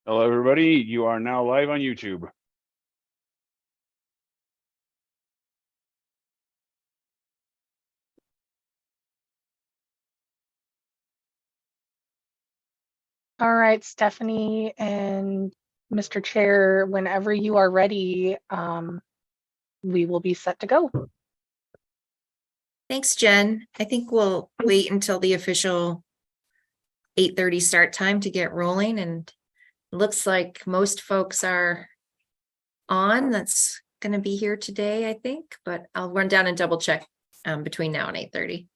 Hello, everybody. You are now live on YouTube. All right, Stephanie and Mr. Chair, whenever you are ready, we will be set to go. Thanks, Jen. I think we'll wait until the official 8:30 start time to get rolling, and it looks like most folks are on. That's going to be here today, I think, but I'll run down and double check between now and 8:30.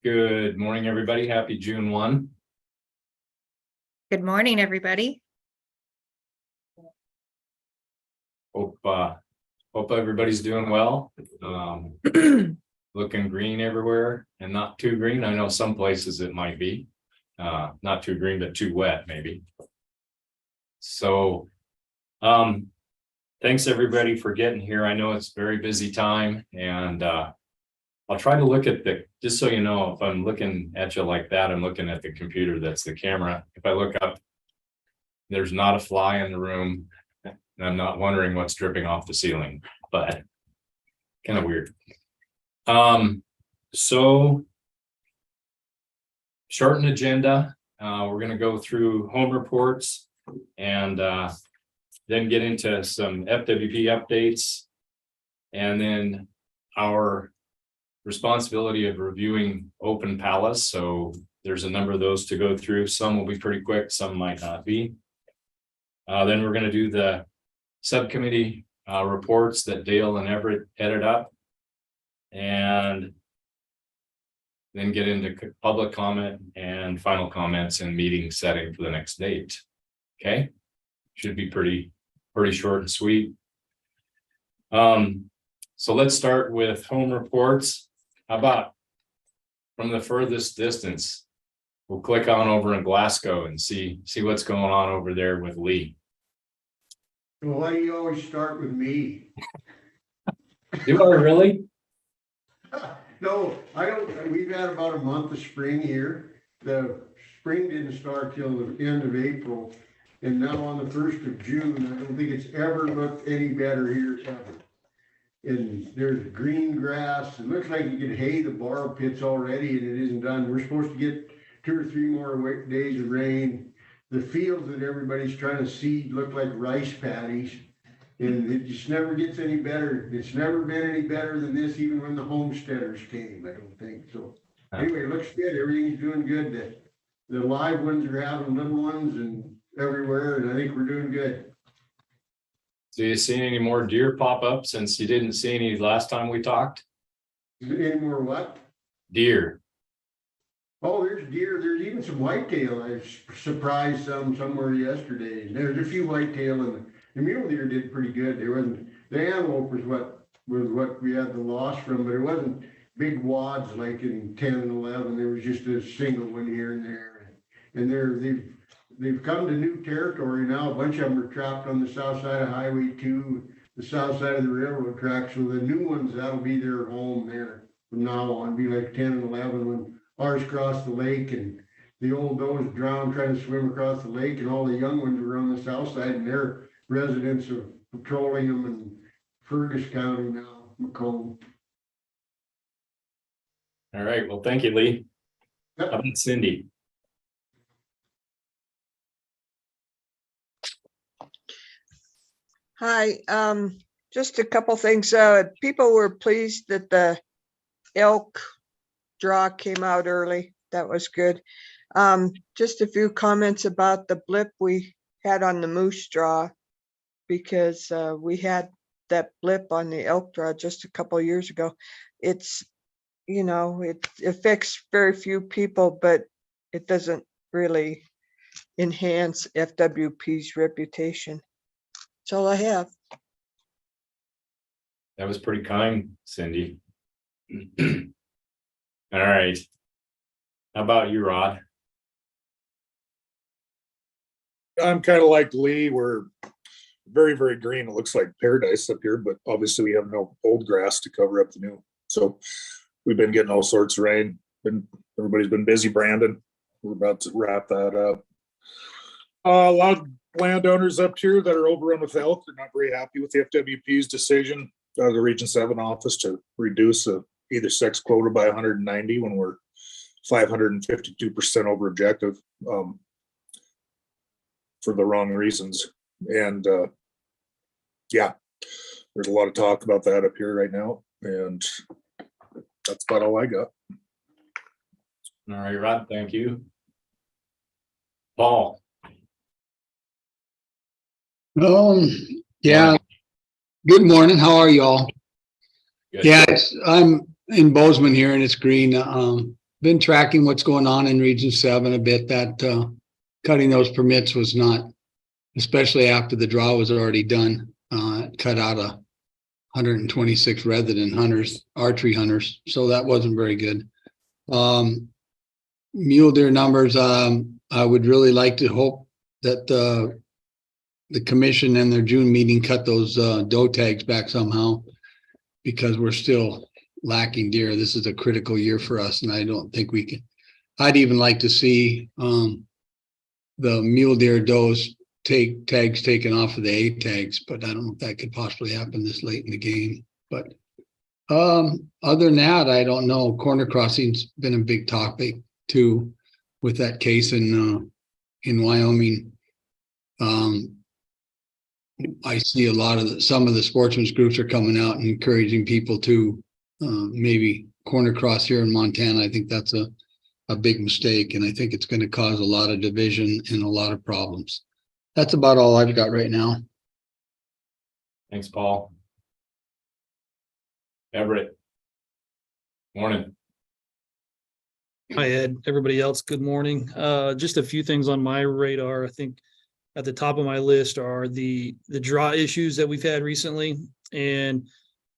Good morning, everybody. Happy June 1. Good morning, everybody. Hope everybody's doing well. Looking green everywhere and not too green. I know some places it might be not too green, but too wet maybe. So thanks everybody for getting here. I know it's a very busy time, and I'll try to look at just so you know, if I'm looking at you like that, I'm looking at the computer, that's the camera. If I look up, there's not a fly in the room. And I'm not wondering what's dripping off the ceiling, but kind of weird. So shortened agenda. We're gonna go through home reports and then get into some FWP updates. And then our responsibility of reviewing open palace. So there's a number of those to go through. Some will be pretty quick, some might not be. Then we're gonna do the subcommittee reports that Dale and Everett headed up. And then get into public comment and final comments and meeting setting for the next date. Okay, should be pretty short and sweet. So let's start with home reports. How about from the furthest distance? We'll click on over in Glasgow and see what's going on over there with Lee. Well, why do you always start with me? Do I really? No, I don't, we've had about a month of spring here. The spring didn't start till the end of April. And now on the 1st of June, I don't think it's ever looked any better here ever. And there's green grass. It looks like you could hay the borrow pits already and it isn't done. We're supposed to get 2 or 3 more days of rain. The fields that everybody's trying to seed look like rice paddies. And it just never gets any better. It's never been any better than this, even when the homesteaders came, I don't think. So anyway, it looks good. Everything's doing good. The live ones are having little ones and everywhere, and I think we're doing good. So you seen any more deer pop up since you didn't see any last time we talked? Any more what? Deer. Oh, there's deer. There's even some whitetail. I surprised somewhere yesterday. There's a few whitetail, and the mule deer did pretty good. There wasn't, the antelope was what we had the loss from, but it wasn't big wads like in 10 and 11. There was just a single one here and there. And they've come to new territory now. A bunch of them are trapped on the south side of Highway 2, the south side of the railroad track. So the new ones, that'll be their home there from now on. Be like 10 and 11 when ours crossed the lake and the old does drowned trying to swim across the lake, and all the young ones were on the south side, and they're residents of patrolling them in Fergus County now, Macomb. All right, well, thank you, Lee. Yep. How about Cindy? Hi, just a couple things. People were pleased that the elk draw came out early. That was good. Just a few comments about the blip we had on the moose draw, because we had that blip on the elk draw just a couple years ago. It's, you know, it affects very few people, but it doesn't really enhance FWP's reputation. That's all I have. That was pretty kind, Cindy. All right. How about you, Rod? I'm kind of like Lee. We're very, very green. It looks like paradise up here, but obviously we have no old grass to cover up the new. So we've been getting all sorts of rain. Everybody's been busy branding. We're about to wrap that up. A lot of landowners up here that are overrun with elk are not very happy with the FWP's decision out of the Region 7 office to reduce either sex quota by 190 when we're 552% over objective, for the wrong reasons. And yeah, there's a lot of talk about that up here right now, and that's about all I got. All right, Rod, thank you. Paul. Yeah. Good morning. How are y'all? Good. Yeah, I'm in Bozeman here and it's green. Been tracking what's going on in Region 7 a bit. That cutting those permits was not, especially after the draw was already done. It cut out 126 resident hunters, archery hunters. So that wasn't very good. Mule deer numbers, I would really like to hope that the commission and their June meeting cut those doe tags back somehow, because we're still lacking deer. This is a critical year for us, and I don't think we can. I'd even like to see the mule deer does tags taken off of the A tags, but I don't know if that could possibly happen this late in the game. But other than that, I don't know. Corner crossing's been a big topic too, with that case in Wyoming. I see a lot of some of the sportsmen's groups are coming out and encouraging people to maybe corner cross here in Montana. I think that's a big mistake, and I think it's going to cause a lot of division and a lot of problems. That's about all I've got right now. Thanks, Paul. Everett. Morning. Hi, Ed. Everybody else, good morning. Just a few things on my radar. I think at the top of my list are the draw issues that we've had recently, and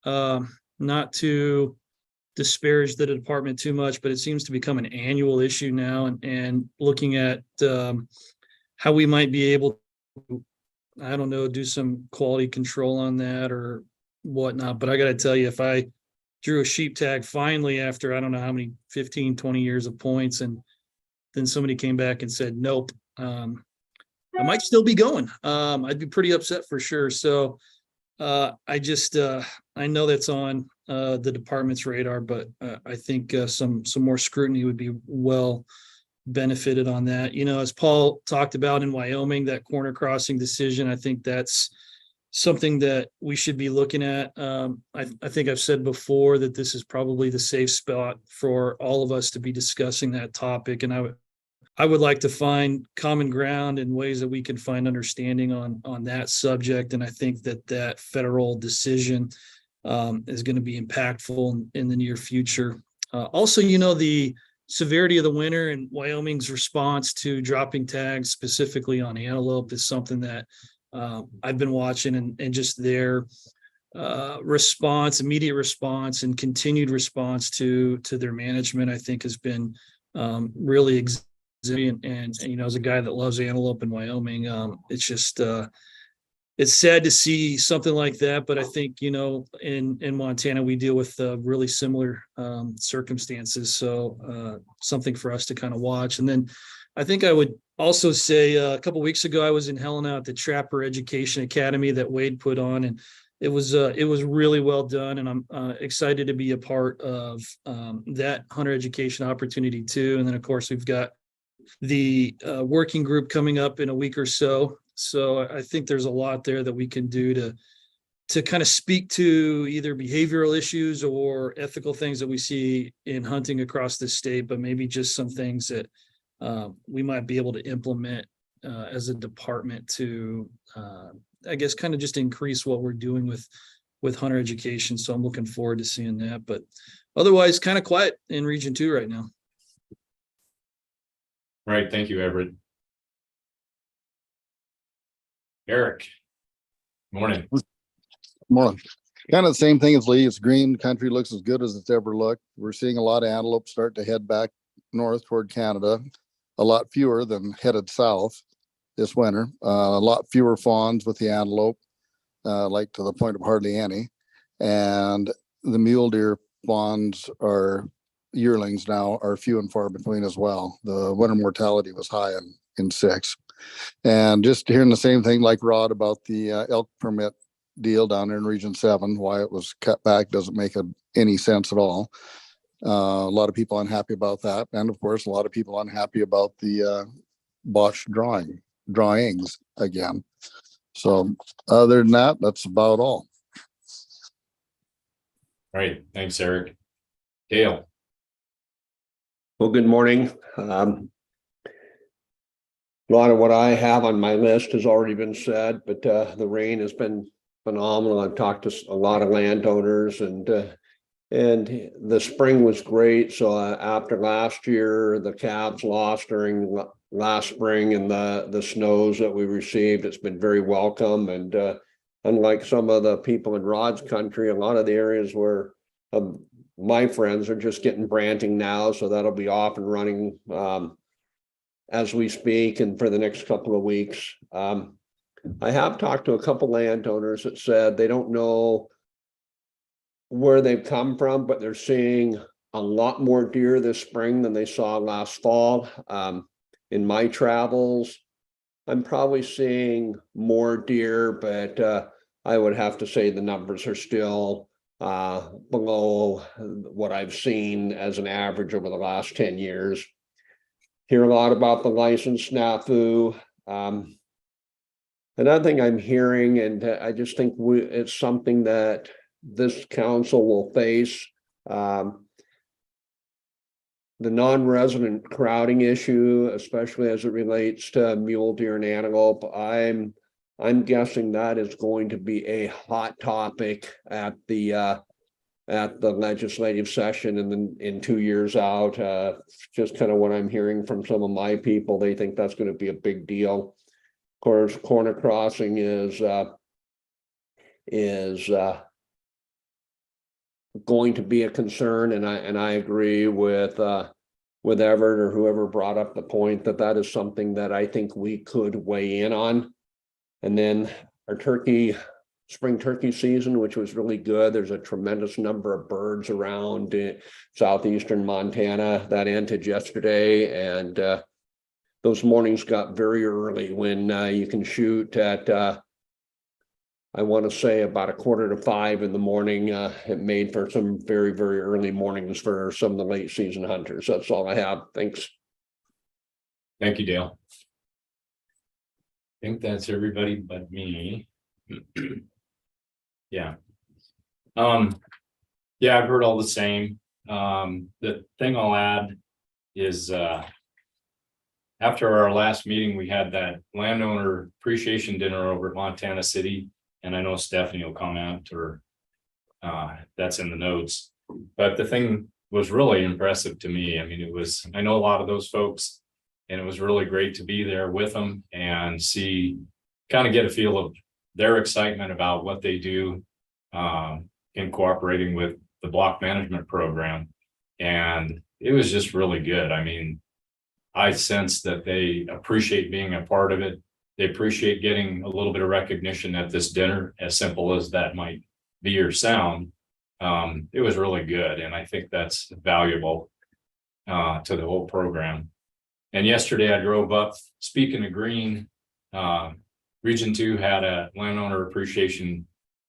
not to disparage the department too much, but it seems to become an annual issue now, and looking at how we might be able to, I don't know, do some quality control on that or whatnot. But I got to tell you, if I drew a sheep tag finally after, I don't know how many, 15, 20 years of points, and then somebody came back and said, nope, I might still be going. I'd be pretty upset for sure. So I just, I know that's on the department's radar, but I think some more scrutiny would be well benefited on that. You know, as Paul talked about in Wyoming, that corner crossing decision, I think that's something that we should be looking at. I think I've said before that this is probably the safe spot for all of us to be discussing that topic. And I would like to find common ground and ways that we can find understanding on that subject. And I think that federal decision is going to be impactful in the near future. Also, you know, the severity of the winter and Wyoming's response to dropping tags specifically on antelope is something that I've been watching, and just their response, immediate response and continued response to their management, I think has been really exhibit. And you know, as a guy that loves antelope in Wyoming, it's just it's sad to see something like that. But I think, you know, in Montana we deal with really similar circumstances, so something for us to kind of watch. And then I think I would also say a couple of weeks ago I was in Helena at the Trapper Education Academy that Wade put on, and it was really well done, and I'm excited to be a part of that hunter education opportunity too. And then of course we've got the working group coming up in a week or so. So I think there's a lot there that we can do to kind of speak to either behavioral issues or ethical things that we see in hunting across the state, but maybe just some things that we might be able to implement as a department to, I guess, kind of just increase what we're doing with hunter education. So I'm looking forward to seeing that. But otherwise, kind of quiet in Region 2 right now. All right. Thank you, Everett. Eric. Morning. Morning. Kind of the same thing as Lee. It's green. Country looks as good as it's ever looked. We're seeing a lot of antelope start to head back north toward Canada. A lot fewer than headed south this winter. A lot fewer fawns with the antelope, like to the point of hardly any. And the mule deer fawns are yearlings now are few and far between as well. The winter mortality was high in 6. And just hearing the same thing like Rod about the elk permit deal down there in Region 7, why it was cut back doesn't make any sense at all. A lot of people unhappy about that. And of course, a lot of people unhappy about the botched drawings again. So other than that, that's about all. All right. Thanks, Eric. Dale. Well, good morning. A lot of what I have on my list has already been said, but the rain has been phenomenal. I've talked to a lot of landowners, and the spring was great. So after last year, the calves lost during last spring and the snows that we received, it's been very welcome. And unlike some of the people in Rod's country, a lot of the areas where my friends are just getting branting now, so that'll be off and running as we speak and for the next couple of weeks. I have talked to a couple landowners that said they don't know where they've come from, but they're seeing a lot more deer this spring than they saw last fall. In my travels, I'm probably seeing more deer, but I would have to say the numbers are still below what I've seen as an average over the last 10 years. Hear a lot about the license snafu. Another thing I'm hearing, and I just think it's something that this council will face, the non-resident crowding issue, especially as it relates to mule deer and antelope. I'm guessing that is going to be a hot topic at the legislative session in 2 years out. Just kind of what I'm hearing from some of my people, they think that's going to be a big deal. Of course, corner crossing is going to be a concern, and I agree with Everett or whoever brought up the point that is something that I think we could weigh in on. And then our spring turkey season, which was really good. There's a tremendous number of birds around southeastern Montana. That ended yesterday, and those mornings got very early when you can shoot at I want to say about 4:45 in the morning. It made for some very, very early mornings for some of the late season hunters. That's all I have. Thanks. Thank you, Dale. I think that's everybody but me. Yeah. Yeah, I've heard all the same. The thing I'll add is after our last meeting, we had that landowner appreciation dinner over at Montana City. And I know Stephanie will comment, or that's in the notes. But the thing was really impressive to me. I mean, I know a lot of those folks, and it was really great to be there with them and kind of get a feel of their excitement about what they do in cooperating with the block management program. And it was just really good. I mean, I sense that they appreciate being a part of it. They appreciate getting a little bit of recognition at this dinner, as simple as that might be or sound. It was really good, and I think that's valuable to the whole program. And yesterday I drove up, speaking of green, Region 2 had a landowner appreciation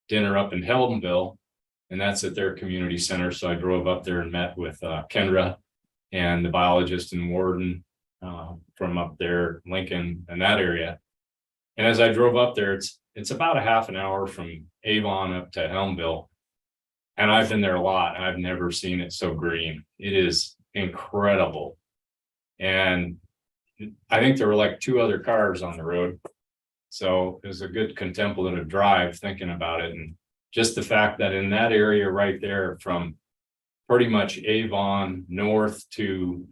dinner up in Heldenville, and that's at their community center. So I drove up there and met with Kendra and the biologist and warden from up there, Lincoln, and that area. And as I drove up there, it's about a half an hour from Avon up to Helmville. And I've been there a lot, and I've never seen it so green. It is incredible. And I think there were like 2 other cars on the road. So it was a good contemplative drive thinking about it. And just the fact that in that area right there, from pretty much Avon north to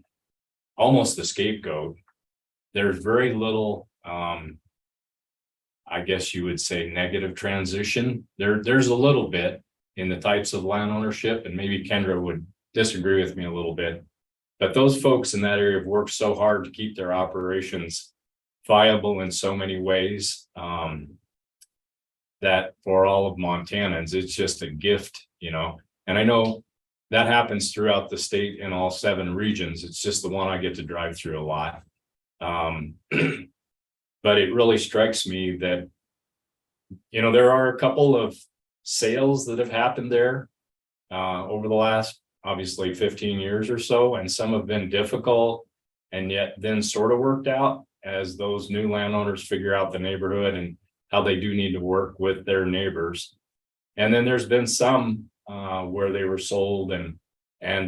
almost the Scapegoat, there's very little I guess you would say negative transition. There's a little bit in the types of land ownership, and maybe Kendra would disagree with me a little bit, but those folks in that area have worked so hard to keep their operations viable in so many ways that for all of Montanans, it's just a gift, and I know that happens throughout the state in all 7 regions. It's just the one I get to drive through a lot. But it really strikes me that, there are a couple of sales that have happened there over the last, obviously 15 years or so, and some have been difficult and yet then sort of worked out as those new landowners figure out the neighborhood and how they do need to work with their neighbors. And then there's been some where they were sold and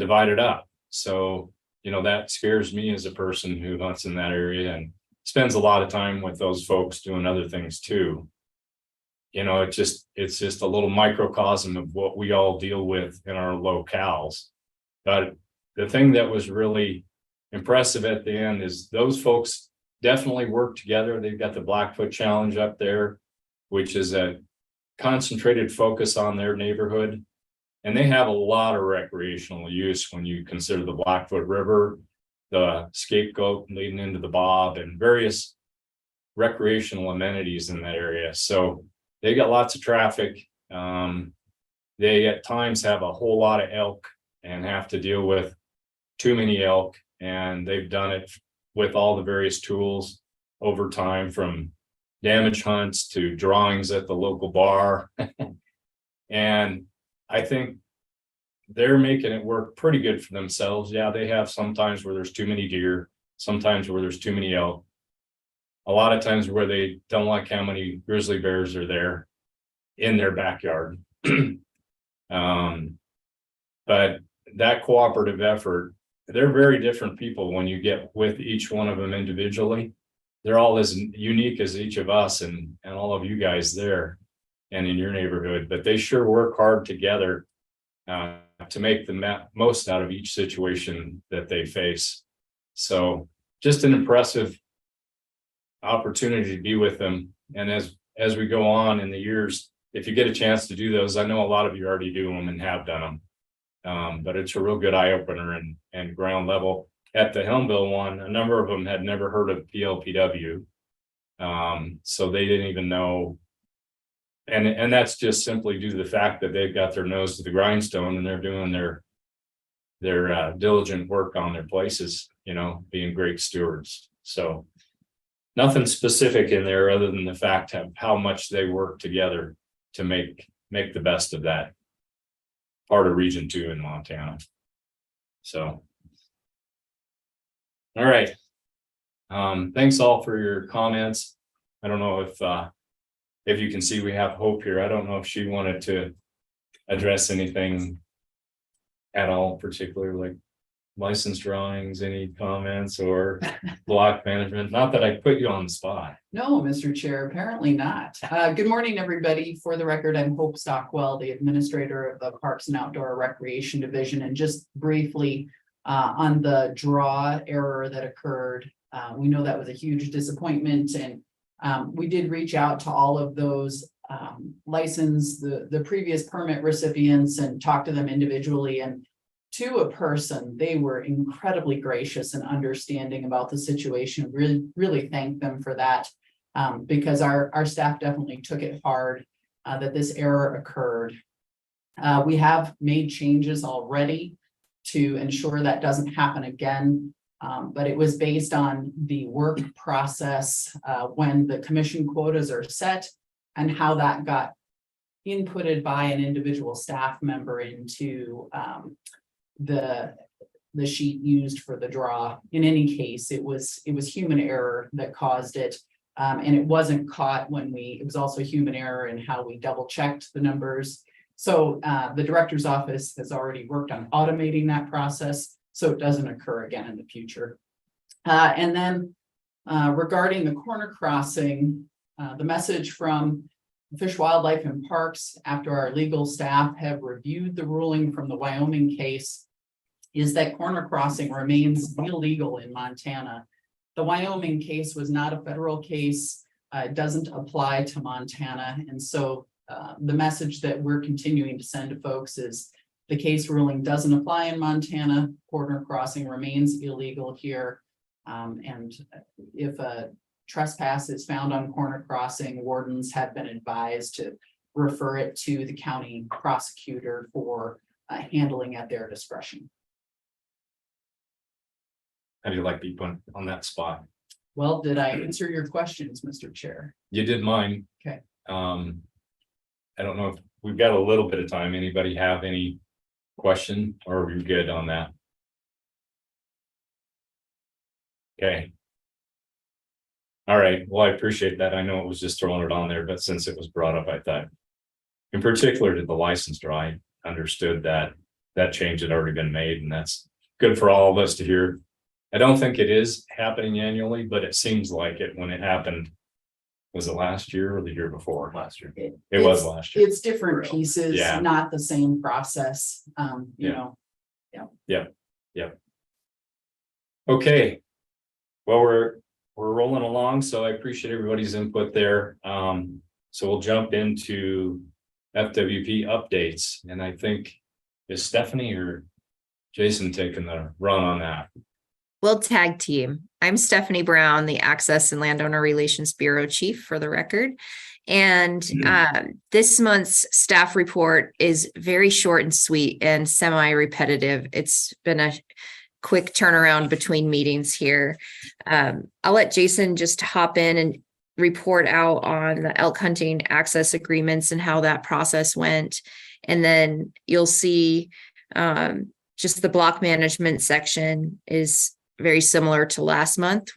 divided up. So, that scares me as a person who hunts in that area and spends a lot of time with those folks doing other things too. It's just a little microcosm of what we all deal with in our locales. But the thing that was really impressive at the end is those folks definitely work together. They've got the Blackfoot Challenge up there, which is a concentrated focus on their neighborhood. And they have a lot of recreational use when you consider the Blackfoot River, the Scapegoat leading into the Bob, and various recreational amenities in that area. So they got lots of traffic. they at times have a whole lot of elk and have to deal with too many elk. And they've done it with all the various tools over time, from damage hunts to drawings at the local bar. And I think they're making it work pretty good for themselves. Yeah, they have sometimes where there's too many deer, sometimes where there's too many elk. A lot of times where they don't like how many grizzly bears are there in their backyard. But that cooperative effort, they're very different people when you get with each one of them individually. They're all as unique as each of us and all of you guys there and in your neighborhood, but they sure work hard together to make the most out of each situation that they face. So just an impressive opportunity to be with them. And as we go on in the years, if you get a chance to do those, I know a lot of you already do them and have done them. But it's a real good eye opener and ground level. At the Helmville one, a number of them had never heard of PLPW. So they didn't even know. And that's just simply due to the fact that they've got their nose to the grindstone and they're doing their diligent work on their places, you know, being great stewards. So nothing specific in there other than the fact of how much they work together to make the best of that part of Region 2 in Montana. So, all right. Thanks all for your comments. I don't know if you can see we have Hope here. I don't know if she wanted to address anything at all, particularly like license drawings, any comments or block management. Not that I put you on the spot. No, Mr. Chair, apparently not. Good morning, everybody. For the record, I'm Hope Stockwell, the administrator of the Parks and Outdoor Recreation Division. And just briefly on the draw error that occurred, we know that was a huge disappointment, and we did reach out to all of those the previous permit recipients and talk to them individually. And to a person, they were incredibly gracious and understanding about the situation. Really thank them for that, because our staff definitely took it hard that this error occurred. We have made changes already to ensure that doesn't happen again, but it was based on the work process when the commission quotas are set and how that got inputted by an individual staff member into the sheet used for the draw. In any case, it was human error that caused it, and it wasn't caught when it was also human error in how we double checked the numbers. So the director's office has already worked on automating that process so it doesn't occur again in the future. And then regarding the corner crossing, the message from Fish, Wildlife and Parks after our legal staff have reviewed the ruling from the Wyoming case is that corner crossing remains illegal in Montana. The Wyoming case was not a federal case. It doesn't apply to Montana. And so the message that we're continuing to send to folks is the case ruling doesn't apply in Montana. Corner crossing remains illegal here. And if a trespass is found on corner crossing, wardens have been advised to refer it to the county prosecutor for handling at their discretion. How do you like to be put on that spot? Well, did I answer your questions, Mr. Chair? You did mine. Okay. I don't know if we've got a little bit of time. Anybody have any question, or are we good on that? Okay. All right. Well, I appreciate that. I know it was just throwing it on there, but since it was brought up, I thought in particular to the license draw, I understood that change had already been made, and that's good for all of us to hear. I don't think it is happening annually, but it seems like it when it happened. Was it last year or the year before? Last year. It was last year. It's different pieces, Yeah. not the same process. You Yeah. know, Yep. Okay. Well, we're rolling along, so I appreciate everybody's input there. So we'll jump into FWP updates, and I think is Stephanie or Jason taking the run on that? We'll tag team. I'm Stephanie Brown, the Access and Landowner Relations Bureau Chief for the record. And this month's staff report is very short and sweet and semi-repetitive. It's been a quick turnaround between meetings here. I'll let Jason just hop in and report out on the elk hunting access agreements and how that process went. And then you'll see just the block management section is very similar to last month.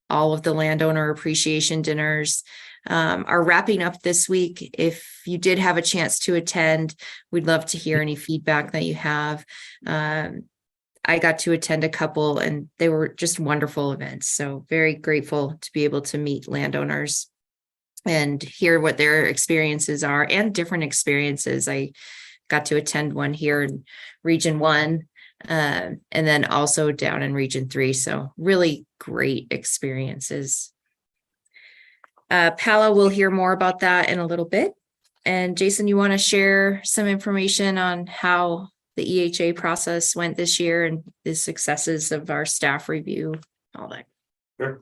All of the landowner appreciation dinners are wrapping up this week. If you did have a chance to attend, we'd love to hear any feedback that you have. I got to attend a couple and they were just wonderful events. So very grateful to be able to meet landowners and hear what their experiences are and different experiences. I got to attend one here in Region 1 and then also down in Region 3. So really great experiences. Paolo will hear more about that in a little bit. And Jason, you want to share some information on how the EHA process went this year and the successes of our staff review, all that? Sure.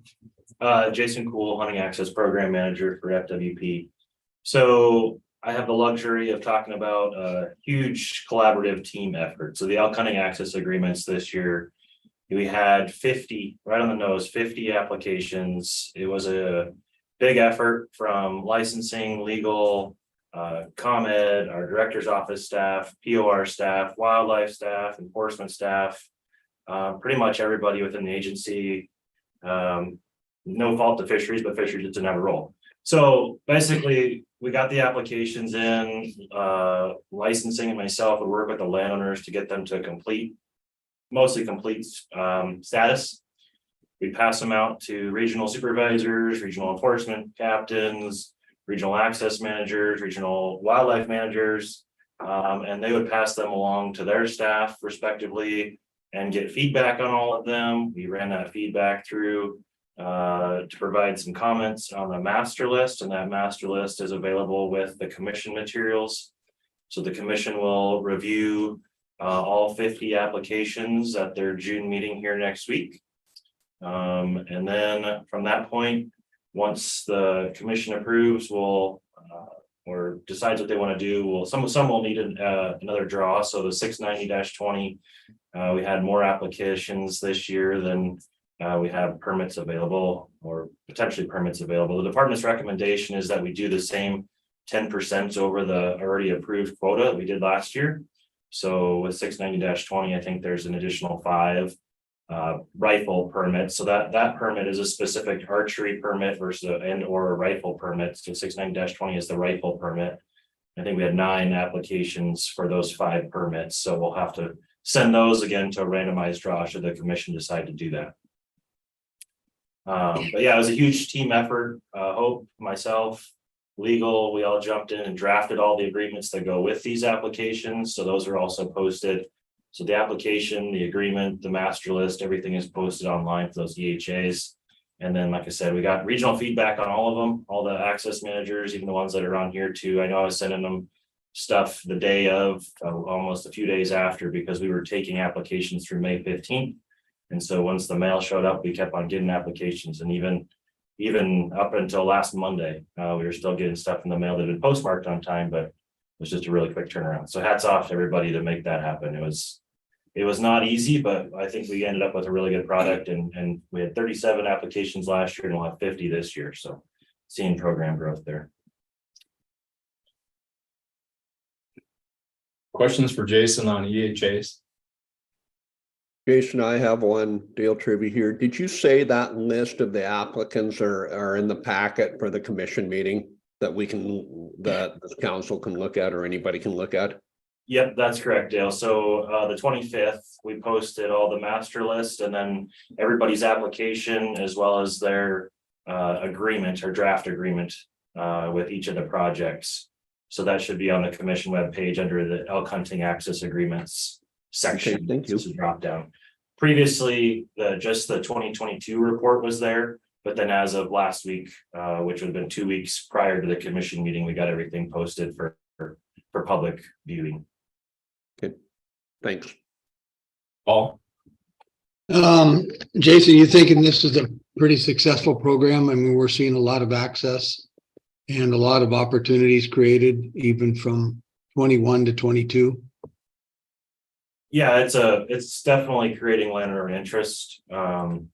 Jason Cool, Hunting Access Program Manager for FWP. So I have the luxury of talking about a huge collaborative team effort. So the elk hunting access agreements this year, we had 50, right on the nose, 50 applications. It was a big effort from licensing, legal, ComEd, our director's office staff, POR staff, wildlife staff, enforcement staff, pretty much everybody within the agency. No fault to fisheries, but fisheries didn't have a role. So basically, we got the applications in, licensing and myself would work with the landowners to get them to mostly complete status. We pass them out to regional supervisors, regional enforcement captains, regional access managers, regional wildlife managers, and they would pass them along to their staff respectively and get feedback on all of them. We ran that feedback through to provide some comments on the master list, and that master list is available with the commission materials. So the commission will review all 50 applications at their June meeting here next week. And then from that point, once the commission approves, or decides what they want to do, some will need another draw. So the 690-20, we had more applications this year than we have permits available or potentially permits available. The department's recommendation is that we do the same 10% over the already approved quota that we did last year. So with 690-20, I think there's an additional 5 rifle permits. So that permit is a specific archery permit versus or a rifle permit. So 690-20 is the rifle permit. I think we had 9 applications for those 5 permits. So we'll have to send those again to a randomized draw should the commission decide to do that. But yeah, it was a huge team effort. Hope, myself, legal, we all jumped in and drafted all the agreements that go with these applications. So those are also posted. So the application, the agreement, the master list, everything is posted online for those EHAs. And then, like I said, we got regional feedback on all of them, all the access managers, even the ones that are on here too. I know I was sending them stuff the day of, almost a few days after, because we were taking applications through May 15th. And so once the mail showed up, we kept on getting applications, and even up until last Monday, we were still getting stuff in the mail that had been postmarked on time, but it was just a really quick turnaround. So hats off to everybody to make that happen. It was not easy, but I think we ended up with a really good product, and we had 37 applications last year and we'll have 50 this year. So seeing program growth there. Questions for Jason on EHAs? Jason, I have one Dale trivia here. Did you say that list of the applicants are in the packet for the commission meeting that the council can look at or anybody can look at? Yep, that's correct, Dale. So the 25th, we posted all the master list and then everybody's application as well as their agreement or draft agreement with each of the projects. So that should be on the commission webpage under the elk hunting access agreements section. Okay, thank you. It's a drop down. Previously, just the 2022 report was there, but then as of last week, which would have been 2 weeks prior to the commission meeting, we got everything posted for public viewing. Okay, thanks. Paul? Jason, you thinking this is a pretty successful program? I mean, we're seeing a lot of access and a lot of opportunities created even from 21 to 22. Yeah, it's definitely creating landowner interest. You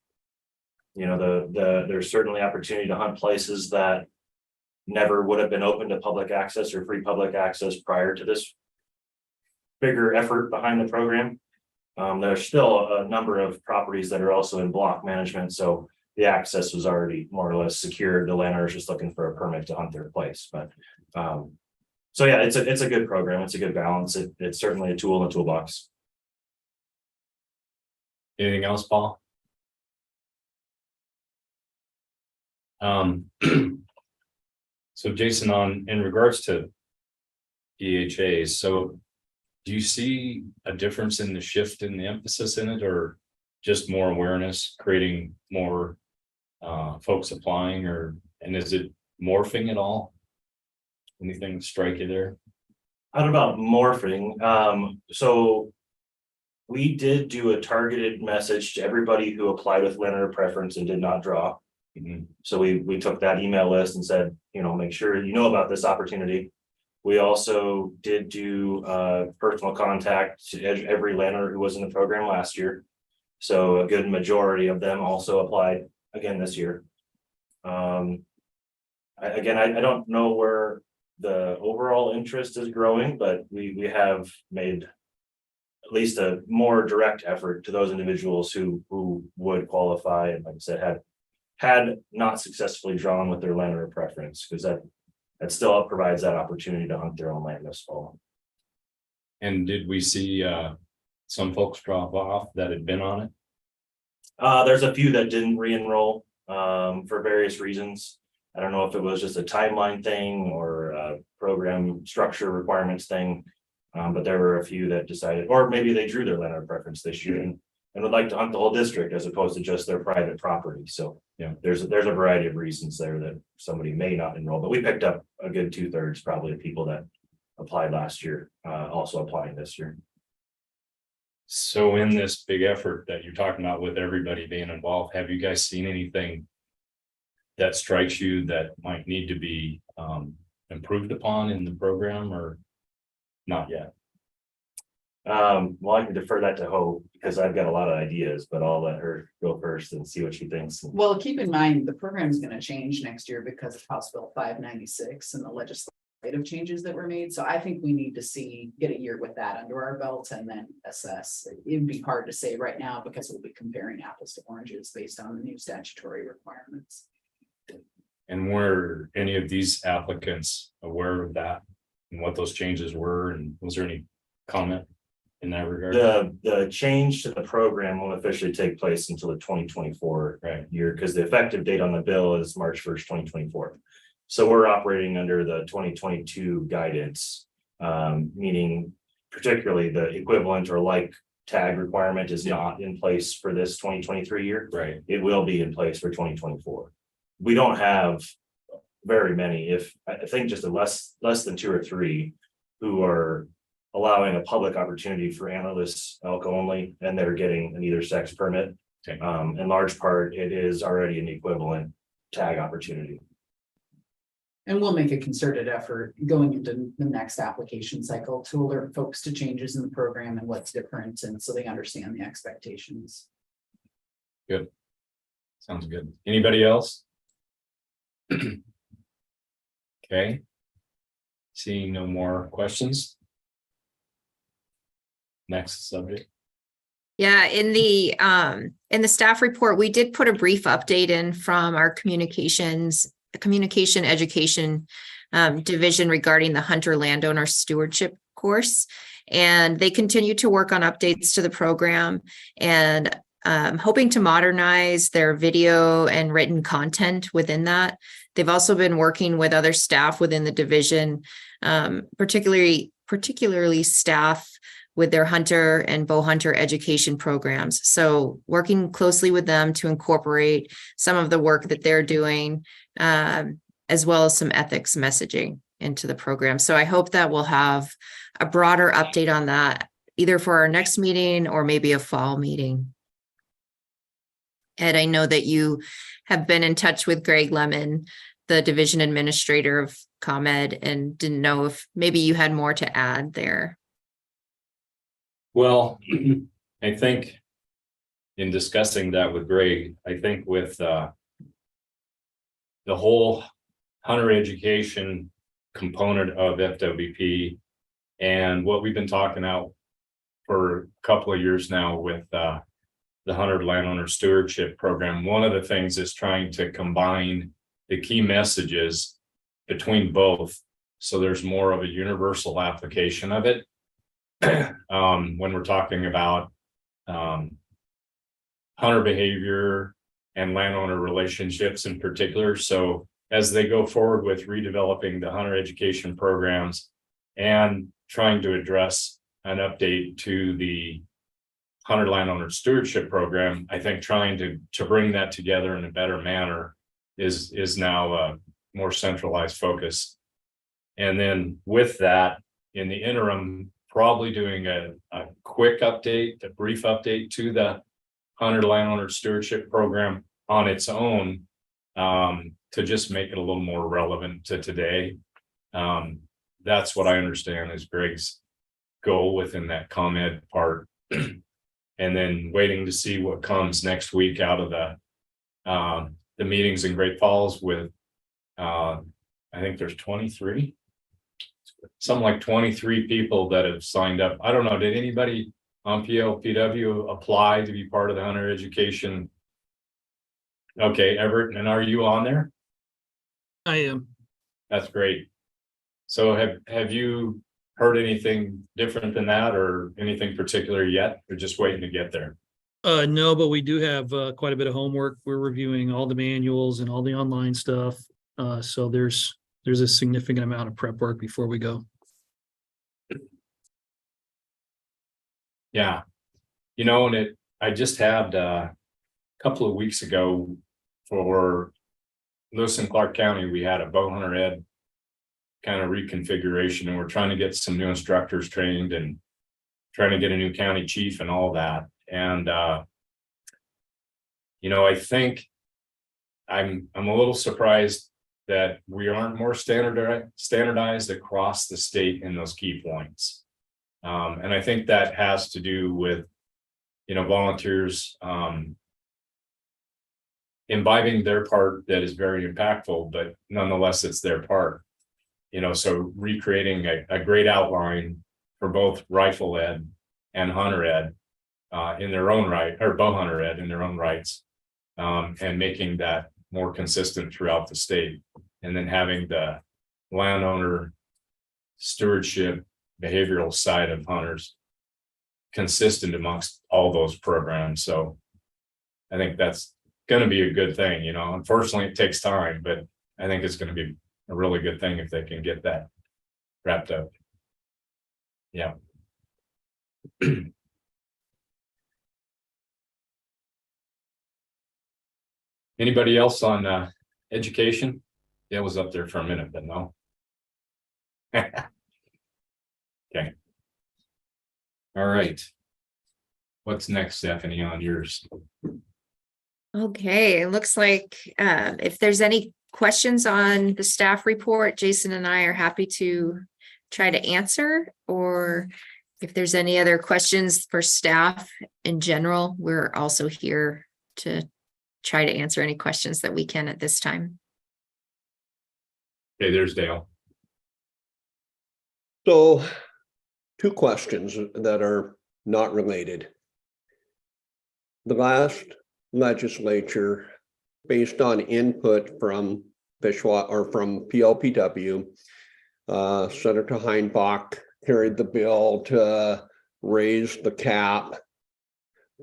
know, there's certainly opportunity to hunt places that never would have been open to public access or free public access prior to this bigger effort behind the program. There's still a number of properties that are also in block management, so the access was already more or less secured. The landowner is just looking for a permit to hunt their place, but so yeah, it's a good program. It's a good balance. It's certainly a tool in the toolbox. Anything else, Paul? So Jason, in regards to DHAs, so do you see a difference in the shift in the emphasis in it, or just more awareness, creating more folks applying, and is it morphing at all? Anything strike you there? I don't know about morphing. So we did do a targeted message to everybody who applied with landowner preference and did not draw. So we took that email list and said, you know, make sure you know about this opportunity. We also did do personal contact to every landowner who was in the program last year. So a good majority of them also applied again this year. I don't know where the overall interest is growing, but we have made at least a more direct effort to those individuals who would qualify, and like I said, had not successfully drawn with their landowner preference, because that still provides that opportunity to hunt their own land this fall. And did we see some folks drop off that had been on it? There's a few that didn't re-enroll for various reasons. I don't know if it was just a timeline thing or a program structure requirements thing, but there were a few that decided, or maybe they drew their landowner preference this year and would like to hunt the whole district as opposed to just their private property. So yeah, there's a variety of reasons there that somebody may not enroll, but we picked up a good 2/3 probably of people that applied last year, also applying this year. So in this big effort that you're talking about with everybody being involved, have you guys seen anything that strikes you that might need to be improved upon in the program, or not yet? Well, I can defer that to Hope because I've got a lot of ideas, but I'll let her go first and see what she thinks. Well, keep in mind, the program is going to change next year because of House Bill 596 and the legislative changes that were made. So I think we need to get a year with that under our belt and then assess. It'd be hard to say right now because we'll be comparing apples to oranges based on the new statutory requirements. And were any of these applicants aware of that and what those changes were? And was there any comment in that regard? The change to the program won't officially take place until the 2024 year, because the effective date on the bill is March 1st, 2024. So we're operating under the 2022 guidance, meaning particularly the equivalent or like tag requirement is not in place for this 2023 year. Right. It will be in place for 2024. We don't have very many, if I think just less than 2 or 3 who are allowing a public opportunity for antlerless elk only, and they're getting an either sex permit. Okay. In large part, it is already an equivalent tag opportunity. And we'll make a concerted effort going into the next application cycle to alert folks to changes in the program and what's different, and so they understand the expectations. Good. Sounds good. Anybody else? Okay. Seeing no more questions. Next subject. Yeah, in the staff report, we did put a brief update in from our communication education division regarding the hunter landowner stewardship course. And they continue to work on updates to the program and hoping to modernize their video and written content within that. They've also been working with other staff within the division, particularly staff with their hunter and bow hunter education programs. So working closely with them to incorporate some of the work that they're doing, as well as some ethics messaging into the program. So I hope that we'll have a broader update on that, either for our next meeting or maybe a fall meeting. Ed, I know that you have been in touch with Greg Lemon the division administrator of ComEd and didn't know if maybe you had more to add there. Well, I think in discussing that with Greg, I think with the whole hunter education component of FWP and what we've been talking out for a couple of years now with the Hunter Landowner Stewardship Program, one of the things is trying to combine the key messages between both. So there's more of a universal application of it. When we're talking about hunter behavior and landowner relationships in particular. So as they go forward with redeveloping the hunter education programs and trying to address an update to the Hunter Landowner Stewardship Program, I think trying to bring that together in a better manner is now a more centralized focus. And then with that, in the interim, probably doing a quick update, a brief update to the Hunter Landowner Stewardship Program on its own, to just make it a little more relevant to today. That's what I understand is Greg's goal within that ComEd part. And then waiting to see what comes next week out of the meetings in Great Falls with, I think there's 23, something like 23 people that have signed up. I don't know, did anybody on PLPW apply to be part of the hunter education? Okay, Everett, and are you on there? I am. That's great. So have you heard anything different than that or anything particular yet? Or just waiting to get there? No, but we do have quite a bit of homework. We're reviewing all the manuals and all the online stuff. So there's a significant amount of prep work before we go. Yeah. You know, and I just had a couple of weeks ago for Lewis and Clark County, we had a bow hunter ed kind of reconfiguration, and we're trying to get some new instructors trained and trying to get a new county chief and all that. And you know, I think I'm a little surprised that we aren't more standardized across the state in those key points. And I think that has to do with, you know, volunteers imbibing their part that is very impactful, but nonetheless, it's their part. You know, so recreating a great outline for both rifle ed and hunter ed in their own right, or bow hunter ed in their own rights, and making that more consistent throughout the state. And then having the landowner stewardship behavioral side of hunters consistent amongst all those programs. So I think that's going to be a good thing. You know, unfortunately, it takes time, but I think it's going to be a really good thing if they can get that wrapped up. Yeah. Anybody else on education? Yeah, it was up there for a minute, but no. Okay. All right. What's next, Stephanie, on yours? Okay, it looks like if there's any questions on the staff report, Jason and I are happy to try to answer, or if there's any other questions for staff in general, we're also here to try to answer any questions that we can at this time. Okay, there's Dale. So, two questions that are not related. The last legislature, based on input from Fishwa or from PLPW, Senator Heinbach carried the bill to raise the cap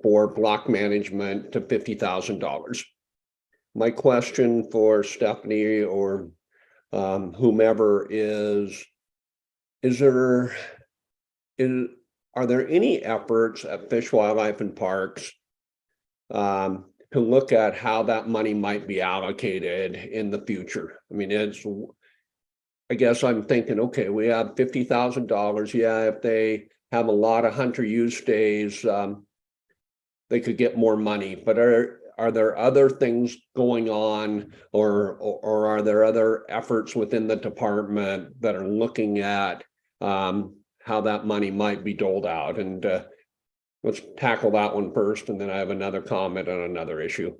for block management to $50,000. My question for Stephanie or whomever is are there any efforts at Fish, Wildlife and Parks to look at how that money might be allocated in the future? I mean, I guess I'm thinking, okay, we have $50,000. Yeah, if they have a lot of hunter use days, they could get more money. But are are there other things going on, or are there other efforts within the department that are looking at how that money might be doled out? And let's tackle that one first, and then I have another comment on another issue.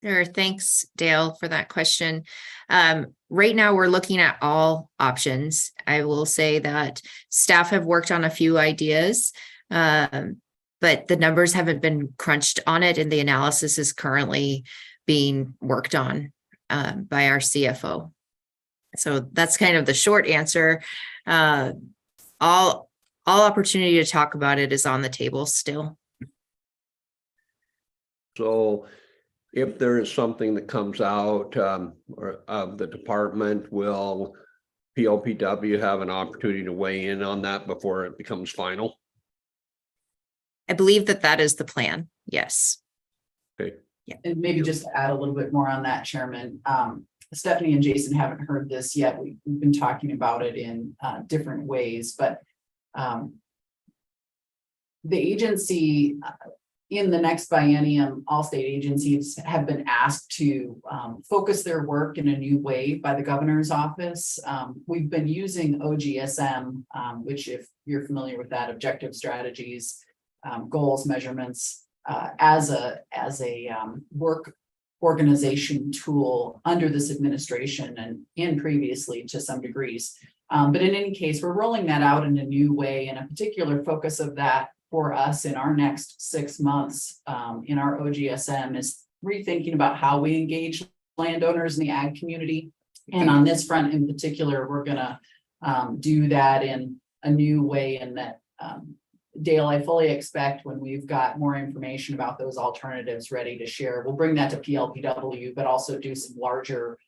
Sure. Thanks, Dale, for that question. Right now, we're looking at all options. I will say that staff have worked on a few ideas, but the numbers haven't been crunched on it, and the analysis is currently being worked on by our CFO. So that's kind of the short answer. All opportunity to talk about it is on the table still. So if there is something that comes out or of the department, will PLPW have an opportunity to weigh in on that before it becomes final? I believe that is the plan. Yes. Okay. And maybe just to add a little bit more on that, Chairman. Stephanie and Jason haven't heard this yet. We've been talking about it in different ways, but the agency in the next biennium, all state agencies have been asked to focus their work in a new way by the governor's office. We've been using OGSM, which, if you're familiar with that, objective strategies, goals, measurements, as a work organization tool under this administration and previously to some degrees. But in any case, we're rolling that out in a new way, and a particular focus of that for us in our next 6 months in our OGSM is rethinking about how we engage landowners in the ag community. And on this front in particular, we're gonna do that in a new way, and that Dale, I fully expect when we've got more information about those alternatives ready to share, we'll bring that to PLPW, but also do some larger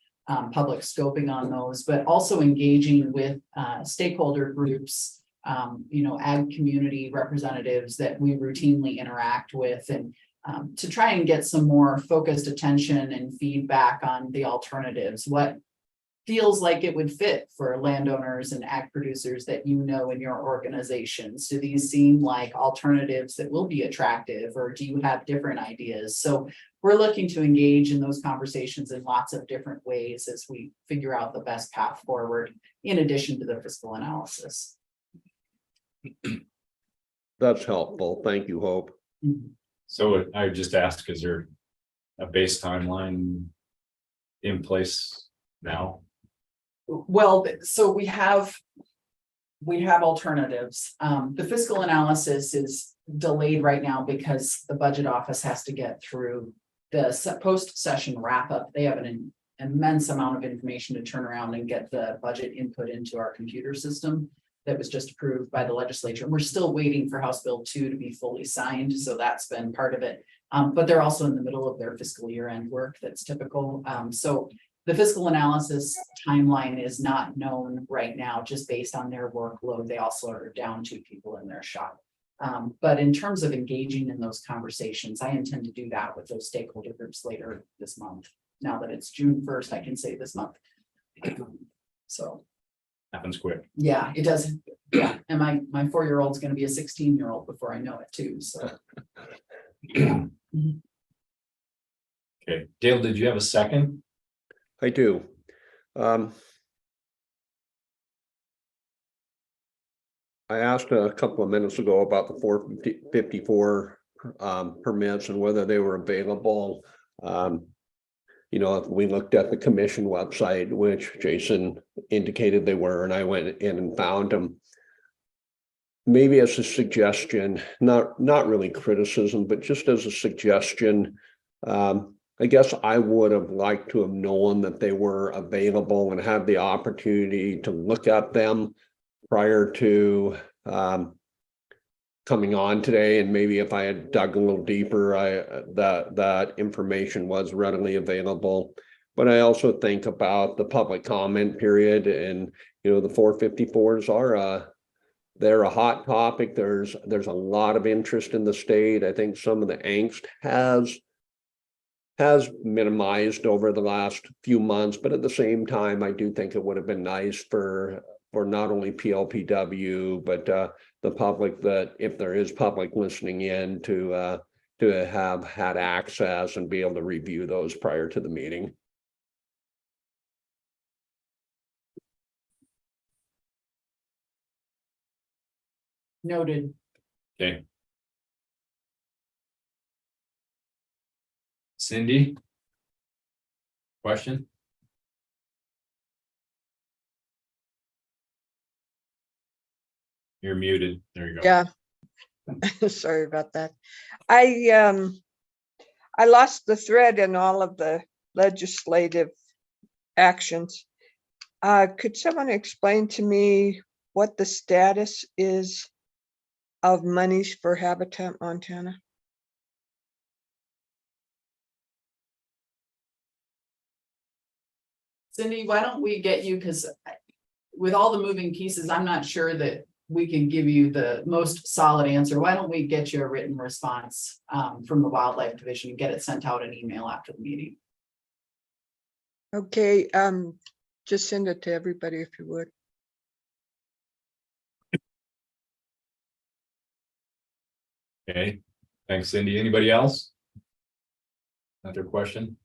public scoping on those, but also engaging with stakeholder groups, ag community representatives that we routinely interact with, and to try and get some more focused attention and feedback on the alternatives. What feels like it would fit for landowners and ag producers that in your organizations? Do these seem like alternatives that will be attractive, or do you have different ideas? So we're looking to engage in those conversations in lots of different ways as we figure out the best path forward, in addition to the fiscal analysis. That's helpful. Thank you, Hope. So I just asked, is there a base timeline in place now? Well, so we have alternatives. The fiscal analysis is delayed right now because the budget office has to get through the post-session wrap up. They have an immense amount of information to turn around and get the budget input into our computer system that was just approved by the legislature. We're still waiting for House Bill 2 to be fully signed, so that's been part of it. But they're also in the middle of their fiscal year end work that's typical. So the fiscal analysis timeline is not known right now, just based on their workload. They also are down 2 people in their shop. But in terms of engaging in those conversations, I intend to do that with those stakeholder groups later this month. Now that it's June 1st, I can say this month. So Happens quick. yeah, it does. Yeah, and my 4-year-old's going to be a 16-year-old before I know it too. So yeah. Okay, Dale, did you have a second? I do. I asked a couple of minutes ago about the 454 permits and whether they were available. If we looked at the commission website, which Jason indicated they were, and I went in and found them. Maybe as a suggestion, not really criticism, but just as a suggestion, I guess I would have liked to have known that they were available and had the opportunity to look at them prior to coming on today. And maybe if I had dug a little deeper, that information was readily available. But I also think about the public comment period, and the 454s they're a hot topic. There's a lot of interest in the state. I think some of the angst has minimized over the last few months, but at the same time, I do think it would have been nice for not only PLPW, but the public, that if there is public listening in, to to have had access and be able to review those prior to the meeting. Noted. Okay. Cindy? Question? You're muted. There you go. Yeah. Sorry about that. I lost the thread in all of the legislative actions. Could someone explain to me what the status is of monies for Habitat Montana? Cindy, why don't we get you, because with all the moving pieces, I'm not sure that we can give you the most solid answer. Why don't we get you a written response from the Wildlife Division and get it sent out an email after the meeting? Okay, just send it to everybody if you would. Okay, thanks, Cindy. Anybody else? Another question?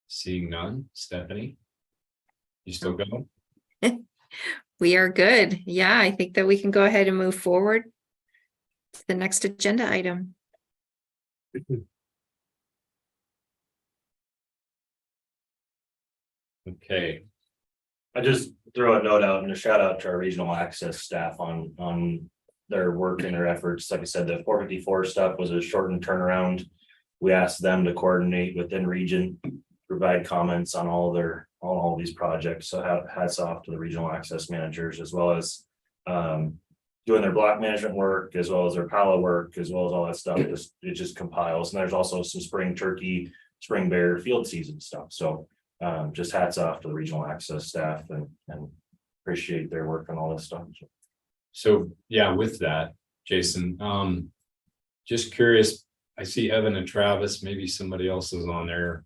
Seeing none. Stephanie? You still go? We are good. Yeah, I think that we can go ahead and move forward to the next agenda item. Okay, I just throw a note out and a shout out to our regional access staff on their work and their efforts. Like I said, the 454 stuff was a shortened turnaround. We asked them to coordinate within region, provide comments on all these projects. So hats off to the regional access managers, as well as doing their block management work, as well as their PALA work, as well as all that stuff. It just compiles. And there's also some spring turkey, spring bear field season stuff. So just hats off to the regional access staff and appreciate their work on all this stuff. so yeah, with that, Jason, just curious, I see Evan and Travis, maybe somebody else is on there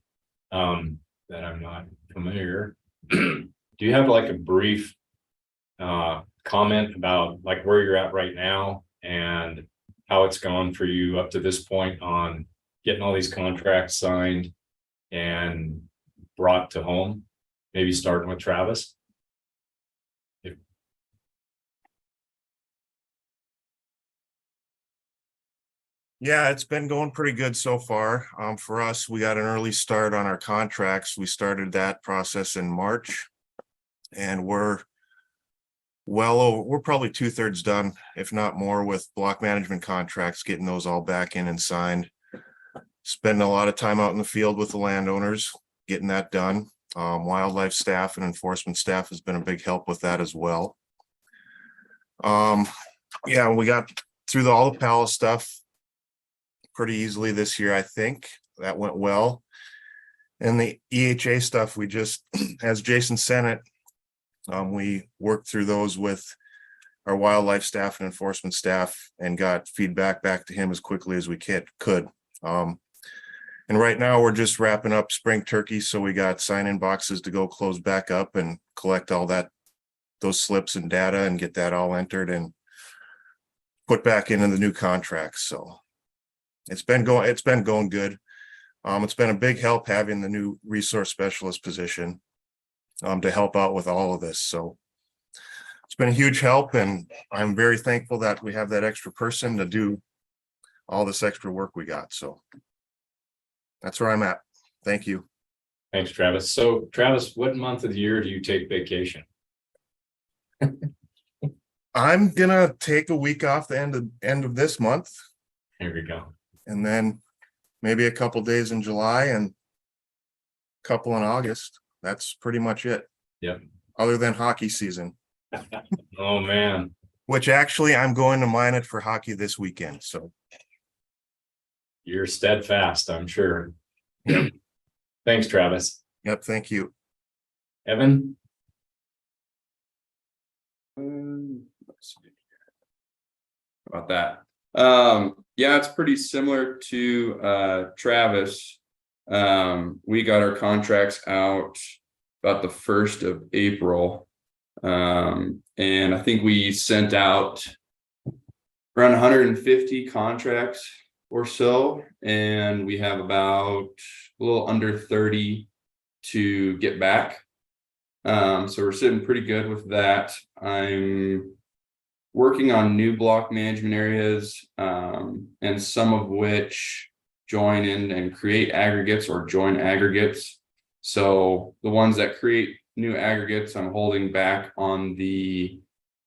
that I'm not familiar. Do you have like a brief comment about like where you're at right now and how it's gone for you up to this point on getting all these contracts signed and brought to home? Maybe starting with Travis. Yeah, it's been going pretty good so far. For us, we got an early start on our contracts. We started that process in March. And we're probably 2/3 done, if not more, with block management contracts, getting those all back in and signed. Spending a lot of time out in the field with the landowners, getting that done. Wildlife staff and enforcement staff has been a big help with that as well. Yeah, we got through all the PALA stuff pretty easily this year. I think that went well. And the EHA stuff, we just, as Jason sent it, we worked through those with our wildlife staff and enforcement staff and got feedback back to him as quickly as we could. And right now we're just wrapping up spring turkey. So we got sign-in boxes to go close back up and collect all those slips and data and get that all entered and put back into the new contracts. So it's been going good. It's been a big help having the new resource specialist position to help out with all of this. So it's been a huge help, and I'm very thankful that we have that extra person to do all this extra work we got. So that's where I'm at. Thank you. Thanks, Travis. So Travis, what month of the year do you take vacation? I'm gonna take a week off the end of this month. Here we go. And then maybe a couple days in July and a couple in August. That's pretty much it. Yep. Other than hockey season, Oh, man. which actually I'm going to mine it for hockey this weekend. So You're steadfast, I'm sure. Yep. Thanks, Travis. yep, thank you. Evan? Let's see about that. Yeah, it's pretty similar to Travis. We got our contracts out about the 1st of April. And I think we sent out around 150 contracts or so, and we have about a little under 30 to get back. So we're sitting pretty good with that. I'm working on new block management areas, and some of which join in and create aggregates or join aggregates. So the ones that create new aggregates, I'm holding back on the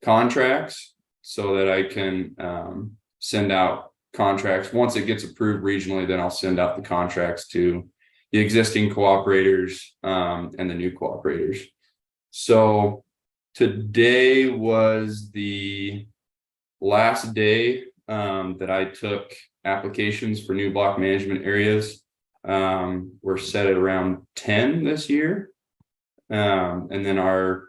contracts so that I can send out contracts. Once it gets approved regionally, then I'll send out the contracts to the existing cooperators and the new cooperators. So today was the last day that I took applications for new block management areas. We're set at around 10 this year. And then our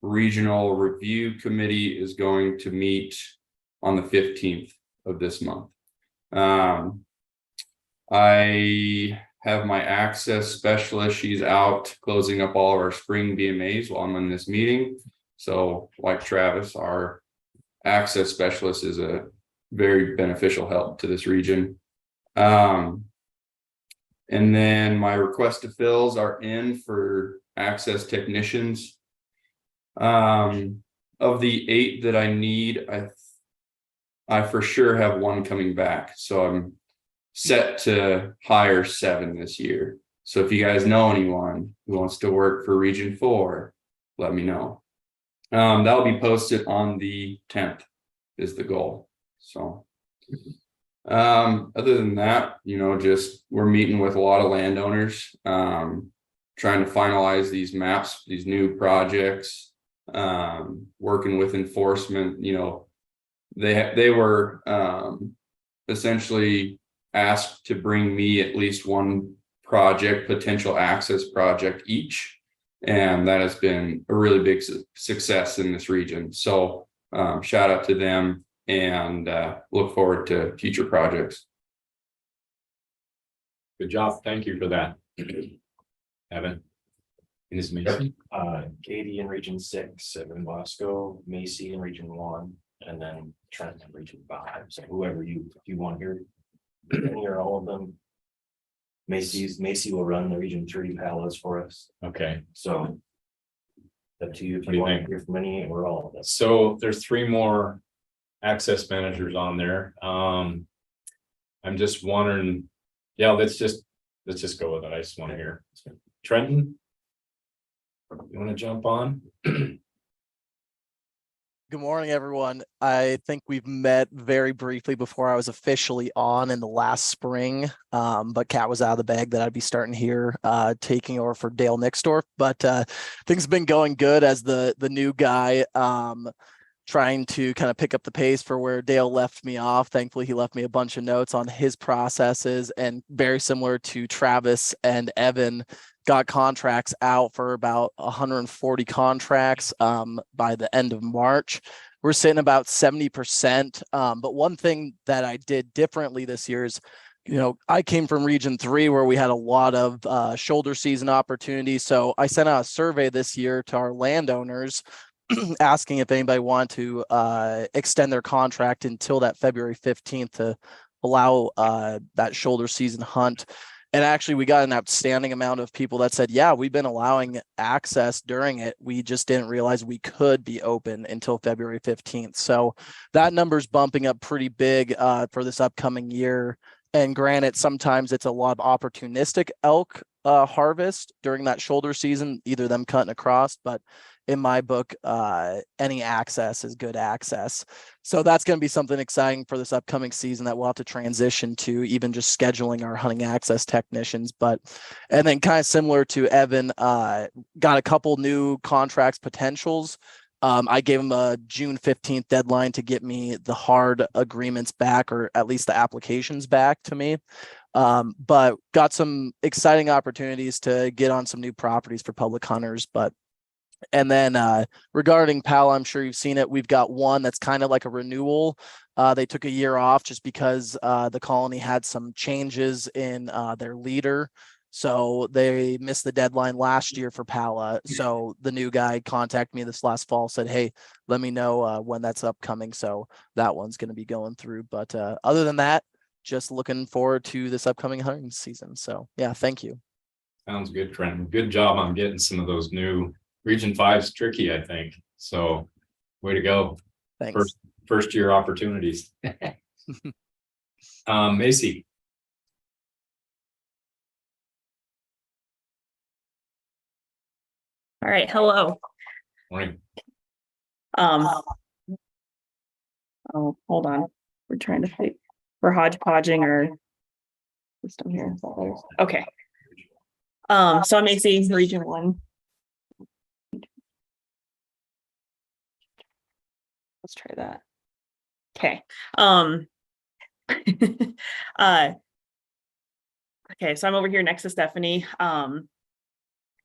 regional review committee is going to meet on the 15th of this month. I have my access specialist. She's out closing up all of our spring BMAs while I'm in this meeting. So like Travis, our access specialist is a very beneficial help to this region. And then my request to fills are in for access technicians. Of the 8 that I need, I for sure have 1 coming back. So I'm set to hire 7 this year. So if you guys know anyone who wants to work for Region 4, let me know. That'll be posted on the 10th is the goal. So other than that, just we're meeting with a lot of landowners, trying to finalize these maps, these new projects, working with enforcement. They were essentially asked to bring me at least 1 project, potential access project each, and that has been a really big success in this region. So shout out to them, and look forward to future projects. Good job. Thank you for that. Evan. Is Macy? Katie in Region 6, Evan Bosco, Macy in Region 1, and then Trent in Region 5. So whoever you want here, any or all of them. Macy will run the Region 3 palas for us. Okay. So up to you if What do you you want think? to hear from any or all of them. So there's 3 more access managers on there. I'm just wondering, yeah, let's just go with it. I just want to hear. Trenton, you want to jump on? Good morning, everyone. I think we've met very briefly before I was officially on in the last spring, but Kat was out of the bag that I'd be starting here, taking over for Dale Nixdorf. But things have been going good as the new guy, trying to kind of pick up the pace for where Dale left me off. Thankfully, he left me a bunch of notes on his processes, and very similar to Travis and Evan, got contracts out for about 140 contracts by the end of March. We're sitting about 70%. But one thing that I did differently this year is, I came from Region 3 where we had a lot of shoulder season opportunities. So I sent out a survey this year to our landowners asking if anybody wanted to extend their contract until that February 15th to allow that shoulder season hunt. And actually, we got an outstanding amount of people that said, yeah, we've been allowing access during it. We just didn't realize we could be open until February 15th. So that number's bumping up pretty big for this upcoming year. And granted, sometimes it's a lot of opportunistic elk harvest during that shoulder season, either them cutting across, but in my book, any access is good access. So that's going to be something exciting for this upcoming season that we'll have to transition to, even just scheduling our hunting access technicians. And then kind of similar to Evan, got a couple new contracts potentials. I gave him a June 15th deadline to get me the hard agreements back, or at least the applications back to me. But got some exciting opportunities to get on some new properties for public hunters. And then regarding PAL, I'm sure you've seen it. We've got one that's kind of like a renewal. They took a year off just because the colony had some changes in their leader. So they missed the deadline last year for Pala. So the new guy contacted me this last fall, said, hey, let me know when that's upcoming. So that one's going to be going through. But other than that, just looking forward to this upcoming hunting season. So yeah, thank you. Sounds good, Trenton. Good job on getting some of those new Region 5's tricky, I think. So way to go. Thanks. First year opportunities. Macy. All right, hello. Morning. Oh, hold on. We're trying to think. We're hodgepodging our system here. Okay. So I'm Macy, Region 1. Let's try that. Okay. Okay, so I'm over here next to Stephanie.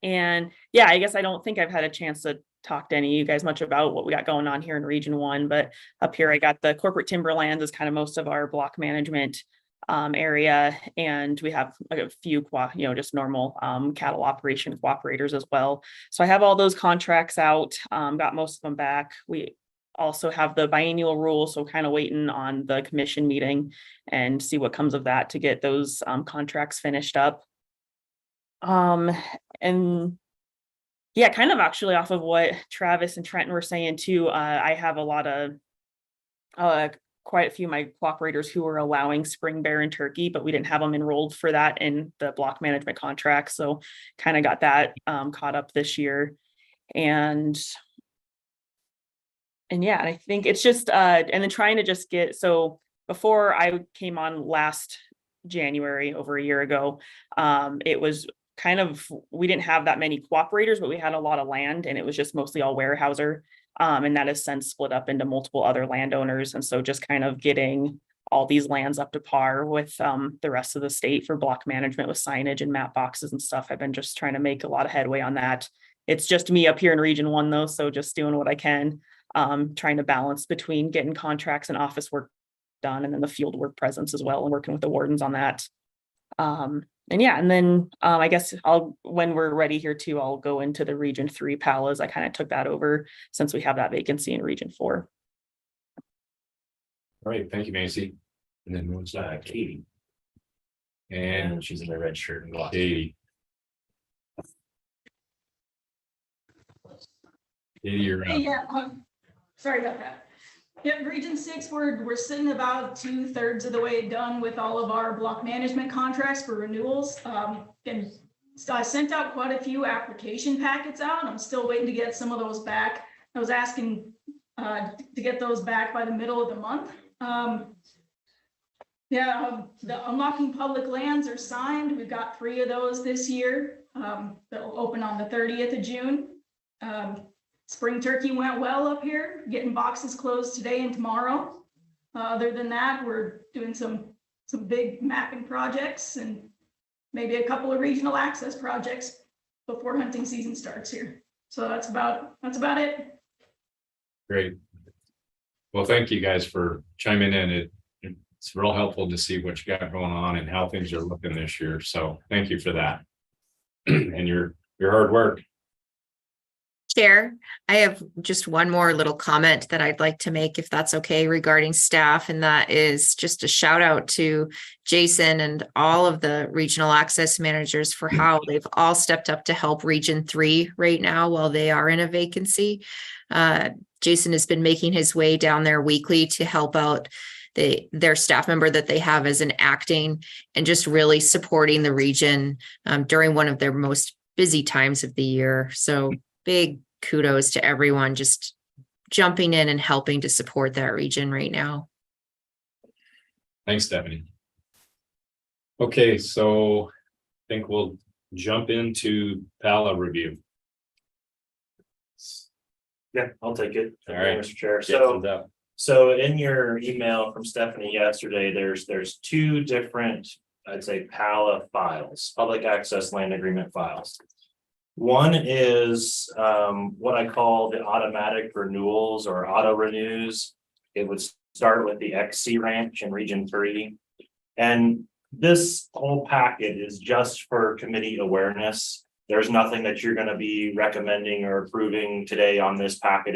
And yeah, I guess I don't think I've had a chance to talk to any of you guys much about what we got going on here in Region 1, but up here I got the corporate timberlands as kind of most of our block management area, and we have like a few just normal cattle operation cooperators as well. So I have all those contracts out, got most of them back. We also have the biennial rule, so kind of waiting on the commission meeting and see what comes of that to get those contracts finished up. And yeah, kind of actually off of what Travis and Trenton were saying too, I have a lot of quite a few of my cooperators who were allowing spring bear and turkey, but we didn't have them enrolled for that in the block management contract. So kind of got that caught up this year. And yeah, I think it's just and then trying to just get, so before I came on last January, over a year ago, it was kind of, we didn't have that many cooperators, but we had a lot of land, and it was just mostly all Weyerhaeuser. And that has since split up into multiple other landowners. And so just kind of getting all these lands up to par with the rest of the state for block management with signage and map boxes and stuff. I've been just trying to make a lot of headway on that. It's just me up here in Region 1 though, so just doing what I can, trying to balance between getting contracts and office work done, and then the field work presence as well, and working with the wardens on that. And yeah, and then I guess when we're ready here too, I'll go into the Region 3 PALAs. I kind of took that over since we have that vacancy in Region 4. All right, thank you, Macy. And then what's that? Katie. And she's in the red shirt and glasses. Katie. Katie, you're up. Yeah, sorry about that. Yeah, Region 6, we're sitting about 2/3 of the way done with all of our block management contracts for renewals. And so I sent out quite a few application packets out. I'm still waiting to get some of those back. I was asking to get those back by the middle of the month. The unlocking public lands are signed. We've got 3 of those this year that will open on the 30th of June. Spring turkey went well up here, getting boxes closed today and tomorrow. Other than that, we're doing some big mapping projects and maybe a couple of regional access projects before hunting season starts here. So that's about it. Great. Well, thank you guys for chiming in. It's real helpful to see what you got going on and how things are looking this year. So thank you for that. And your hard work. Chair, I have just one more little comment that I'd like to make, if that's okay, regarding staff, and that is just a shout out to Jason and all of the regional access managers for how they've all stepped up to help Region 3 right now while they are in a vacancy. Jason has been making his way down there weekly to help out their staff member that they have as an acting, and just really supporting the region during one of their most busy times of the year. So big kudos to everyone just jumping in and helping to support that region right now. Thanks, Stephanie. Okay, so I think we'll jump into PALA review. Yeah, I'll take it. All right, Mr. Chair. Yeah, So in your email from Stephanie yesterday, there's 2 different, I'd say, PALA files, public access land agreement files. One is what I call the automatic renewals or auto renews. It would start with the XC Ranch in Region 3. And this whole packet is just for committee awareness. There's nothing that you're going to be recommending or approving today on this packet.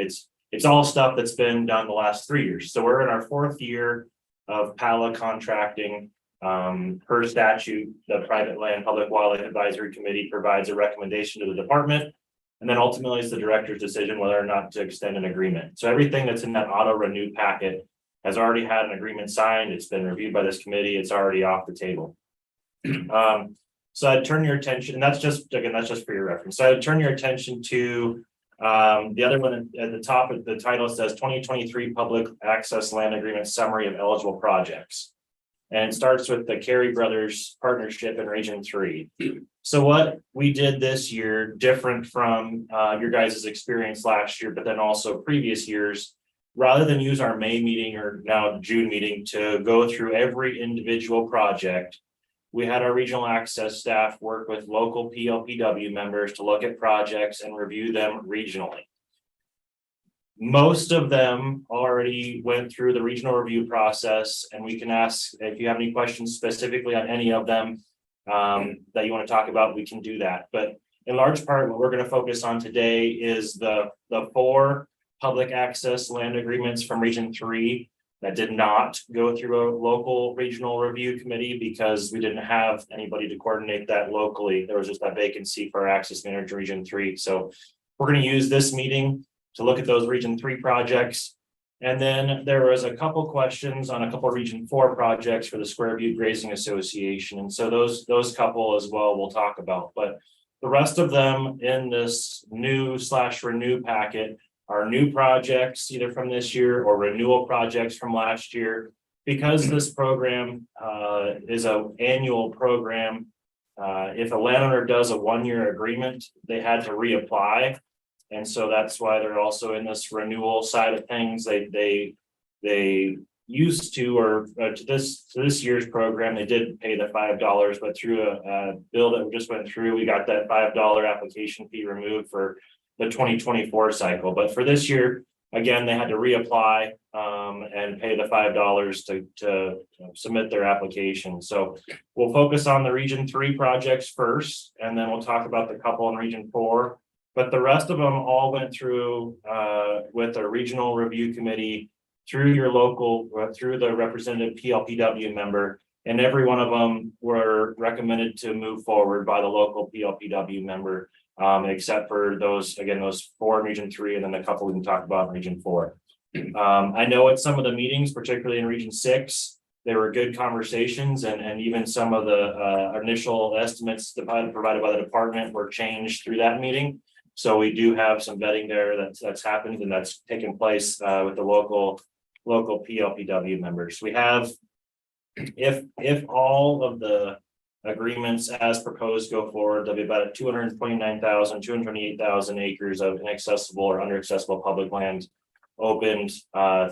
It's all stuff that's been done the last 3 years. So we're in our 4th year of PALA contracting. Per statute, the Private Land Public Wildlife Advisory Committee provides a recommendation to the department. And then ultimately it's the director's decision whether or not to extend an agreement. So everything that's in that auto renew packet has already had an agreement signed. It's been reviewed by this committee. It's already off the table. So I'd turn your attention, and that's just for your reference. So I'd turn your attention to the other one at the top of the title says 2023 Public Access Land Agreement Summary of Eligible Projects. And it starts with the Carey Brothers Partnership in Region 3. So what we did this year, different from your guys' experience last year, but then also previous years, rather than use our May meeting or now June meeting to go through every individual project, we had our regional access staff work with local PLPW members to look at projects and review them regionally. Most of them already went through the regional review process, and we can ask if you have any questions specifically on any of them that you want to talk about, we can do that. But in large part, what we're going to focus on today is the 4 public access land agreements from Region 3 that did not go through a local regional review committee because we didn't have anybody to coordinate that locally. There was just that vacancy for our access manager Region 3. So we're going to use this meeting to look at those Region 3 projects. And then there was a couple questions on a couple Region 4 projects for the Square View Grazing Association. And so those couple as well we'll talk about. But the rest of them in this new/renew packet are new projects either from this year or renewal projects from last year. Because this program is an annual program, if a landowner does a 1-year agreement, they had to reapply. And so that's why they're also in this renewal side of things. They used to, or to this year's program, they did pay the $5, but through a bill that we just went through, we got that $5 application fee removed for the 2024 cycle. But for this year, again, they had to reapply and pay the $5 to submit their application. So we'll focus on the Region 3 projects first, and then we'll talk about the couple in Region 4. But the rest of them all went through with a regional review committee through your local, through the representative PLPW member, and every one of them were recommended to move forward by the local PLPW member, except for those 4 in Region 3, and then a couple we can talk about in Region 4. I know at some of the meetings, particularly in Region 6, there were good conversations, and even some of the initial estimates provided by the department were changed through that meeting. So we do have some vetting there that's happened, and that's taken place with the local PLPW members. We have, if all of the agreements as proposed go forward, there'll be about 228,000 acres of inaccessible or underaccessible public land opened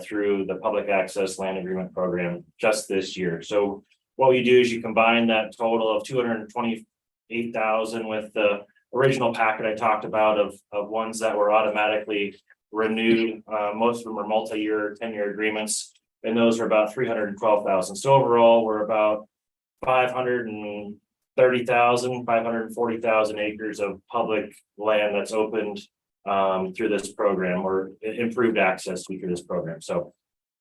through the public access land agreement program just this year. So what we do is you combine that total of 228,000 with the original packet I talked about of ones that were automatically renewed. Most of them are multi-year, 10-year agreements, and those are about 312,000. So overall, we're about 540,000 acres of public land that's opened through this program, or improved access through this program. So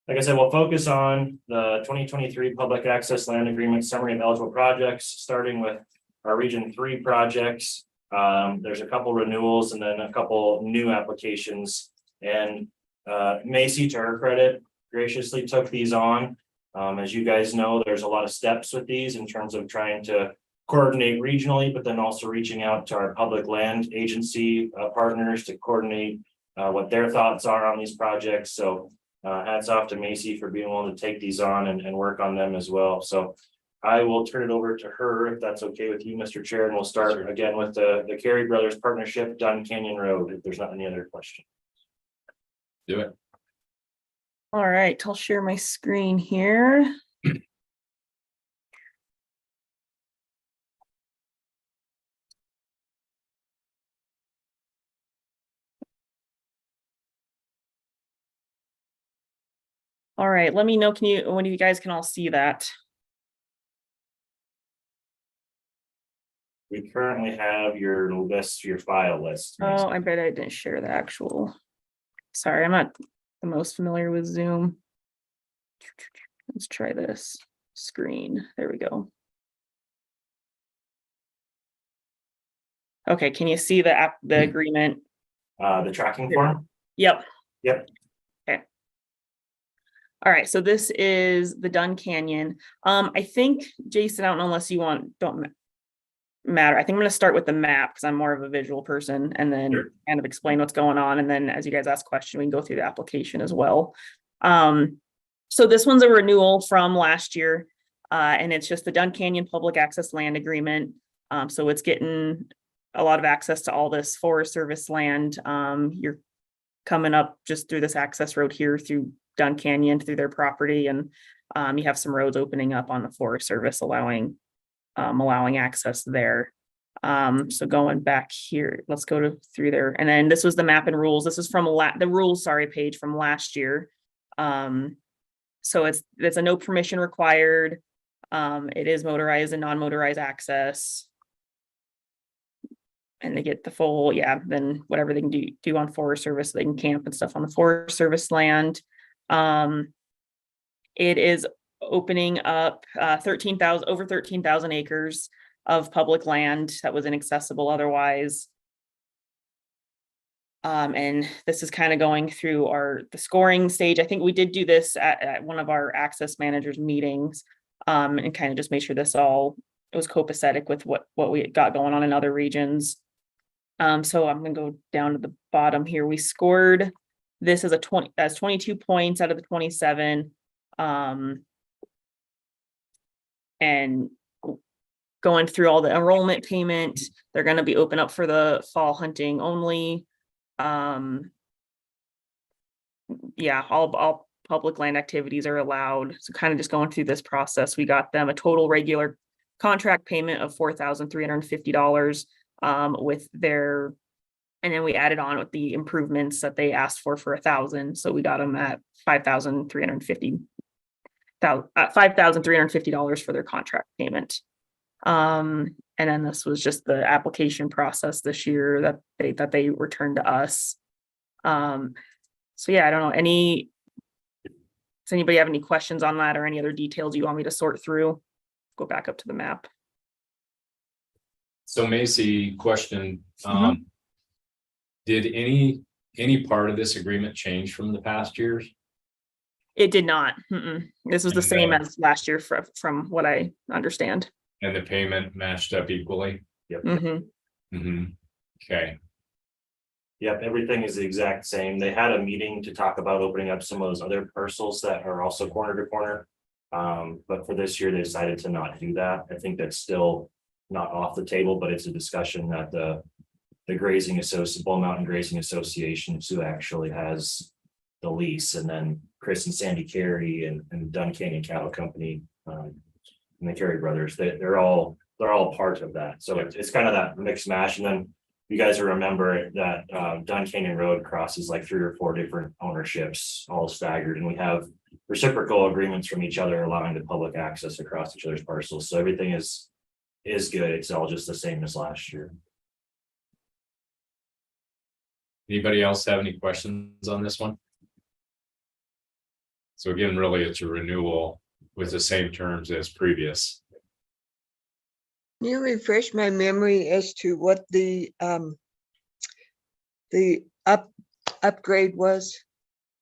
like I said, we'll focus on the 2023 public access land agreement summary of eligible projects, starting with our Region 3 projects. There's a couple renewals and then a couple new applications, and Macy, to her credit, graciously took these on. As you guys know, there's a lot of steps with these in terms of trying to coordinate regionally, but then also reaching out to our public land agency partners to coordinate what their thoughts are on these projects. So hats off to Macy for being willing to take these on and work on them as well. So I will turn it over to her if that's okay with you, Mr. Chair, and we'll start again with the Carey Brothers Partnership, Dunn Canyon Road, if there's not any other question. Do it. All right, I'll share my screen here. All right, let me know, when you guys can all see that? We currently have your list, your file list. Oh, I bet I didn't share the actual. Sorry, I'm not the most familiar with Zoom. let's try this screen. There we go. Okay, can you see the agreement? The tracking form? Yep. Yep. Okay. All right, so this is the Dunn Canyon. I think, Jason, I don't know unless you don't matter. I think I'm gonna start with the map because I'm more of a visual person, and then kind of explain what's going on. And then as you guys ask questions, we can go through the application as well. So this one's a renewal from last year, and it's just the Dunn Canyon Public Access Land Agreement. So it's getting a lot of access to all this Forest Service land. You're coming up just through this access road here through Dunn Canyon through their property, and you have some roads opening up on the Forest Service allowing access there. So going back here, let's go through there. And then this was the map and rules. This is from the rules, page from last year. So it's a no permission required. It is motorized and non-motorized access. And they get the full, then whatever they can do on Forest Service, they can camp and stuff on the Forest Service land. It is opening up over 13,000 acres of public land that was inaccessible otherwise. And this is kind of going through the scoring stage. I think we did do this at one of our access managers meetings, and kind of just made sure it was copacetic with what we got going on in other regions. So I'm gonna go down to the bottom here. We scored this as 22 points out of the 27. And going through all the enrollment payment, they're going to be open up for the fall hunting only. All public land activities are allowed. So kind of just going through this process, we got them a total regular contract payment of $4,350 and then we added on with the improvements that they asked for $1,000. So we got them at $5,350 for their contract payment. And then this was just the application process this year that they returned to us. I don't know. Does anybody have any questions on that or any other details you want me to sort through? Go back up to the map. So Macy, question, did any part of this agreement change from the past years? It did not. This was the same as last year from what I understand. And the payment matched up equally? Yep. Okay. Yep, everything is the exact same. They had a meeting to talk about opening up some of those other parcels that are also corner to corner. But for this year, they decided to not do that. I think that's still not off the table, but it's a discussion that the Grazing Association, Bull Mountain Grazing Association, who actually has the lease, and then Chris and Sandy Carey and Dunn Canyon Cattle Company, and the Carey brothers, they're all part of that. So it's kind of that mixed mash. And then you guys will remember that Dunn Canyon Road crosses like 3 or 4 different ownerships, all staggered, and we have reciprocal agreements from each other allowing the public access across each other's parcels. So everything is good. It's all just the same as last year. Anybody else have any questions on this one? So again, really, it's a renewal with the same terms as previous. Can you refresh my memory as to what the upgrade was?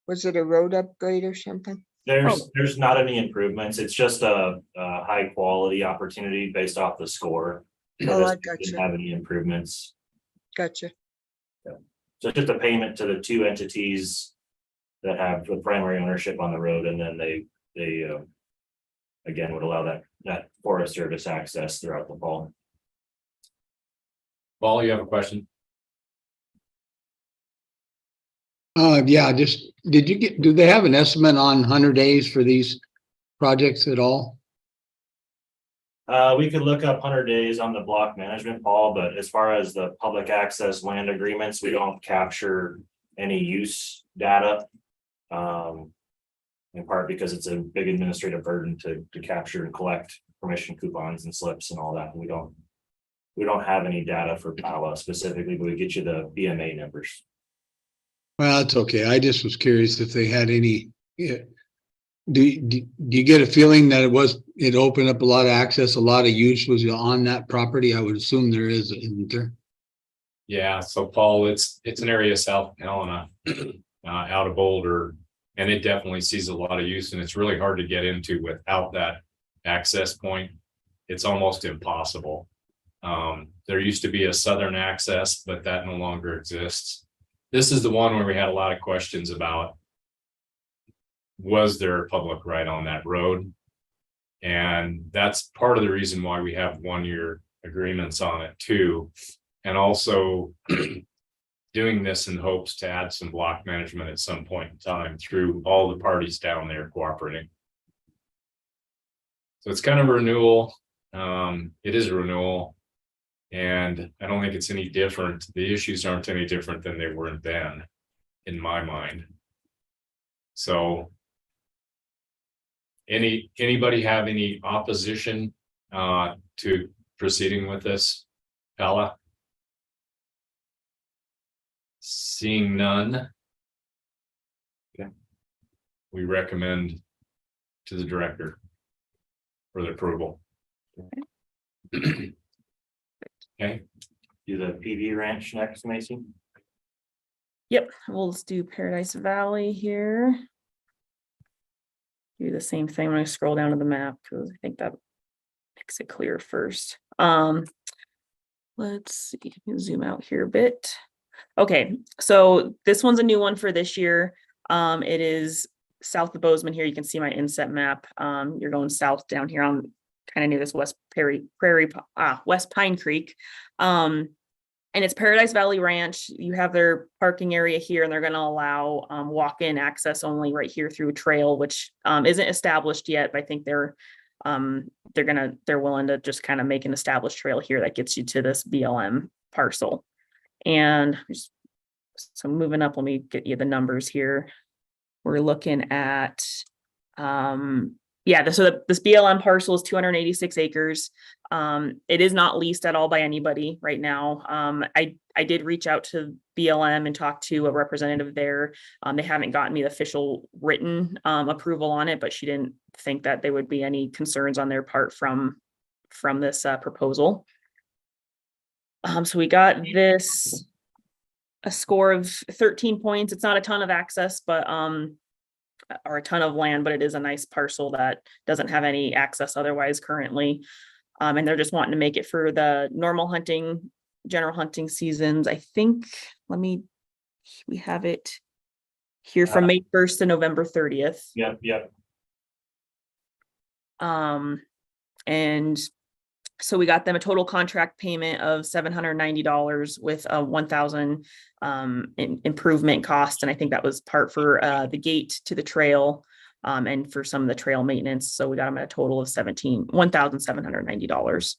Was it a road upgrade or something? There's not any improvements. It's just a high quality opportunity based off the score. Oh, I gotcha. Didn't have any improvements. Gotcha. So it's just a payment to the 2 entities that have the primary ownership on the road, and then they again would allow that Forest Service access throughout the fall. Paul, you have a question? Do they have an estimate on 100 days for these projects at all? We could look up 100 days on the block management, Paul, but as far as the public access land agreements, we don't capture any use data. In part because it's a big administrative burden to capture and collect permission coupons and slips and all that. We don't have any data for PAWA specifically, but we get you the BMA numbers. Well, it's okay. I just was curious if they had any Do you get a feeling that it opened up a lot of access, a lot of use was on that property? I would assume there is, isn't there? Yeah, so Paul, it's an area south of Helena, out of Boulder, and it definitely sees a lot of use, and it's really hard to get into without that access point. It's almost impossible. There used to be a southern access, but that no longer exists. This is the one where we had a lot of questions about, was there a public right on that road? And that's part of the reason why we have 1-year agreements on it too. And also doing this in hopes to add some block management at some point in time through all the parties down there cooperating. So it's kind of a renewal. It is a renewal. And I don't think it's any different. The issues aren't any different than they were then, in my mind. So anybody have any opposition to proceeding with this? Paula? Seeing none. Okay. We recommend to the director for the approval. Okay. Do the PV Ranch next, Macy? Yep, we'll just do Paradise Valley here. Do the same thing when I scroll down to the map, because I think that makes it clear first. Let's see, zoom out here a bit. Okay, so this one's a new one for this year. It is south of Bozeman here. You can see my inset map. You're going south down here on kind of near this West Pine Creek. And it's Paradise Valley Ranch. You have their parking area here, and they're going to allow walk-in access only right here through a trail, which isn't established yet, but I think they're willing to just kind of make an established trail here that gets you to this BLM parcel. And so moving up, let me get you the numbers here. We're looking at this BLM parcel is 286 acres. It is not leased at all by anybody right now. I did reach out to BLM and talk to a representative there. They haven't gotten me the official written approval on it, but she didn't think that there would be any concerns on their part from this proposal. So we got this a score of 13 points. It's not a ton of access, but or a ton of land, but it is a nice parcel that doesn't have any access otherwise currently. And they're just wanting to make it for the normal hunting, general hunting seasons. I think, we have it here from May 1st to November 30th. Yep. And so we got them a total contract payment of $790 with a $1,000 improvement cost. And I think that was part for the gate to the trail and for some of the trail maintenance. So we got them at a total of $1,790.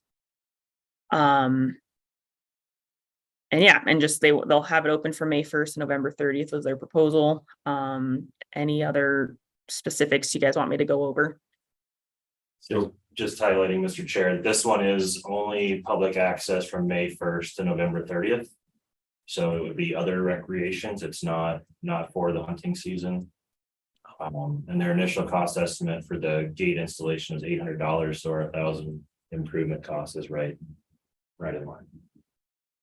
And just they'll have it open from May 1st to November 30th was their proposal. Any other specifics you guys want me to go over? So just highlighting, Mr. Chair, this one is only public access from May 1st to November 30th. So it would be other recreations. It's not for the hunting season. And their initial cost estimate for the gate installation is $800, so our $1,000 improvement cost is right in line.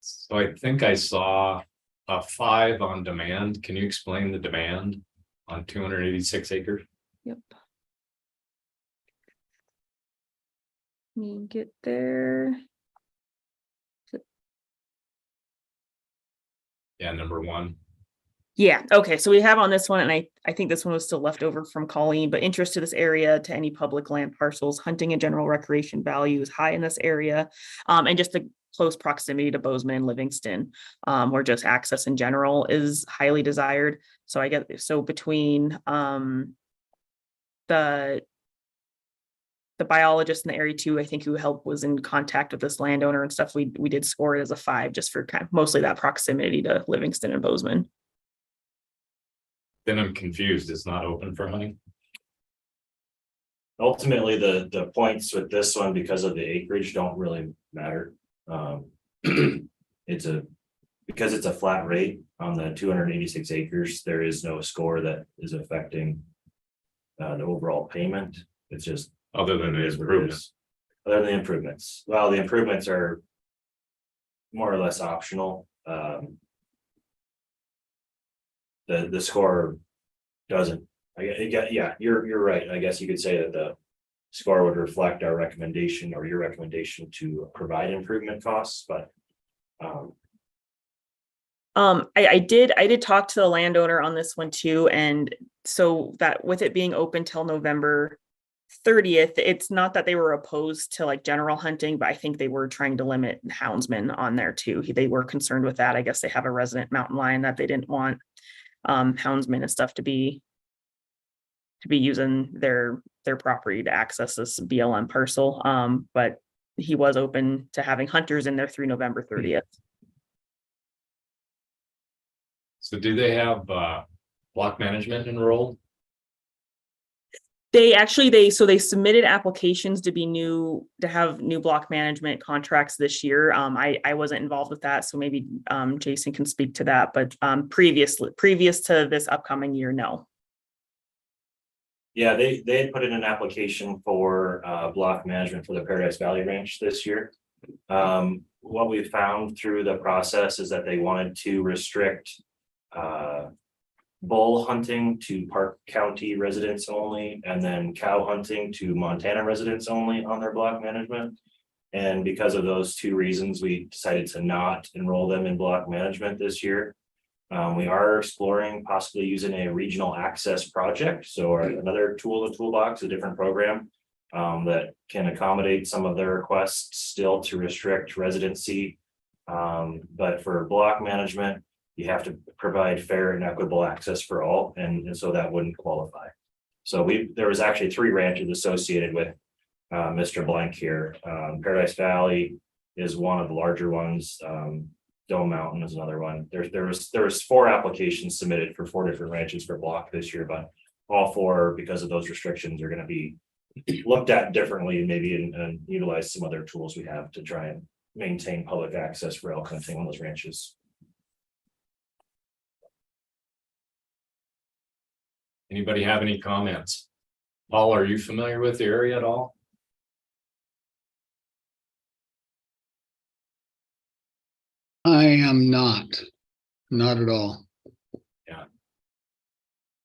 So I think I saw a 5 on demand. Can you explain the demand on 286 acres? Yep. Let me get there. Yeah, number 1. Yeah, okay, so we have on this one, and I think this one was still left over from Colleen, but interest to this area to any public land parcels, hunting and general recreation value is high in this area. And just the close proximity to Bozeman and Livingston, where just access in general is highly desired. So I get, so between the biologist in the area too, I think who helped was in contact with this landowner and stuff. We did score it as a 5 just for kind of mostly that proximity to Livingston and Bozeman. Then I'm confused. It's not open for hunting. Ultimately, the points with this one, because of the acreage, don't really matter. Because it's a flat rate on the 286 acres, there is no score that is affecting the overall payment. It's just. Other than it the is what it improvements. is. Other than the improvements. Well, the improvements are more or less optional. The score doesn't, yeah, you're right. I guess you could say that the score would reflect our recommendation or your recommendation to provide improvement costs, but I did talk to the landowner on this one too, and so that with it being open till November 30th, it's not that they were opposed to like general hunting, but I think they were trying to limit houndsmen on there too. They were concerned with that. I guess they have a resident mountain lion that they didn't want houndsmen and stuff to be using their property to access this BLM parcel. But he was open to having hunters in there through November 30th. So do they have block management enrolled? They submitted applications to have new block management contracts this year. I wasn't involved with that, so maybe Jason can speak to that, but previous to this upcoming year, no. yeah, they had put in an application for block management for the Paradise Valley Ranch this year. What we found through the process is that they wanted to restrict bull hunting to Park County residents only, and then cow hunting to Montana residents only on their block management. And because of those two reasons, we decided to not enroll them in block management this year. We are exploring possibly using a regional access project. So another tool in the toolbox, a different program that can accommodate some of their requests still to restrict residency. But for block management, you have to provide fair and equitable access for all, and so that wouldn't qualify. So there was actually 3 ranches associated with Mr. Blank here. Paradise Valley is one of the larger ones. Dome Mountain is another one. There was 4 applications submitted for 4 different ranches for block this year, but all 4, because of those restrictions, are going to be looked at differently, maybe and utilize some other tools we have to try and maintain public access for elk hunting on those ranches. Anybody have any comments? Paul, are you familiar with the area at all? I am not at all.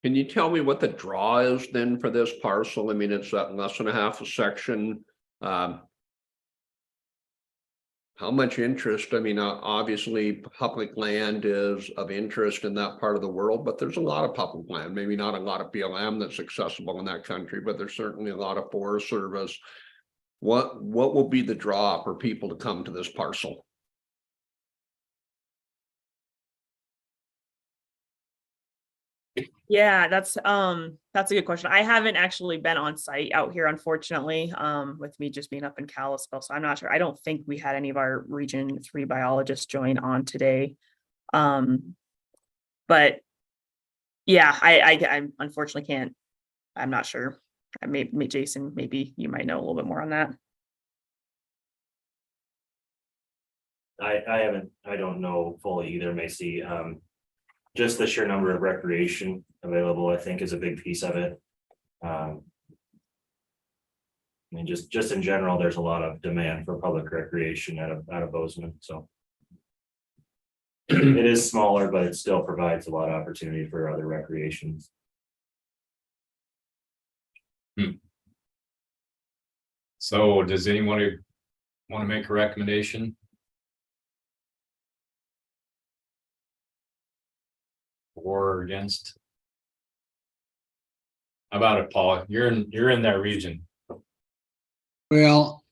Can you tell me what the draw is then for this parcel? I mean, it's less than a half a section. How much interest? I mean, obviously public land is of interest in that part of the world, but there's a lot of public land, maybe not a lot of BLM that's accessible in that country, but there's certainly a lot of Forest Service. What will be the draw for people to come to this parcel? Yeah, that's a good question. I haven't actually been on site out here, unfortunately, with me just being up in Kalispell, so I'm not sure. I don't think we had any of our Region 3 biologists join on today. But yeah, I unfortunately can't. I'm not sure. Jason, maybe you might know a little bit more on that. I don't know fully either, Macy. Just the sheer number of recreation available, I think, is a big piece of it. I mean, just in general, there's a lot of demand for public recreation out of Bozeman, so. It is smaller, but it still provides a lot of opportunity for other recreations. So does anyone want to make a recommendation? Or against? How about it, Paul? You're in that region. Well,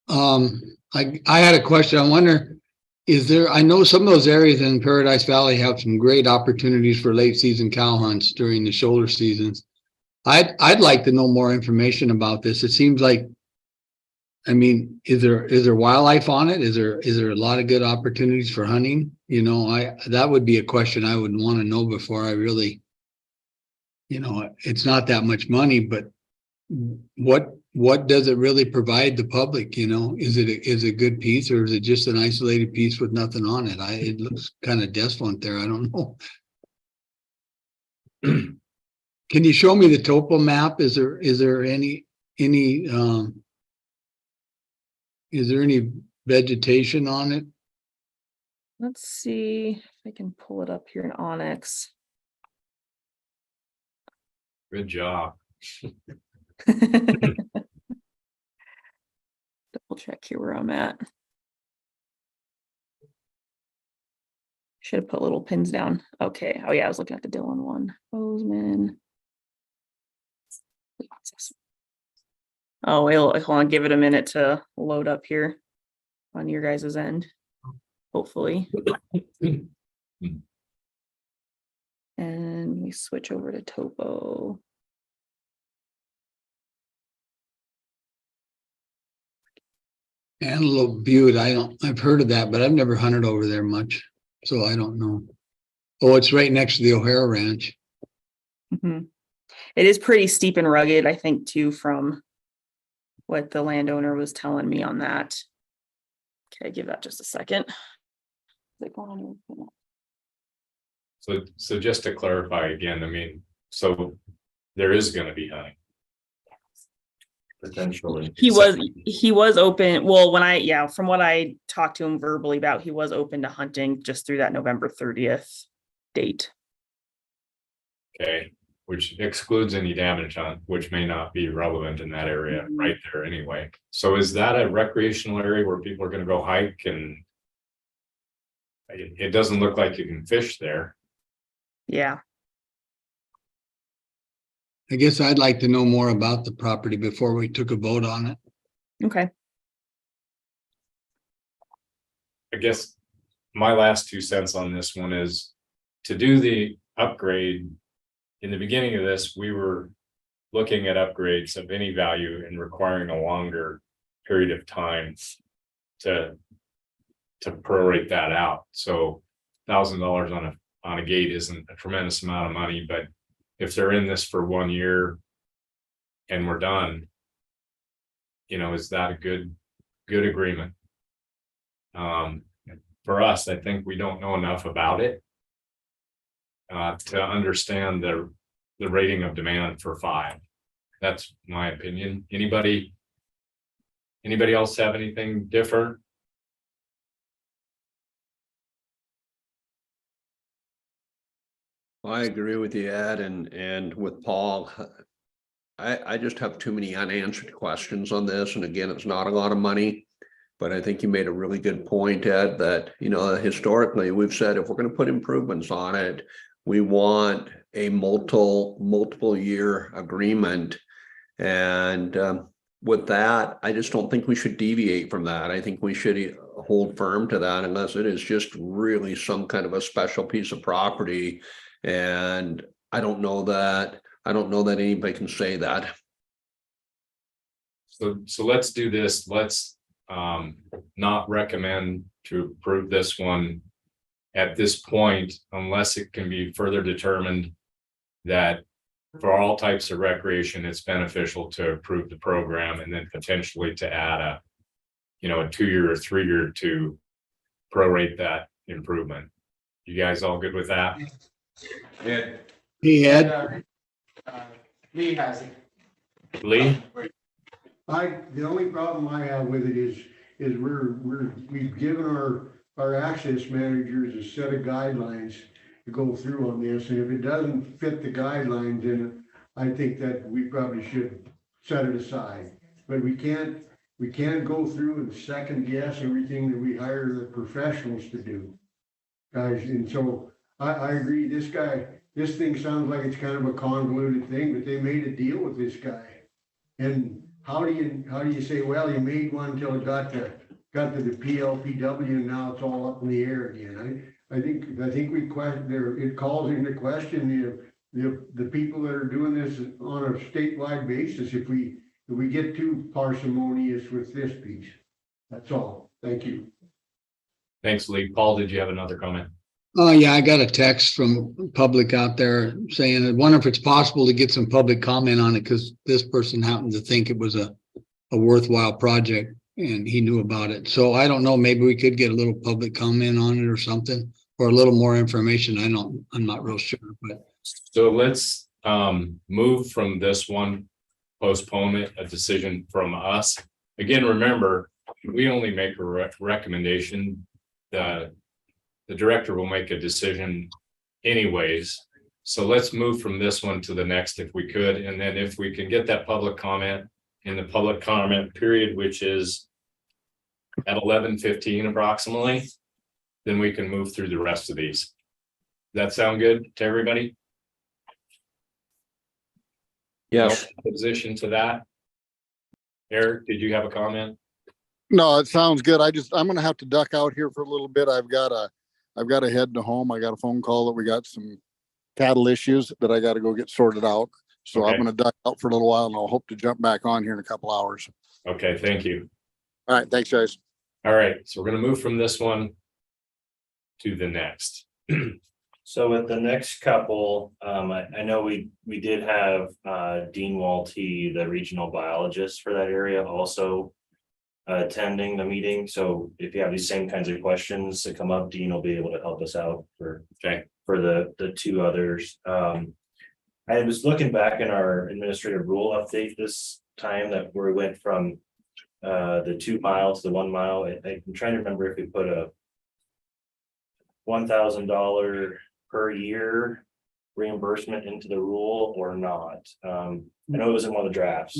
I had a question. I wonder, I know some of those areas in Paradise Valley have some great opportunities for late season cow hunts during the shoulder seasons. I'd like to know more information about this. It seems like, I mean, is there wildlife on it? Is there a lot of good opportunities for hunting? You know, that would be a question I would want to know before I really, you know, it's not that much money, but what does it really provide the public? You know, is it a good piece, or is it just an isolated piece with nothing on it? It looks kind of desolate there. I don't know. Can you show me the topo map? Is there any, is there any vegetation on it? Let's see if I can pull it up here in Onyx. Good job. Double check here where I'm at. Should have put little pins down. Okay. Oh yeah, I was looking at the Dillon one. Bozeman. Oh, hold on, give it a minute to load up here on your guys' end. Hopefully. And we switch over to topo. Antelope Butte, I've heard of that, but I've never hunted over there much, so I don't know. Oh, it's right next to the O'Hara Ranch. Mhm. It is pretty steep and rugged, I think, too, from what the landowner was telling me on that. Okay, give that just a second. So just to clarify again, I mean, so there is gonna be hunting. Potentially. He was open. Well, from what I talked to him verbally about, he was open to hunting just through that November 30th date. Okay, which excludes any damage hunt, which may not be relevant in that area right there anyway. So is that a recreational area where people are gonna go hike and it doesn't look like you can fish there? Yeah. I guess I'd like to know more about the property before we took a vote on it. Okay. I guess my last 2 cents on this one is to do the upgrade. In the beginning of this, we were looking at upgrades of any value and requiring a longer period of time to prorate that out. So $1,000 on a gate isn't a tremendous amount of money, but if they're in this for 1 year and we're done, is that a good agreement? For us, I think we don't know enough about it to understand the rating of demand for 5. That's my opinion. Anybody else have anything different? I agree with you, Ed, and with Paul. I just have too many unanswered questions on this. And again, it's not a lot of money, but I think you made a really good point, Ed, that, historically we've said if we're going to put improvements on it, we want a multiple year agreement. And with that, I just don't think we should deviate from that. I think we should hold firm to that unless it is just really some kind of a special piece of property. And I don't know that anybody can say that. So let's do this. Let's not recommend to approve this one at this point, unless it can be further determined that for all types of recreation, it's beneficial to approve the program and then potentially to add a 2-year or 3-year to prorate that improvement. You guys all good with that? Ed. He had, Lee has it. Lee? The only problem I have with it is we've given our access managers a set of guidelines to go through on this, and if it doesn't fit the guidelines, then I think that we probably should set it aside. But we can't go through and second guess everything that we hire the professionals to do. Guys, and so I agree, this thing sounds like it's kind of a convoluted thing, but they made a deal with this guy. And how do you say, well, you made one until it got to the PLPW and now it's all up in the air again? I think we question it calls into question the people that are doing this on a statewide basis if we get too parsimonious with this piece. That's all. Thank you. Thanks, Lee. Paul, did you have another comment? yeah, I got a text from public out there saying, I wonder if it's possible to get some public comment on it, because this person happened to think it was a worthwhile project and he knew about it. So I don't know, maybe we could get a little public comment on it or something, or a little more information. I'm not real sure, but. So let's move from this one, postpone it, a decision from us. Again, remember, we only make a recommendation. The director will make a decision anyways. So let's move from this one to the next if we could. And then if we can get that public comment in the public comment period, which is at 11:15 approximately, then we can move through the rest of these. Does that sound good to everybody? Yes. Position to that. Eric, did you have a comment? No, it sounds good. I'm gonna have to duck out here for a little bit. I've got to head to home. I got a phone call that we got some cattle issues that I got to go get sorted out. So Okay. I'm gonna duck out for a little while and I'll hope to jump back on here in a couple hours. Okay, thank you. All right, thanks, guys. All right, so we're gonna move from this one to the next. So with the next couple, I know we did have Dean Walty, the regional biologist for that area, also attending the meeting. So if you have these same kinds of questions that come up, Dean will be able to help us out for the two others. I was looking back in our administrative rule update this time that where we went from the 2 miles to the 1 mile. I'm trying to remember if we put a $1,000 per year reimbursement into the rule or not. I know it was in one of the drafts,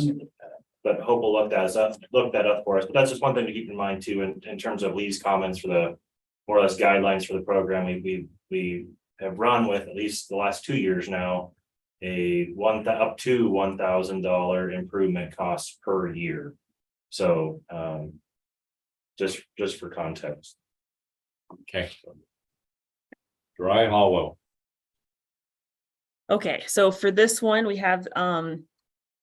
but Hope will look that up for us. But that's just one thing to keep in mind too, in terms of Lee's comments for the more or less guidelines for the program. We have run with, at least the last 2 years now, up to $1,000 improvement costs per year. So just for context. Okay. Dry Hollow. Okay, so for this one, we have,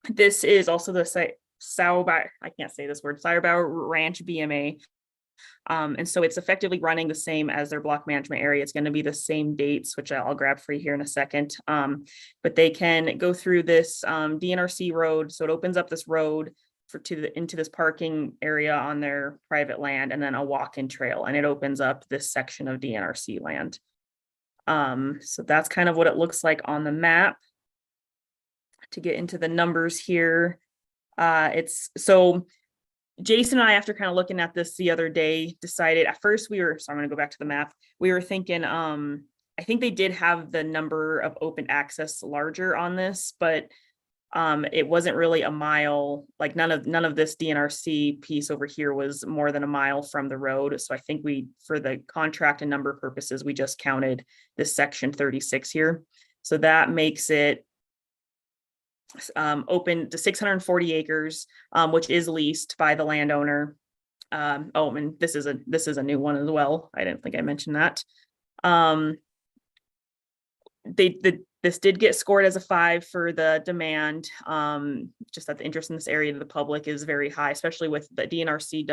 this is also the Sauerbauer, I can't say this word, Sauerbauer Ranch BMA. And so it's effectively running the same as their block management area. It's going to be the same dates, which I'll grab for you here in a second. But they can go through this DNRC road. So it opens up this road into this parking area on their private land, and then a walk-in trail, and it opens up this section of DNRC land. So that's kind of what it looks like on the map. To get into the numbers here, so Jason and I, after kind of looking at this the other day, decided at first so I'm going to go back to the map. We were thinking, I think they did have the number of open access larger on this, but it wasn't really a mile, like none of this DNRC piece over here was more than a mile from the road. So I think for the contract and number purposes, we just counted this section 36 here. So that makes it open to 640 acres, which is leased by the landowner. And this is a new one as well. I didn't think I mentioned that. This did get scored as a 5 for the demand. Just that the interest in this area to the public is very high, especially with the DNRC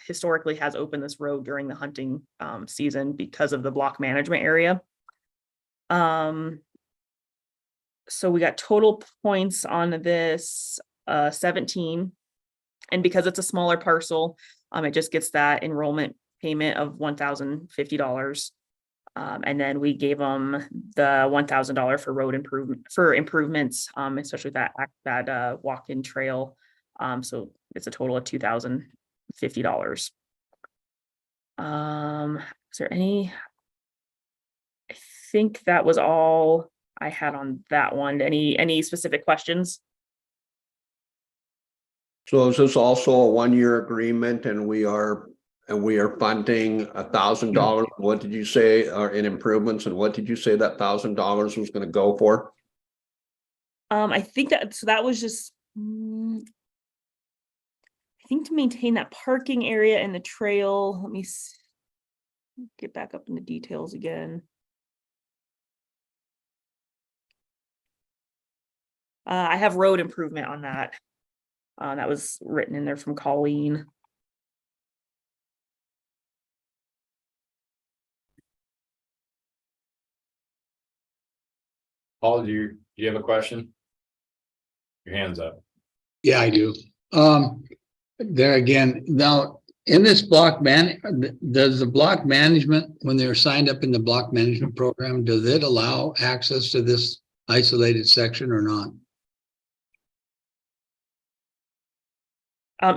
historically has opened this road during the hunting season because of the block management area. So we got total points on this 17, and because it's a smaller parcel, it just gets that enrollment payment of $1,050. And then we gave them the $1,000 for road improvements, especially that walk-in trail. So it's a total of $2,050. Is there any? I think that was all I had on that one. Any specific questions? So is this also a 1-year agreement and we are funding $1,000? What did you say are in improvements, and what did you say that $1,000 was going to go for? I think that was just, I think to maintain that parking area and the trail. Let me get back up in the details again. I have road improvement on that. That was written in there from Colleen. Paul, do you have a question? Your hand's up. Yeah, I do. There again, now in this does the block management, when they're signed up in the block management program, does it allow access to this isolated section or not?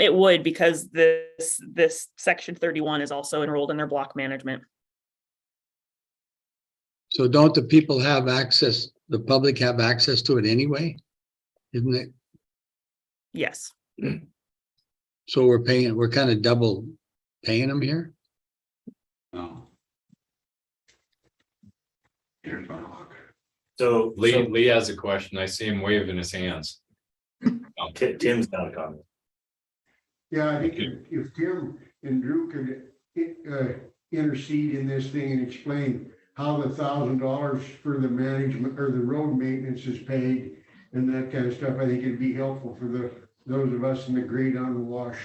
It would, because this section 31 is also enrolled in their block management. So don't the people have access, the public have access to it anyway? Isn't it? Yes. So we're kind of double paying them here? Oh. So Lee has a question. I see him waving his hands. Tim's got a comment. Yeah, I think if Tim and Drew could intercede in this thing and explain how the $1,000 for the management or the road maintenance is paid and that kind of stuff, I think it'd be helpful for those of us in the grade on the wash.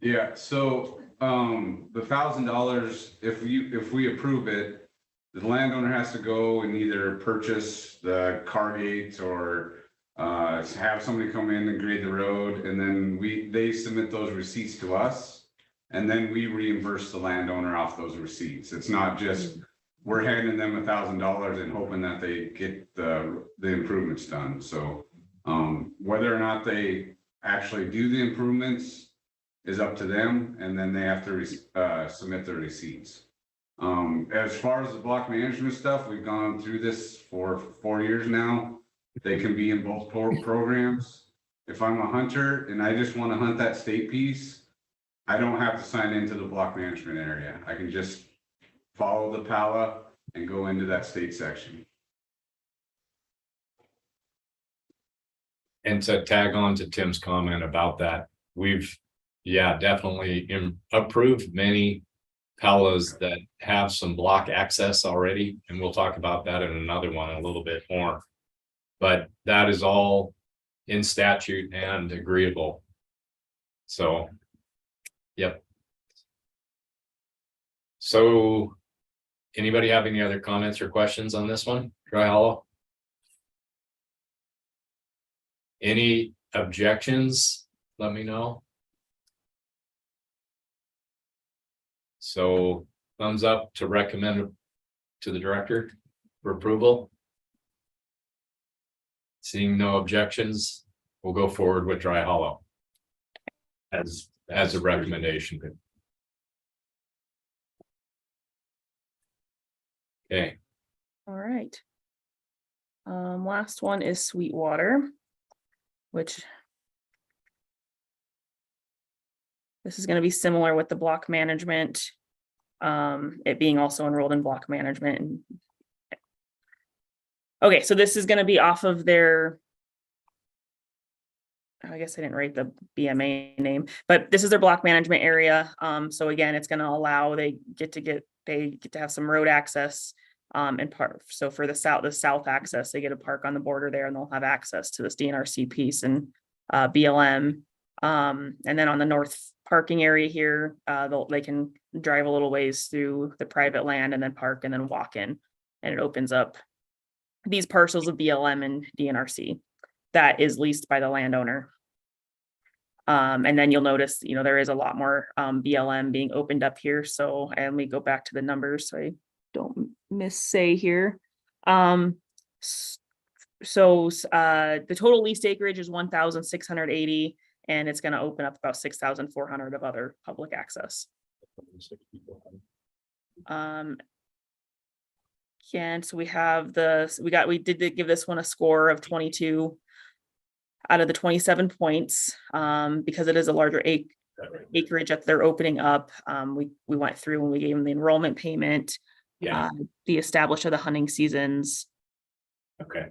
Yeah, so the $1,000, if we approve it, the landowner has to go and either purchase the car gate or have somebody come in and grade the road, and then they submit those receipts to us, and then we reimburse the landowner off those receipts. It's not just we're handing them $1,000 and hoping that they get the improvements done. So whether or not they actually do the improvements is up to them, and then they have to submit their receipts. As far as the block management stuff, we've gone through this for 4 years now. They can be in both programs. If I'm a hunter and I just want to hunt that state piece, I don't have to sign into the block management area. I can just follow the PALA and go into that state section. And to tag on to Tim's comment about that, we've, definitely approved many PALAs that have some block access already, and we'll talk about that in another one a little bit more. But that is all in statute and agreeable. So, yep. So, anybody have any other comments or questions on this one? Dry Hollow? Any objections? Let me know. So, thumbs up to recommend to the director for approval. Seeing no objections, we'll go forward with Dry Hollow as a recommendation. Okay. All right. Last one is Sweetwater, which this is going to be similar with the block management, it being also enrolled in block management. Okay, so this is going to be off of their, I guess I didn't write the BMA name, but this is their block management area. So again, it's going to allow, they get to have some road access and park. So for the south access, they get a park on the border there, and they'll have access to this DNRC piece and BLM. And then on the north parking area here, they can drive a little ways through the private land and then park and then walk in, and it opens up these parcels of BLM and DNRC that is leased by the landowner. And then you'll notice, there is a lot more BLM being opened up here. So, and we go back to the numbers so I don't missay here. The total leased acreage is 1,680, and it's going to open up about 6,400 of other public access. And so we have we did give this one a score of 22 out of the 27 points, because it is a larger acreage that they're opening up. We went through and we gave them the enrollment payment, the establish of the hunting seasons. Okay.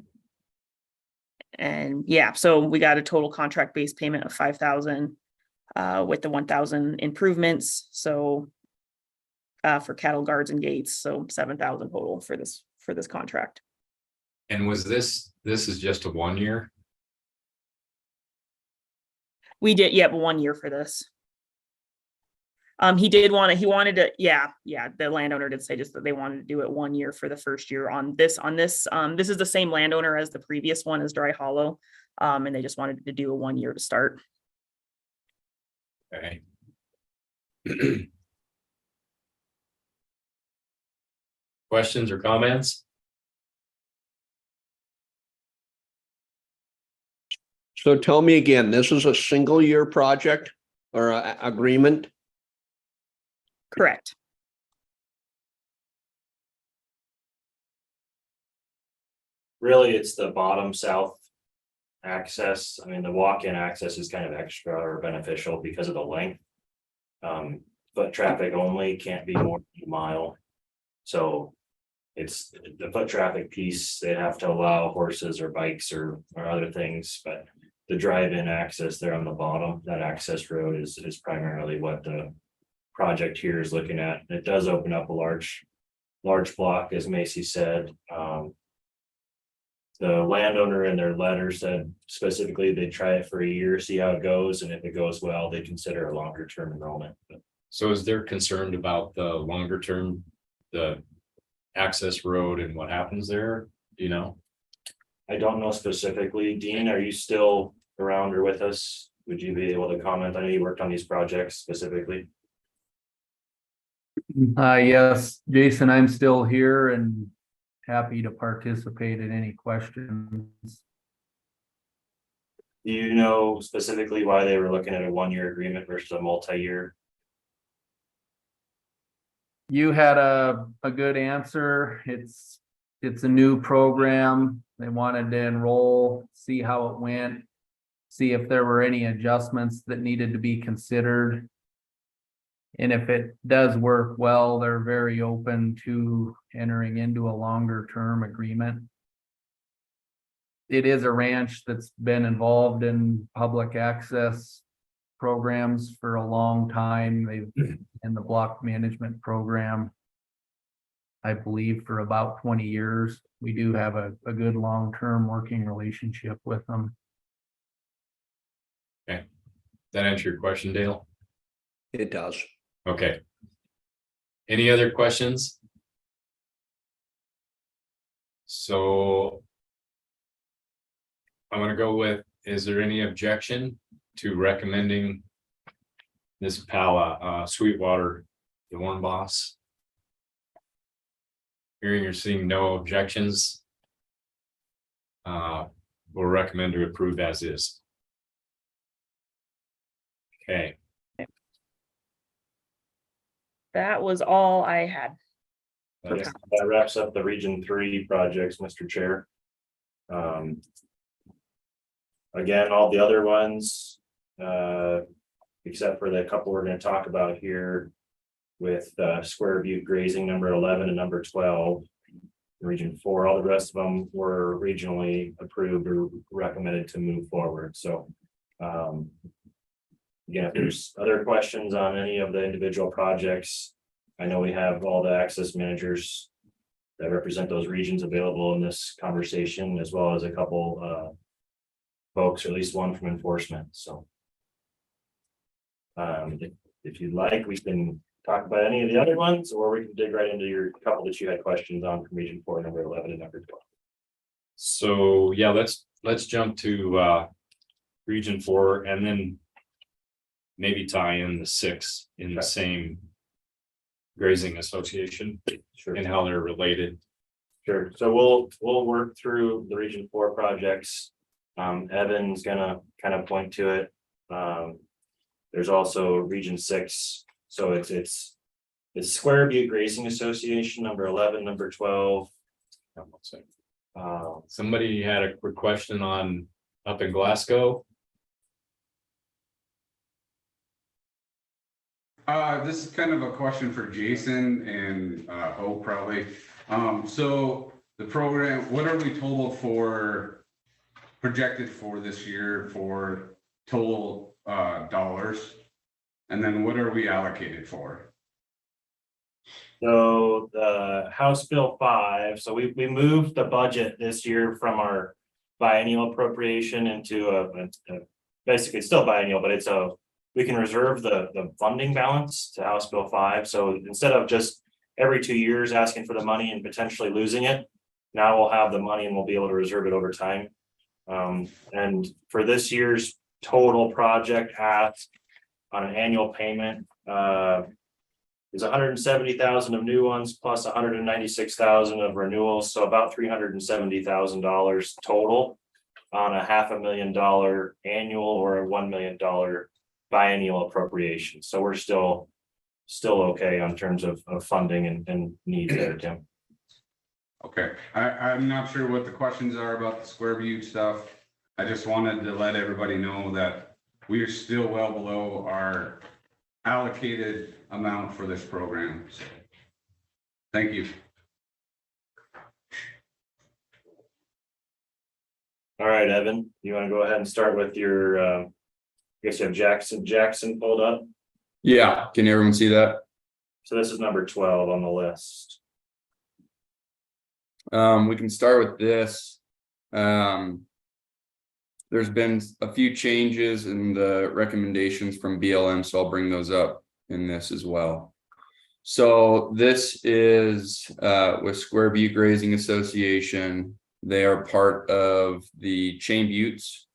And so we got a total contract based payment of 5,000 with the 1,000 improvements. So for cattle guards and gates, so 7,000 total for this contract. And was this is just a 1 year? We did, but 1 year for this. He wanted to, the landowner did say just that they wanted to do it 1 year for the first year on this. This is the same landowner as the previous one, as Dry Hollow. And they just wanted to do a 1 year to start. Okay. Questions or comments? So tell me again, this is a single year project or agreement? Correct. Really, it's the bottom south access. I mean, the walk-in access is kind of extra or beneficial because of the length. Foot traffic only can't be more than a mile. So it's the foot traffic piece, they have to allow horses or bikes or other things, but the drive-in access there on the bottom, that access road is primarily what the project here is looking at. It does open up a large block, as Macy said. The landowner in their letter said specifically they try it for a year, see how it goes, and if it goes well, they consider a longer term enrollment. So is there concerned about the longer term, the access road and what happens there? Do you know? I don't know specifically. Dean, are you still around or with us? Would you be able to comment? I know you worked on these projects specifically. Yes, Jason, I'm still here and happy to participate in any questions. Do you know specifically why they were looking at a 1-year agreement versus a multi-year? You had a good answer. It's a new program. They wanted to enroll, see how it went, see if there were any adjustments that needed to be considered. And if it does work well, they're very open to entering into a longer term agreement. It is a ranch that's been involved in public access programs for a long time. They've been in the block management program, I believe, for about 20 years. We do have a good long-term working relationship with them. Okay. That answer your question, Dale? It does. Okay. Any other questions? So I'm gonna go with, is there any objection to recommending this Pala, Sweetwater, the Warren Boss? Hearing or seeing no objections. We'll recommend to approve as is. Okay. That was all I had. That wraps up the Region 3 projects, Mr. Chair. Again, all the other ones, except for the couple we're going to talk about here with Square Butte grazing number 11 and number 12, Region 4, all the rest of them were regionally approved or recommended to move forward. So again, if there's other questions on any of the individual projects, I know we have all the access managers that represent those regions available in this conversation, as well as a couple folks, or at least one from enforcement. So if you'd like, we can talk about any of the other ones, or we can dig right into your couple that you had questions on from Region 4, number 11 and number 12. So yeah, let's jump to Region 4 and then maybe tie in the 6 in the same grazing association. Sure. And how they're related. Sure. So we'll work through the Region 4 projects. Evan's gonna kind of point to it. There's also Region 6. So it's Square Butte Grazing Association, number 11, number 12. Somebody had a quick question on up in Glasgow. This is kind of a question for Jason and Hope probably. So the program, what are we total for projected for this year for total dollars? And then what are we allocated for? So the House Bill 5, so we moved the budget this year from our biennial appropriation into a basically it's still biennial, but it's we can reserve the funding balance to House Bill 5. So instead of just every 2 years asking for the money and potentially losing it, now we'll have the money and we'll be able to reserve it over time. And for this year's total project ask on an annual payment is $170,000 of new ones plus $196,000 of renewals, so about $370,000 total. on a $500,000 annual or a $1 million biennial appropriation. So we're still okay on terms of funding and needs there, Tim. Okay, I'm not sure what the questions are about the Square View stuff. I just wanted to let everybody know that we are still well below our allocated amount for this program. So, thank you. All right, Evan, you want to go ahead and start with your, I guess you have Jackson pulled up. Yeah, can everyone see that? So this is number 12 on the list. We can start with this. There's been a few changes in the recommendations from BLM, so I'll bring those up in this as well. So this is with Square Butte Grazing Association. They are part of the Chain Buttes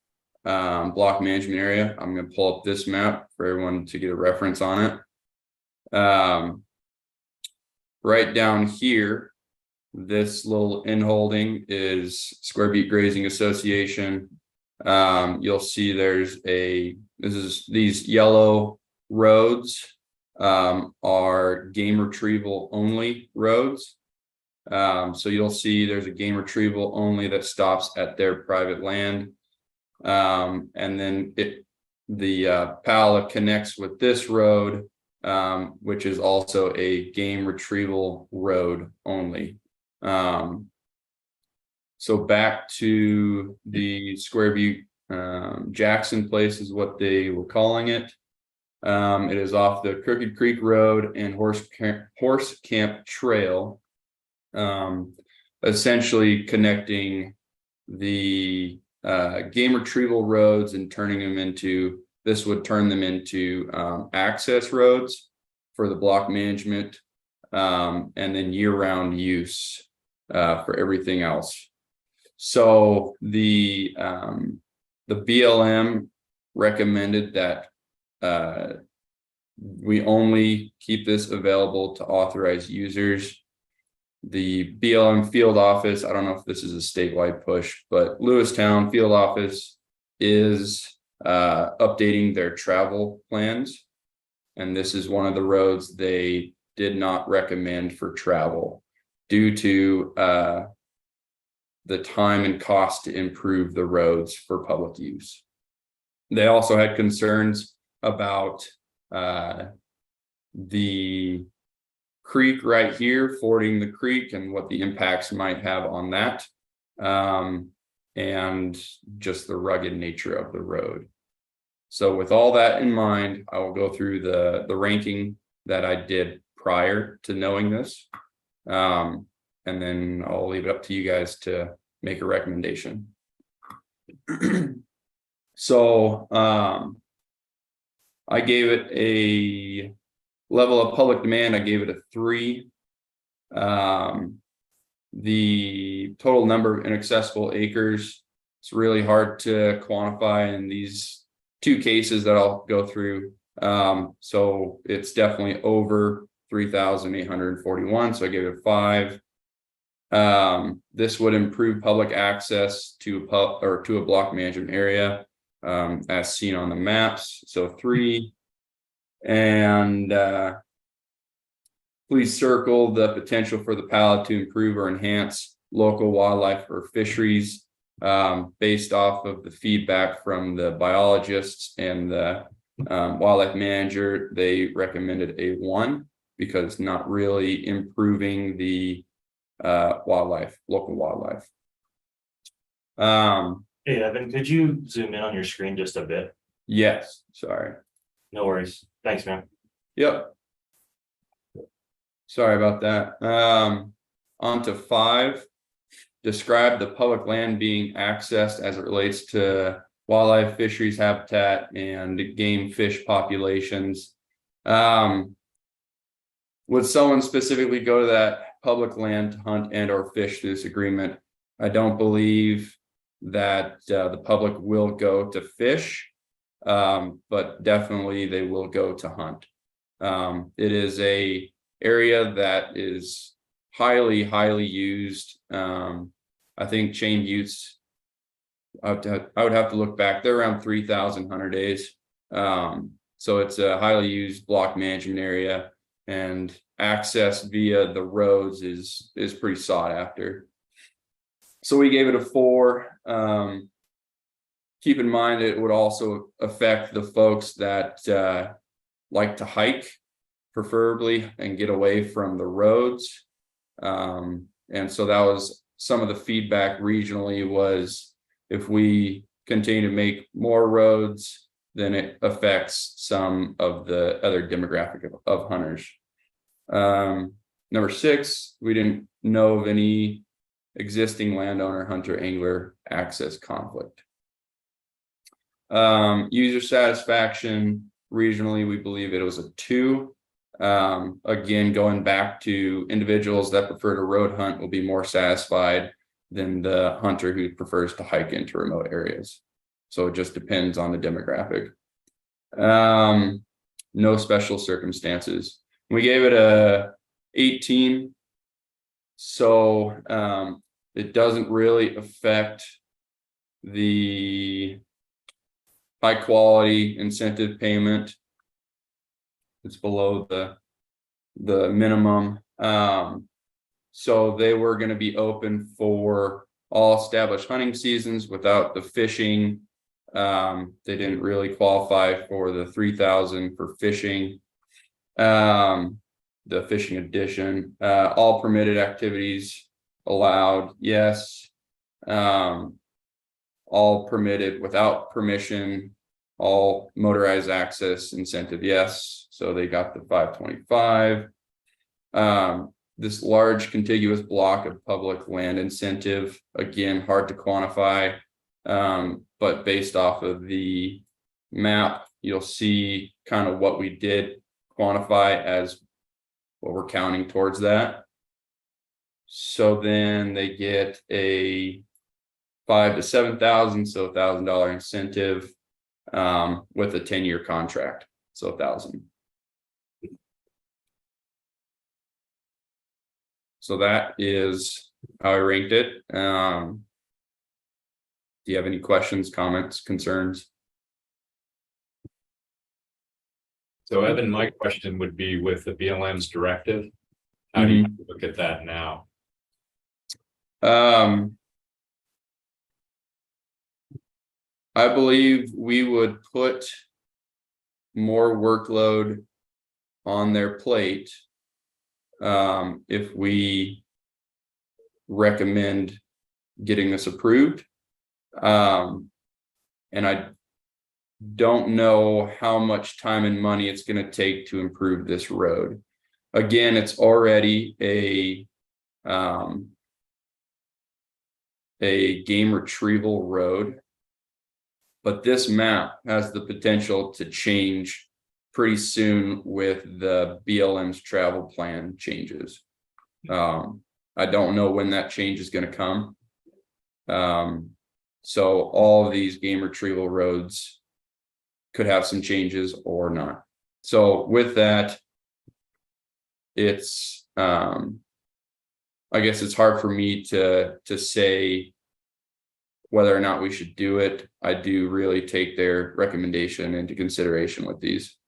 block management area. I'm going to pull up this map for everyone to get a reference on it. Right down here, this little in-holding is Square Butte Grazing Association. You'll see these yellow roads are game retrieval only roads. So you'll see there's a game retrieval only that stops at their private land. And then the PALA connects with this road, which is also a game retrieval road only. So back to the Square Butte, Jackson Place is what they were calling it. It is off the Crooked Creek Road and Horse Camp Trail, essentially connecting the game retrieval roads and turning them into, this would turn them into access roads for the block management, and then year-round use for everything else. So the BLM recommended that we only keep this available to authorized users. The BLM field office, I don't know if this is a statewide push, but Lewistown field office is updating their travel plans. And this is one of the roads they did not recommend for travel due to the time and cost to improve the roads for public use. They also had concerns about the creek right here, fording the creek, and what the impacts might have on that, and just the rugged nature of the road. So with all that in mind, I will go through the ranking that I did prior to knowing this, and then I'll leave it up to you guys to make a recommendation. So I gave it a level of public demand. I gave it a 3. The total number of inaccessible acres, it's really hard to quantify in these 2 cases that I'll go through. So it's definitely over 3,841. So I gave it a 5. This would improve public access to a block management area, as seen on the maps. So 3. And please circle the potential for the PALA to improve or enhance local wildlife or fisheries, based off of the feedback from the biologists and the wildlife manager. They recommended a 1 because not really improving the local wildlife. Hey, Evan, could you zoom in on your screen just a bit? Yes, sorry. No worries. Thanks, man. Yep. Sorry about that. On to 5. Describe the public land being accessed as it relates to wildlife, fisheries, habitat, and game fish populations. Would someone specifically go to that public land to hunt and or fish through this agreement? I don't believe that the public will go to fish, but definitely they will go to hunt. It is a area that is highly used. I think Chain Buttes I would have to look back. They're around 3,000 hunter days. So it's a highly used block management area, and access via the roads is pretty sought after. So we gave it a 4. Keep in mind it would also affect the folks that like to hike preferably and get away from the roads. And so that was some of the feedback regionally, was if we continue to make more roads, then it affects some of the other demographic of hunters. Number 6, we didn't know of any existing landowner hunter angler access conflict. User satisfaction regionally, we believe it was a 2. Again, going back to individuals that prefer to road hunt will be more satisfied than the hunter who prefers to hike into remote areas. So it just depends on the demographic. No special circumstances. We gave it a 18. So it doesn't really affect the high quality incentive payment. It's below the minimum. So they were going to be open for all established hunting seasons without the fishing. They didn't really qualify for the 3,000 for fishing. The fishing edition, all permitted activities allowed, yes. All permitted without permission, all motorized access incentive, yes. So they got the 525. This large contiguous block of public land incentive, again, hard to quantify, but based off of the map, you'll see kind of what we did quantify as what we're counting towards that. So then they get a 5,000 to 7,000, so $1,000 incentive with a 10-year contract, so 1,000. So that is how I ranked it. Do you have any questions, comments, concerns? So Evan, my question would be with the BLM's directive, how do you look at that now? I believe we would put more workload on their plate if we recommend getting this approved. And I don't know how much time and money it's going to take to improve this road. Again, it's already a game retrieval road, but this map has the potential to change pretty soon with the BLM's travel plan changes. I don't know when that change is going to come. So all of these game retrieval roads could have some changes or not. So with that, it's I guess it's hard for me to say whether or not we should do it. I do really take their recommendation into consideration with these.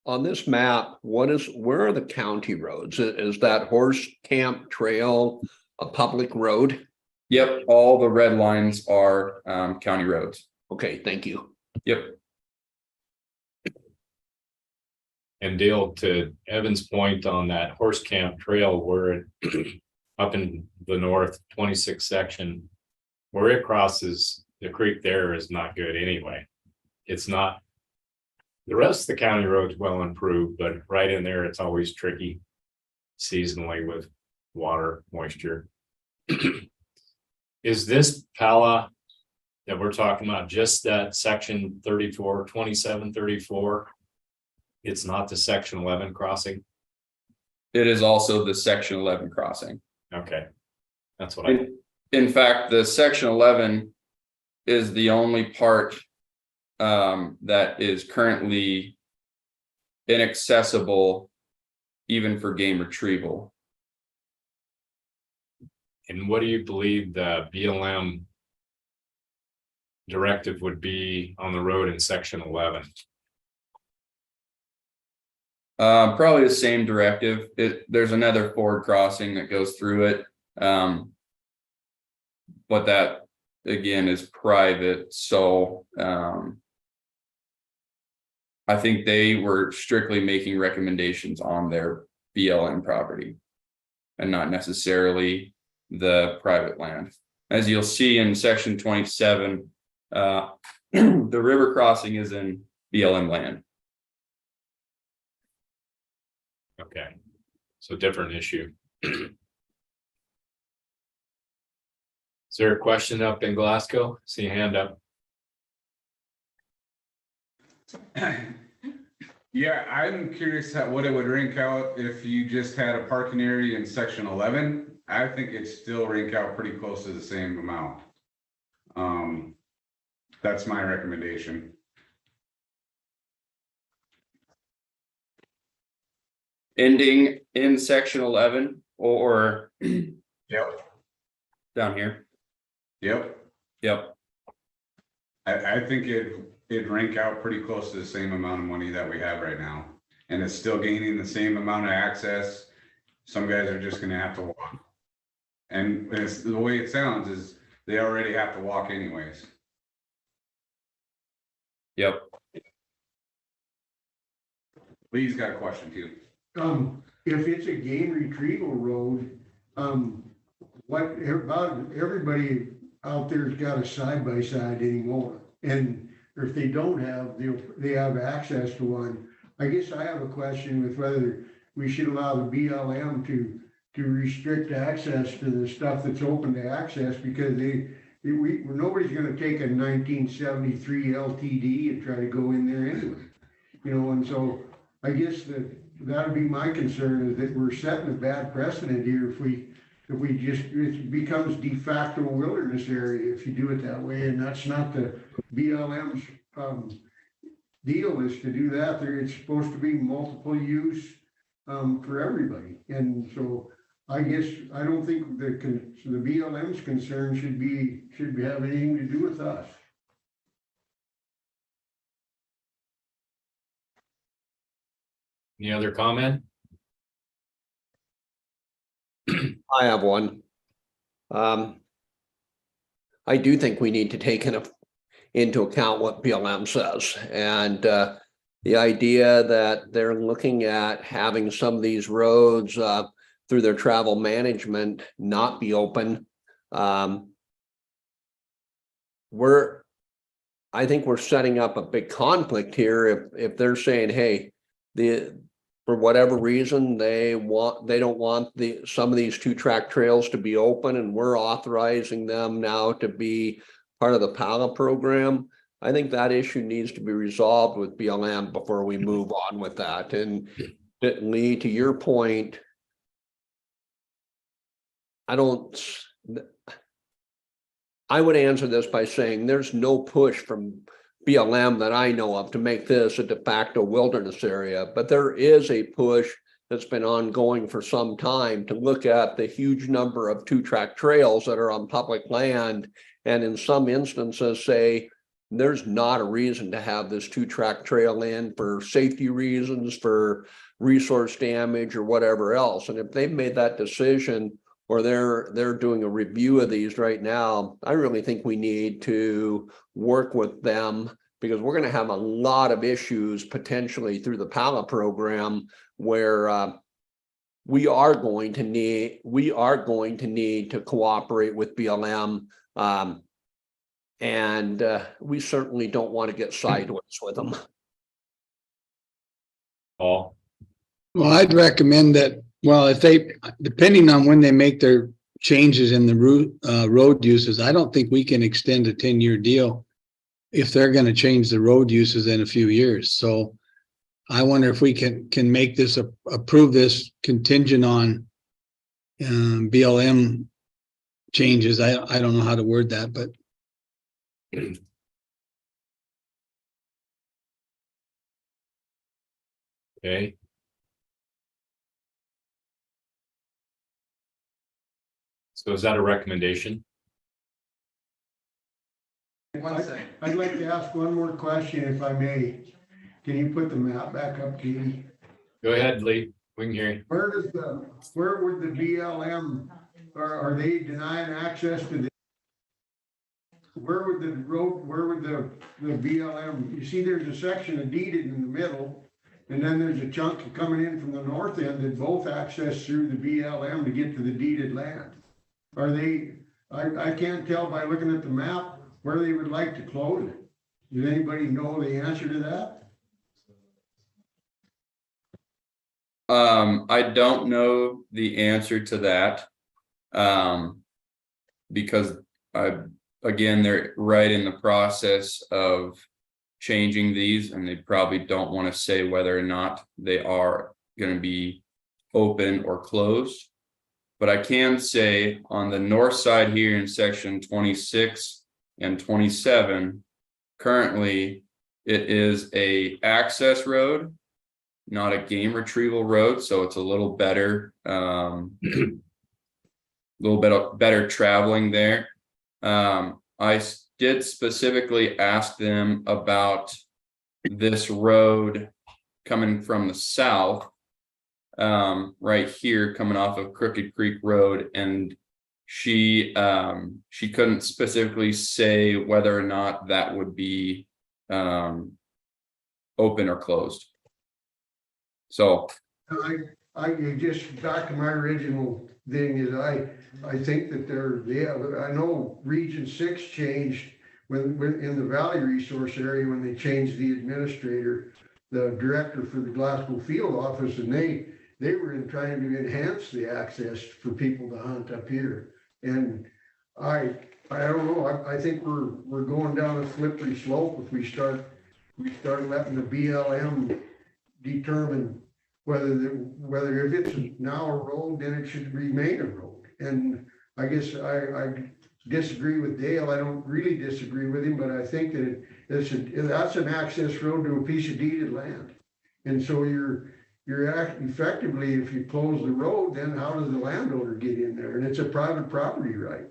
On this map, where are the county roads? Is that Horse Camp Trail a public road? Yep, all the red lines are county roads. Okay, thank you. Yep. And Dale, to Evan's point on that Horse Camp Trail, where it up in the north 26 section, where it crosses the creek there is not good anyway. It's not. The rest of the county road's well improved, but right in there, it's always tricky seasonally with water, moisture. Is this Pala that we're talking about just that section 34, 27, 34? It's not the section 11 crossing? It is also the section 11 crossing. Okay. That's what I. In fact, the section 11 is the only part that is currently inaccessible even for game retrieval. And what do you believe the BLM directive would be on the road in section 11? Probably the same directive. There's another Ford crossing that goes through it. But that again is private, so I think they were strictly making recommendations on their BLM property and not necessarily the private land. As you'll see in section 27, the river crossing is in BLM land. Okay, so different issue. Is there a question up in Glasgow? See a hand up. Yeah, I'm curious what it would rank out if you just had a parking area in section 11. I think it'd still rank out pretty close to the same amount. That's my recommendation. Ending in section 11 or Yep. down here. Yep. Yep. I think it'd rank out pretty close to the same amount of money that we have right now. And it's still gaining the same amount of access. Some guys are just gonna have to walk. And it's, the way it sounds is they already have to walk anyways. Yep. Lee's got a question too. If it's a game retrieval road, about everybody out there's got a side by side anymore. And if they don't have, they have access to one. I guess I have a question with whether we should allow the BLM to restrict access to the stuff that's open to access, because nobody's gonna take a 1973 LTD and try to go in there anyway. You know, and so I guess that'd be my concern, is that we're setting a bad precedent here if we just, it becomes de facto wilderness area if you do it that way, and that's not the BLM's deal, is to do that. It's supposed to be multiple use for everybody, and so I guess I don't think the BLM's concern should have anything to do with us. Any other comment? I have one. I do think we need to take into account what BLM says, and the idea that they're looking at having some of these roads through their travel management not be open. I think we're setting up a big conflict here if they're saying, hey, for whatever reason, they don't want some of these 2-track trails to be open, and we're authorizing them now to be part of the PALA program. I think that issue needs to be resolved with BLM before we move on with that. And Lee, to your point, I would answer this by saying there's no push from BLM that I know of to make this a de facto wilderness area, but there is a push that's been ongoing for some time to look at the huge number of 2-track trails that are on public land, and in some instances say there's not a reason to have this 2-track trail in for safety reasons, for resource damage, or whatever else. And if they've made that decision, or they're doing a review of these right now, I really think we need to work with them, because we're going to have a lot of issues potentially through the PALA program where we are going to need to cooperate with BLM, and we certainly don't want to get sideways with them. Paul? Well, I'd recommend that, well, depending on when they make their changes in the road uses, I don't think we can extend a 10-year deal if they're going to change the road uses in a few years. So I wonder if we can make this, approve this contingent on BLM changes. I don't know how to word that, but. Okay. So is that a recommendation? I'd like to ask one more question if I may. Can you put the map back up, Katie? Go ahead, Lee. We can hear you. Where would the BLM, are they denying access to the? Where would the BLM, you see there's a section of deeded in the middle, and then there's a chunk coming in from the north end that both access through the BLM to get to the deeded land. Are they, I can't tell by looking at the map where they would like to close it. Does anybody know the answer to that? I don't know the answer to that. Because again, they're right in the process of changing these, and they probably don't want to say whether or not they are going to be open or closed. But I can say on the north side here in section 26 and 27, currently it is a access road, not a game retrieval road, so it's a little better, little bit better traveling there. I did specifically ask them about this road coming from the south, right here, coming off of Crooked Creek Road, and she couldn't specifically say whether or not that would be open or closed. So I just back to my original thing is I think that I know Region 6 changed when in the Valley Resource area when they changed the administrator, the director for the Glasgow field office, and they were trying to enhance the access for people to hunt up here. And I don't know, I think we're going down a slippery slope if we start letting the BLM determine whether if it's now a road, then it should remain a road. And I guess I disagree with Dale. I don't really disagree with him, but I think that that's an access road to a piece of deeded land. And so you're effectively, if you close the road, then how does the landowner get in there? And it's a private property right.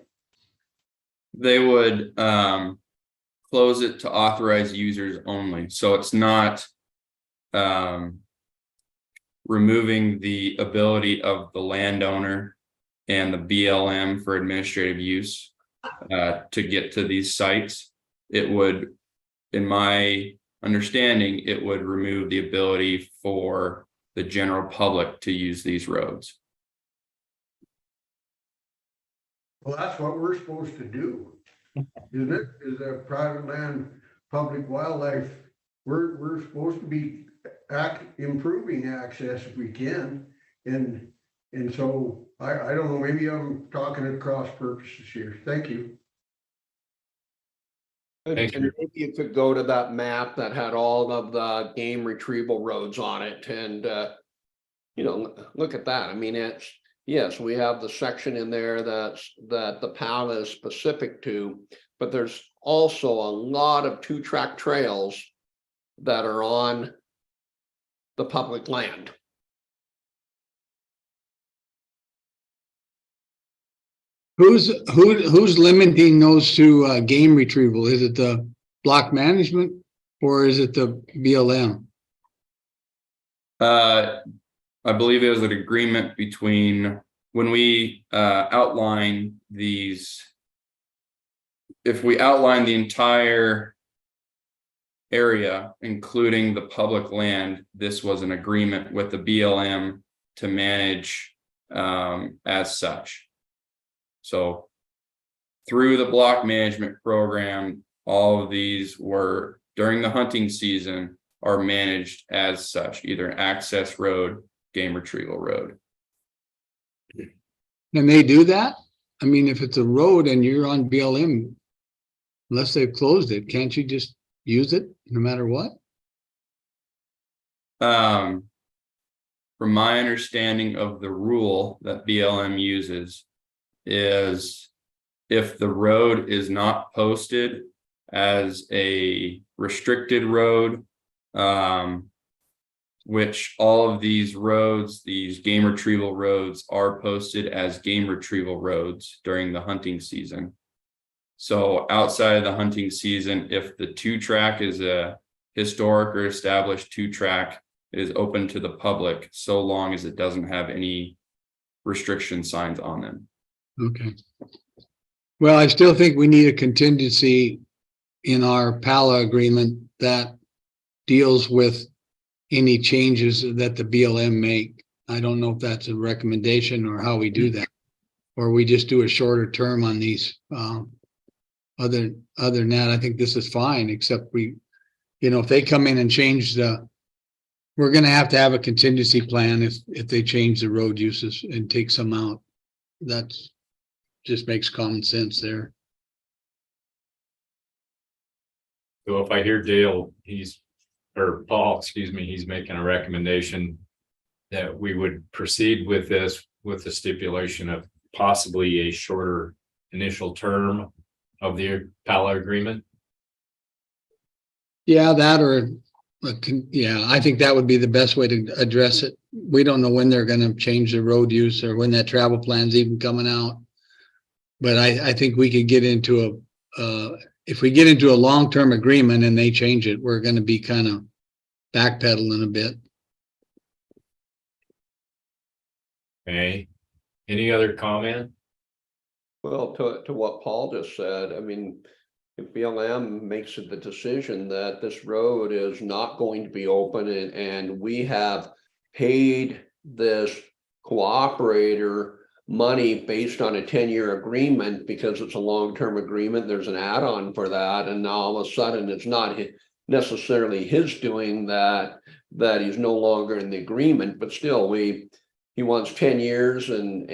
they would close it to authorized users only. So it's not removing the ability of the landowner and the BLM for administrative use to get to these sites. It would, in my understanding, it would remove the ability for the general public to use these roads. Well, that's what we're supposed to do, isn't it? Is a private land, public wildlife. We're supposed to be improving access if we can. And so I don't know, maybe I'm talking at cross purposes here. Thank you. And maybe you could go to that map that had all of the game retrieval roads on it and, you know, look at that. I mean, it's, yes, we have the section in there that the PAL is specific to, but there's also a lot of 2-track trails that are on the public land. Who's limiting those to game retrieval? Is it the block management or is it the BLM? I believe it was an agreement between when we outline these. If we outline the entire area, including the public land, this was an agreement with the BLM to manage as such. So through the block management program, all of these were during the hunting season are managed as such, either access road, game retrieval road. Can they do that? I mean, if it's a road and you're on BLM, unless they've closed it, can't you just use it no matter what? From my understanding of the rule that BLM uses is if the road is not posted as a restricted road, which all of these roads, these game retrieval roads, are posted as game retrieval roads during the hunting season. So outside of the hunting season, if the 2-track is a historic or established 2-track, it is open to the public so long as it doesn't have any restriction signs on them. Okay. Well, I still think we need a contingency in our PALA agreement that deals with any changes that the BLM make. I don't know if that's a recommendation or how we do that, or we just do a shorter term on these. Other than that, I think this is fine, except we, if they come in and change we're gonna have to have a contingency plan if they change the road uses and take some out. That's just makes common sense there. So if I hear Dale, or Paul, excuse me, he's making a recommendation that we would proceed with this with the stipulation of possibly a shorter initial term of the PALA agreement. Yeah, that or, yeah, I think that would be the best way to address it. We don't know when they're gonna change the road use or when that travel plan's even coming out. But I think we could get into if we get into a long-term agreement and they change it, we're gonna be kind of backpedaling a bit. Okay, any other comment? Well, to what Paul just said, I mean, if BLM makes the decision that this road is not going to be open and we have paid this cooperator money based on a 10-year agreement because it's a long-term agreement, there's an add-on for that, and now all of a sudden it's not necessarily his doing that he's no longer in the agreement, but still he wants 10 years and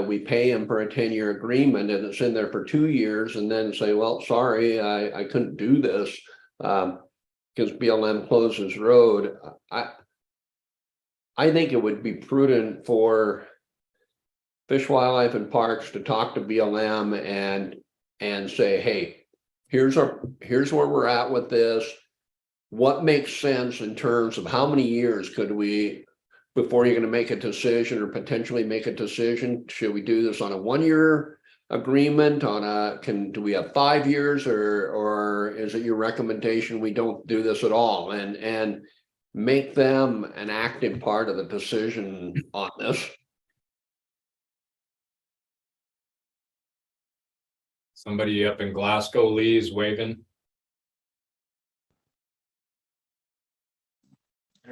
we pay him for a 10-year agreement and it's in there for 2 years and then say, well, sorry, I couldn't do this because BLM closes road. I think it would be prudent for Fish, Wildlife and Parks to talk to BLM and say, hey, here's where we're at with this. What makes sense in terms of how many years could we, before you're going to make a decision or potentially make a decision, should we do this on a 1-year agreement do we have 5 years or is it your recommendation we don't do this at all and make them an active part of the decision on this? Somebody up in Glasgow, Lee's waving.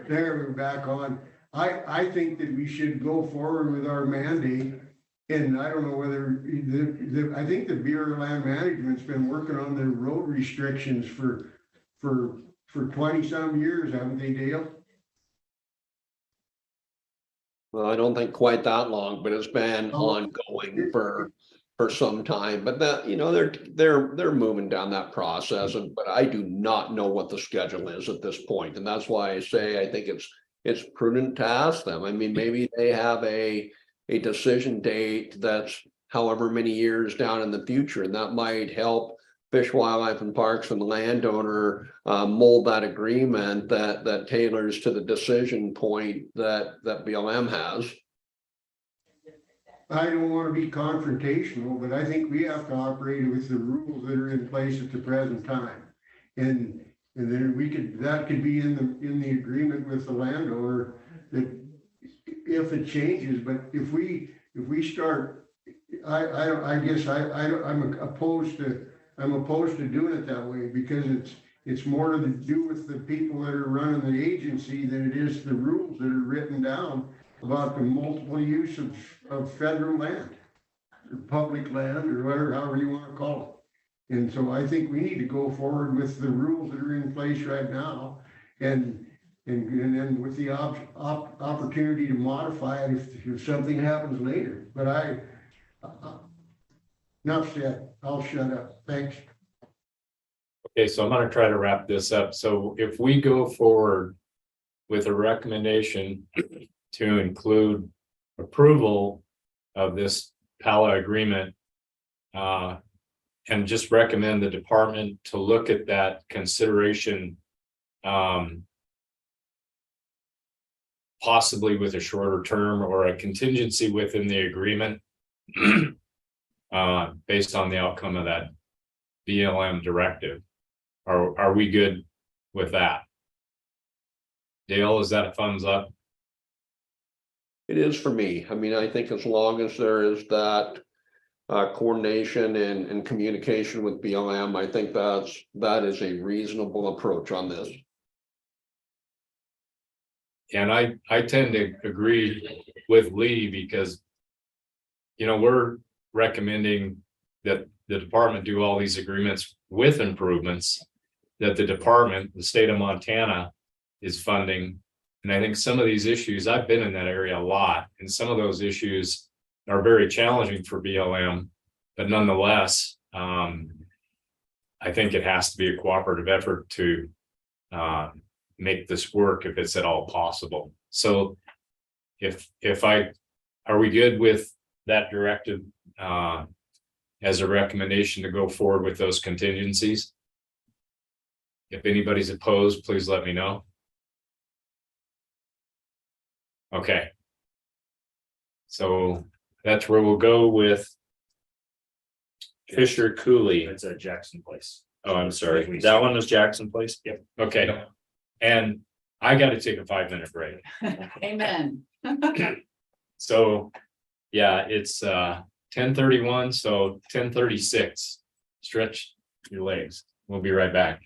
There, we're back on. I think that we should go forward with our mandate. And I don't know whether, I think the Bureau of Land Management's been working on the road restrictions for 20-some years, haven't they, Dale? Well, I don't think quite that long, but it's been ongoing for some time. But that, they're moving down that process. But I do not know what the schedule is at this point, and that's why I say I think it's prudent to ask them. I mean, maybe they have a decision date that's however many years down in the future, and that might help Fish, Wildlife and Parks and the landowner mold that agreement that tailors to the decision point that BLM has. I don't want to be confrontational, but I think we have to operate with the rules that are in place at the present time. And then that could be in the agreement with the landowner that if it changes, but if we start, I guess I'm opposed to doing it that way because it's more to do with the people that are running the agency than it is the rules that are written down about the multiple use of federal land or public land or whatever, however you want to call it. And so I think we need to go forward with the rules that are in place right now and then with the opportunity to modify it if something happens later. But enough said, I'll shut up. Thanks. Okay, so I'm going to try to wrap this up. So if we go forward with a recommendation to include approval of this PALA agreement, and just recommend the department to look at that consideration possibly with a shorter term or a contingency within the agreement. Based on the outcome of that BLM directive. Are we good with that? Dale, is that a thumbs up? It is for me. I mean, I think as long as there is that coordination and communication with BLM, I think that is a reasonable approach on this. And I tend to agree with Lee because, you know, we're recommending that the department do all these agreements with improvements that the department, the state of Montana, is funding. And I think some of these issues, I've been in that area a lot, and some of those issues are very challenging for BLM, but nonetheless, I think it has to be a cooperative effort to make this work if it's at all possible. So are we good with that directive as a recommendation to go forward with those contingencies? If anybody's opposed, please let me know. Okay. So that's where we'll go with Fisher Cooley. It's a Jackson Place. Oh, I'm sorry. That one was Jackson Place? Yep. Okay. And I got to take a 5-minute break. Amen. So, yeah, it's 10:31, so 10:36. Stretch your legs. We'll be right back.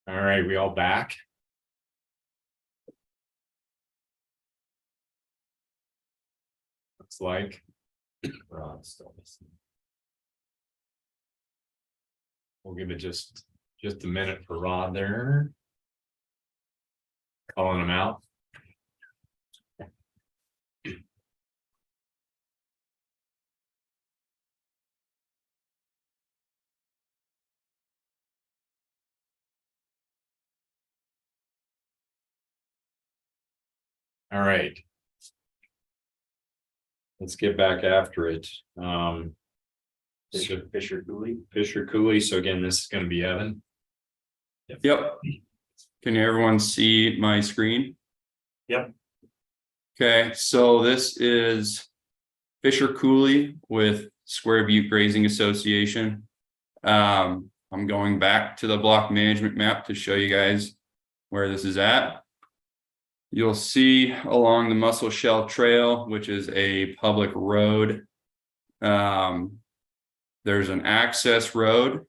All right, we all back? Looks like. Rod's still missing. We'll give it just a minute for Rod there. Calling him out. All right. Let's get back after it. Fisher Cooley. So again, this is going to be Evan. Yep. Can everyone see my screen? Yep. Okay, so this is Fisher Cooley with Square Butte Grazing Association. I'm going back to the block management map to show you guys where this is at. You'll see along the Muscle Shell Trail, which is a public road. There's an access road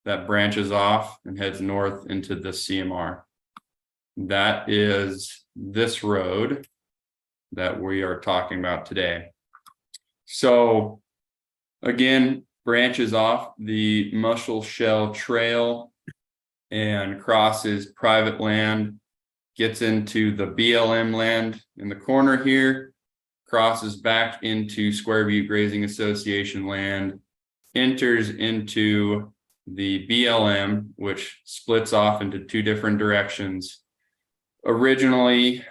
that branches off and heads north into the CMR. That is this road that we are talking about today. So again, branches off the Muscle Shell Trail and crosses private land, gets into the BLM land in the corner here, crosses back into Square Butte Grazing Association land, enters into the BLM, which splits off into two different directions. Originally,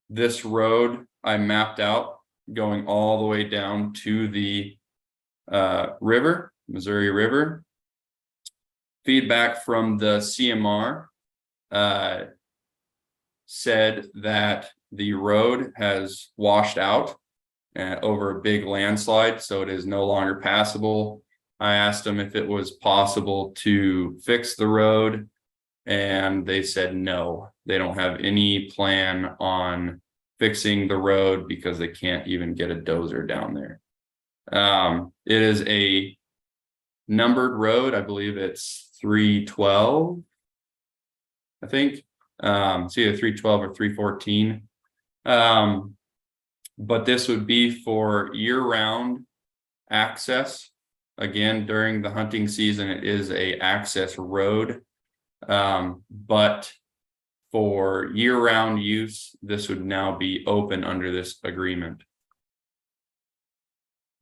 this road I mapped out going all the way down to the river, Missouri River. Feedback from the CMR said that the road has washed out over a big landslide, so it is no longer passable. I asked them if it was possible to fix the road, and they said no, they don't have any plan on fixing the road because they can't even get a dozer down there. It is a numbered road. I believe it's 312. I think it's either 312 or 314. But this would be for year-round access. Again, during the hunting season, it is a access road. But for year-round use, this would now be open under this agreement.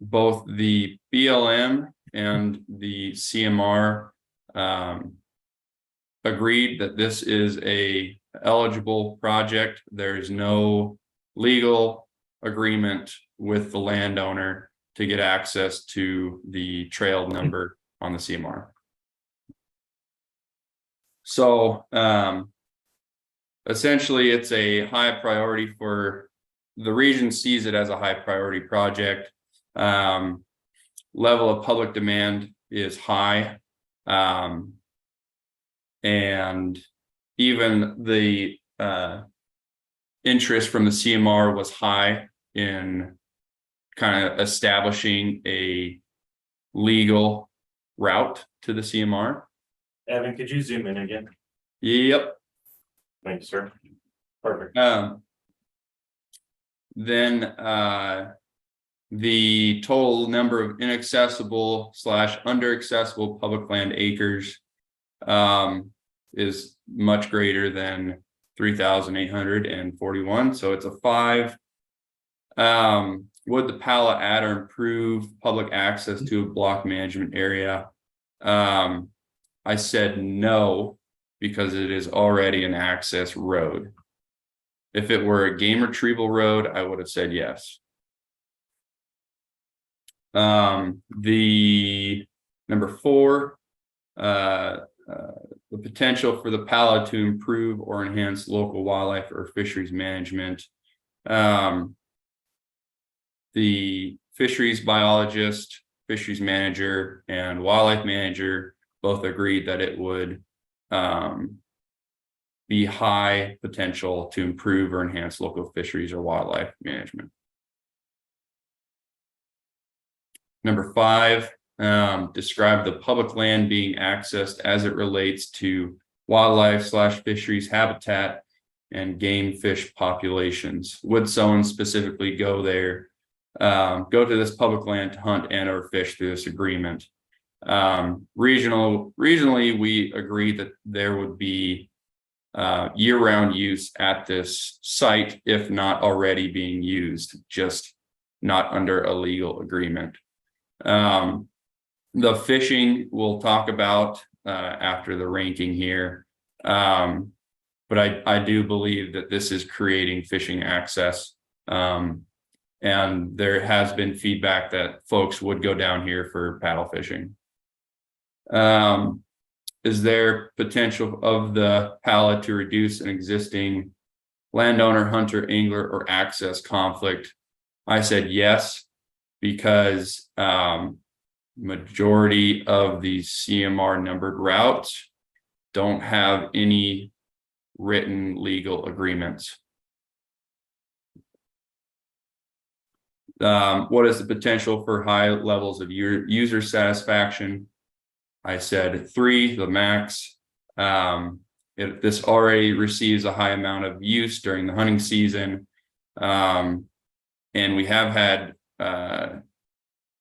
Both the BLM and the CMR agreed that this is a eligible project. There is no legal agreement with the landowner to get access to the trail number on the CMR. So essentially it's a high priority for the region, sees it as a high priority project. Level of public demand is high. And even the interest from the CMR was high in kind of establishing a legal route to the CMR. Evan, could you zoom in again? Yep. Thanks, sir. Perfect. Then the total number of inaccessible / under-accessible public land acres is much greater than 3,841. So it's a 5. Would the PALA add or improve public access to a block management area? I said no, because it is already an access road. If it were a game retrieval road, I would have said yes. The number 4, the potential for the PALA to improve or enhance local wildlife or fisheries management. The fisheries biologist, fisheries manager, and wildlife manager both agreed that it would be high potential to improve or enhance local fisheries or wildlife management. Number 5, describe the public land being accessed as it relates to wildlife / fisheries habitat and game fish populations. Would someone specifically go there, go to this public land to hunt and or fish through this agreement? Regionally, we agree that there would be year-round use at this site, if not already being used, just not under a legal agreement. The fishing we'll talk about after the ranking here. But I do believe that this is creating fishing access. And there has been feedback that folks would go down here for paddle fishing. Is there potential of the PALA to reduce an existing landowner, hunter, angler, or access conflict? I said yes, because majority of these CMR numbered routes don't have any written legal agreements. What is the potential for high levels of user satisfaction? I said 3, the max. This already receives a high amount of use during the hunting season. And we have had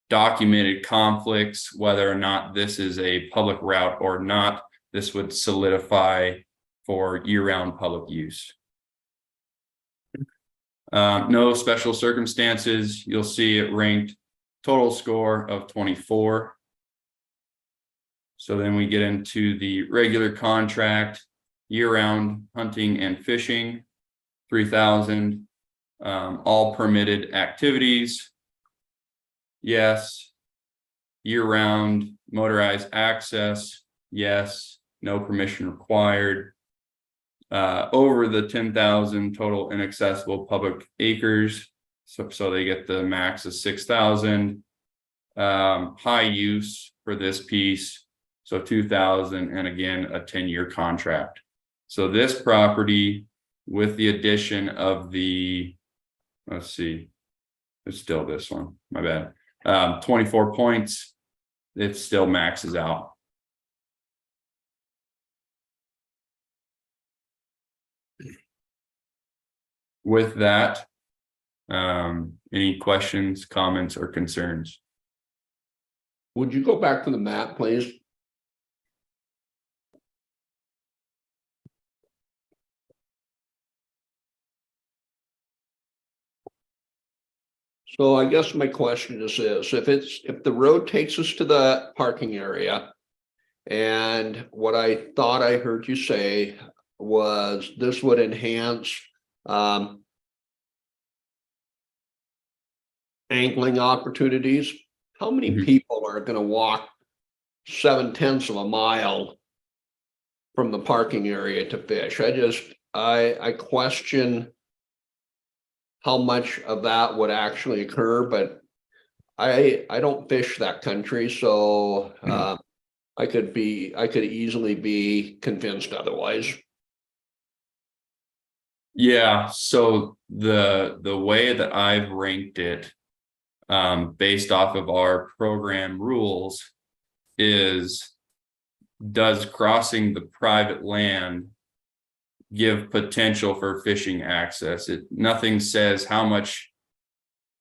documented conflicts, whether or not this is a public route or not. This would solidify for year-round public use. No special circumstances. You'll see it ranked total score of 24. So then we get into the regular contract, year-round hunting and fishing, 3,000. All permitted activities, yes. Year-round motorized access, yes. No permission required. Over the 10,000 total inaccessible public acres, so they get the max of 6,000. High use for this piece, so 2,000, and again a 10-year contract. So this property, with the addition of the, let's see, it's still this one, my bad. 24 points, it still maxes out. With that, any questions, comments, or concerns? Would you go back to the map, please? So I guess my question is this: if the road takes us to the parking area, and what I thought I heard you say was this would enhance angling opportunities, how many people are going to walk 7/10 of a mile from the parking area to fish? I question how much of that would actually occur, but I don't fish that country, so I could easily be convinced otherwise. Yeah, so the way that I've ranked it, based off of our program rules, is does crossing the private land give potential for fishing access? Nothing says how much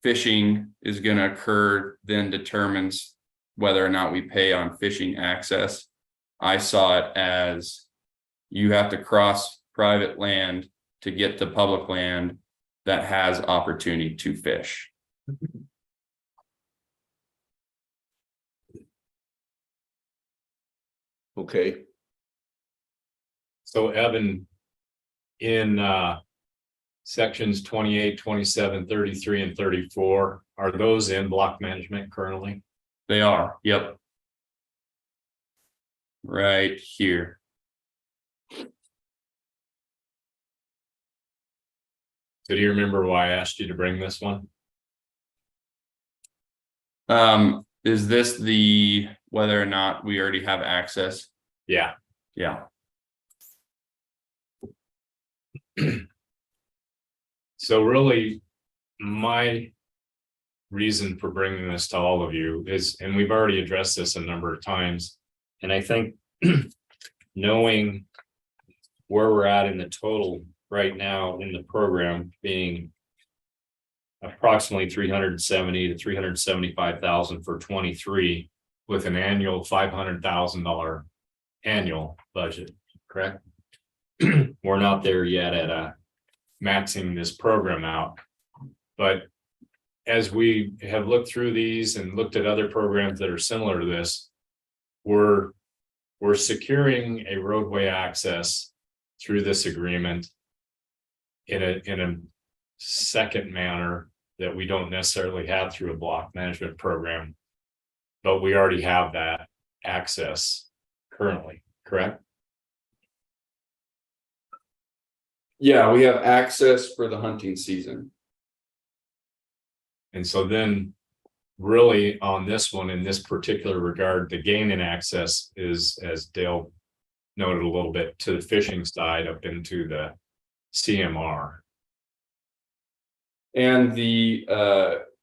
fishing is going to occur then determines whether or not we pay on fishing access. I saw it as you have to cross private land to get to public land that has opportunity to fish. Okay. So Evan, in sections 28, 27, 33, and 34, are those in block management currently? They are, yep. Right here. So do you remember why I asked you to bring this one? Is this the whether or not we already have access? Yeah. Yeah. So really, my reason for bringing this to all of you is, and we've already addressed this a number of times, and I think knowing where we're at in the total right now in the program being approximately 370 to 375,000 for 23 with an annual $500,000 annual budget, correct? We're not there yet at maxing this program out, but as we have looked through these and looked at other programs that are similar to this, we're securing a roadway access through this agreement in a second manner that we don't necessarily have through a block management program, but we already have that access currently, correct? Yeah, we have access for the hunting season. And so then really on this one, in this particular regard, the gain in access is, as Dale noted a little bit, to the fishing side up into the CMR. And the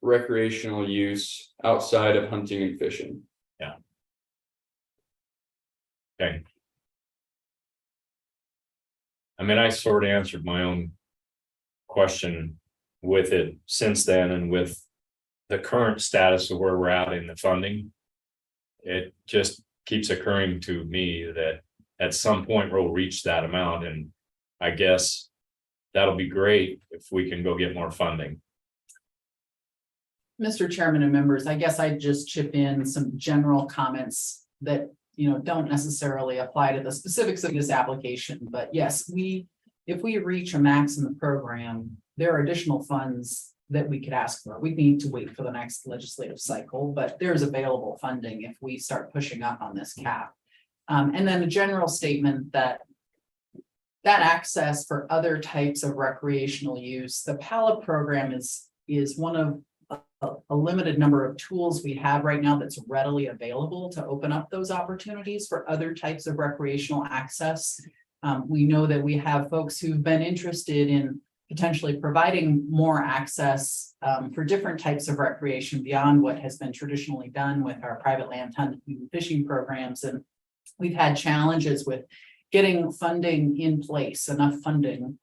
recreational use outside of hunting and fishing. Yeah. Okay. I mean, I sort of answered my own question with it since then, and with the current status of where we're at in the funding, it just keeps occurring to me that at some point we'll reach that amount, and I guess that'll be great if we can go get more funding. Mr. Chairman and members, I guess I'd just chip in some general comments that, you know, don't necessarily apply to the specifics of this application, but yes, if we reach a max in the program, there are additional funds that we could ask for. We need to wait for the next legislative cycle, but there's available funding if we start pushing up on this cap. And then a general statement that access for other types of recreational use, the PALA program is one of a limited number of tools we have right now that's readily available to open up those opportunities for other types of recreational access. We know that we have folks who've been interested in potentially providing more access for different types of recreation beyond what has been traditionally done with our private land hunting and fishing programs. And we've had challenges with getting funding in place, enough funding,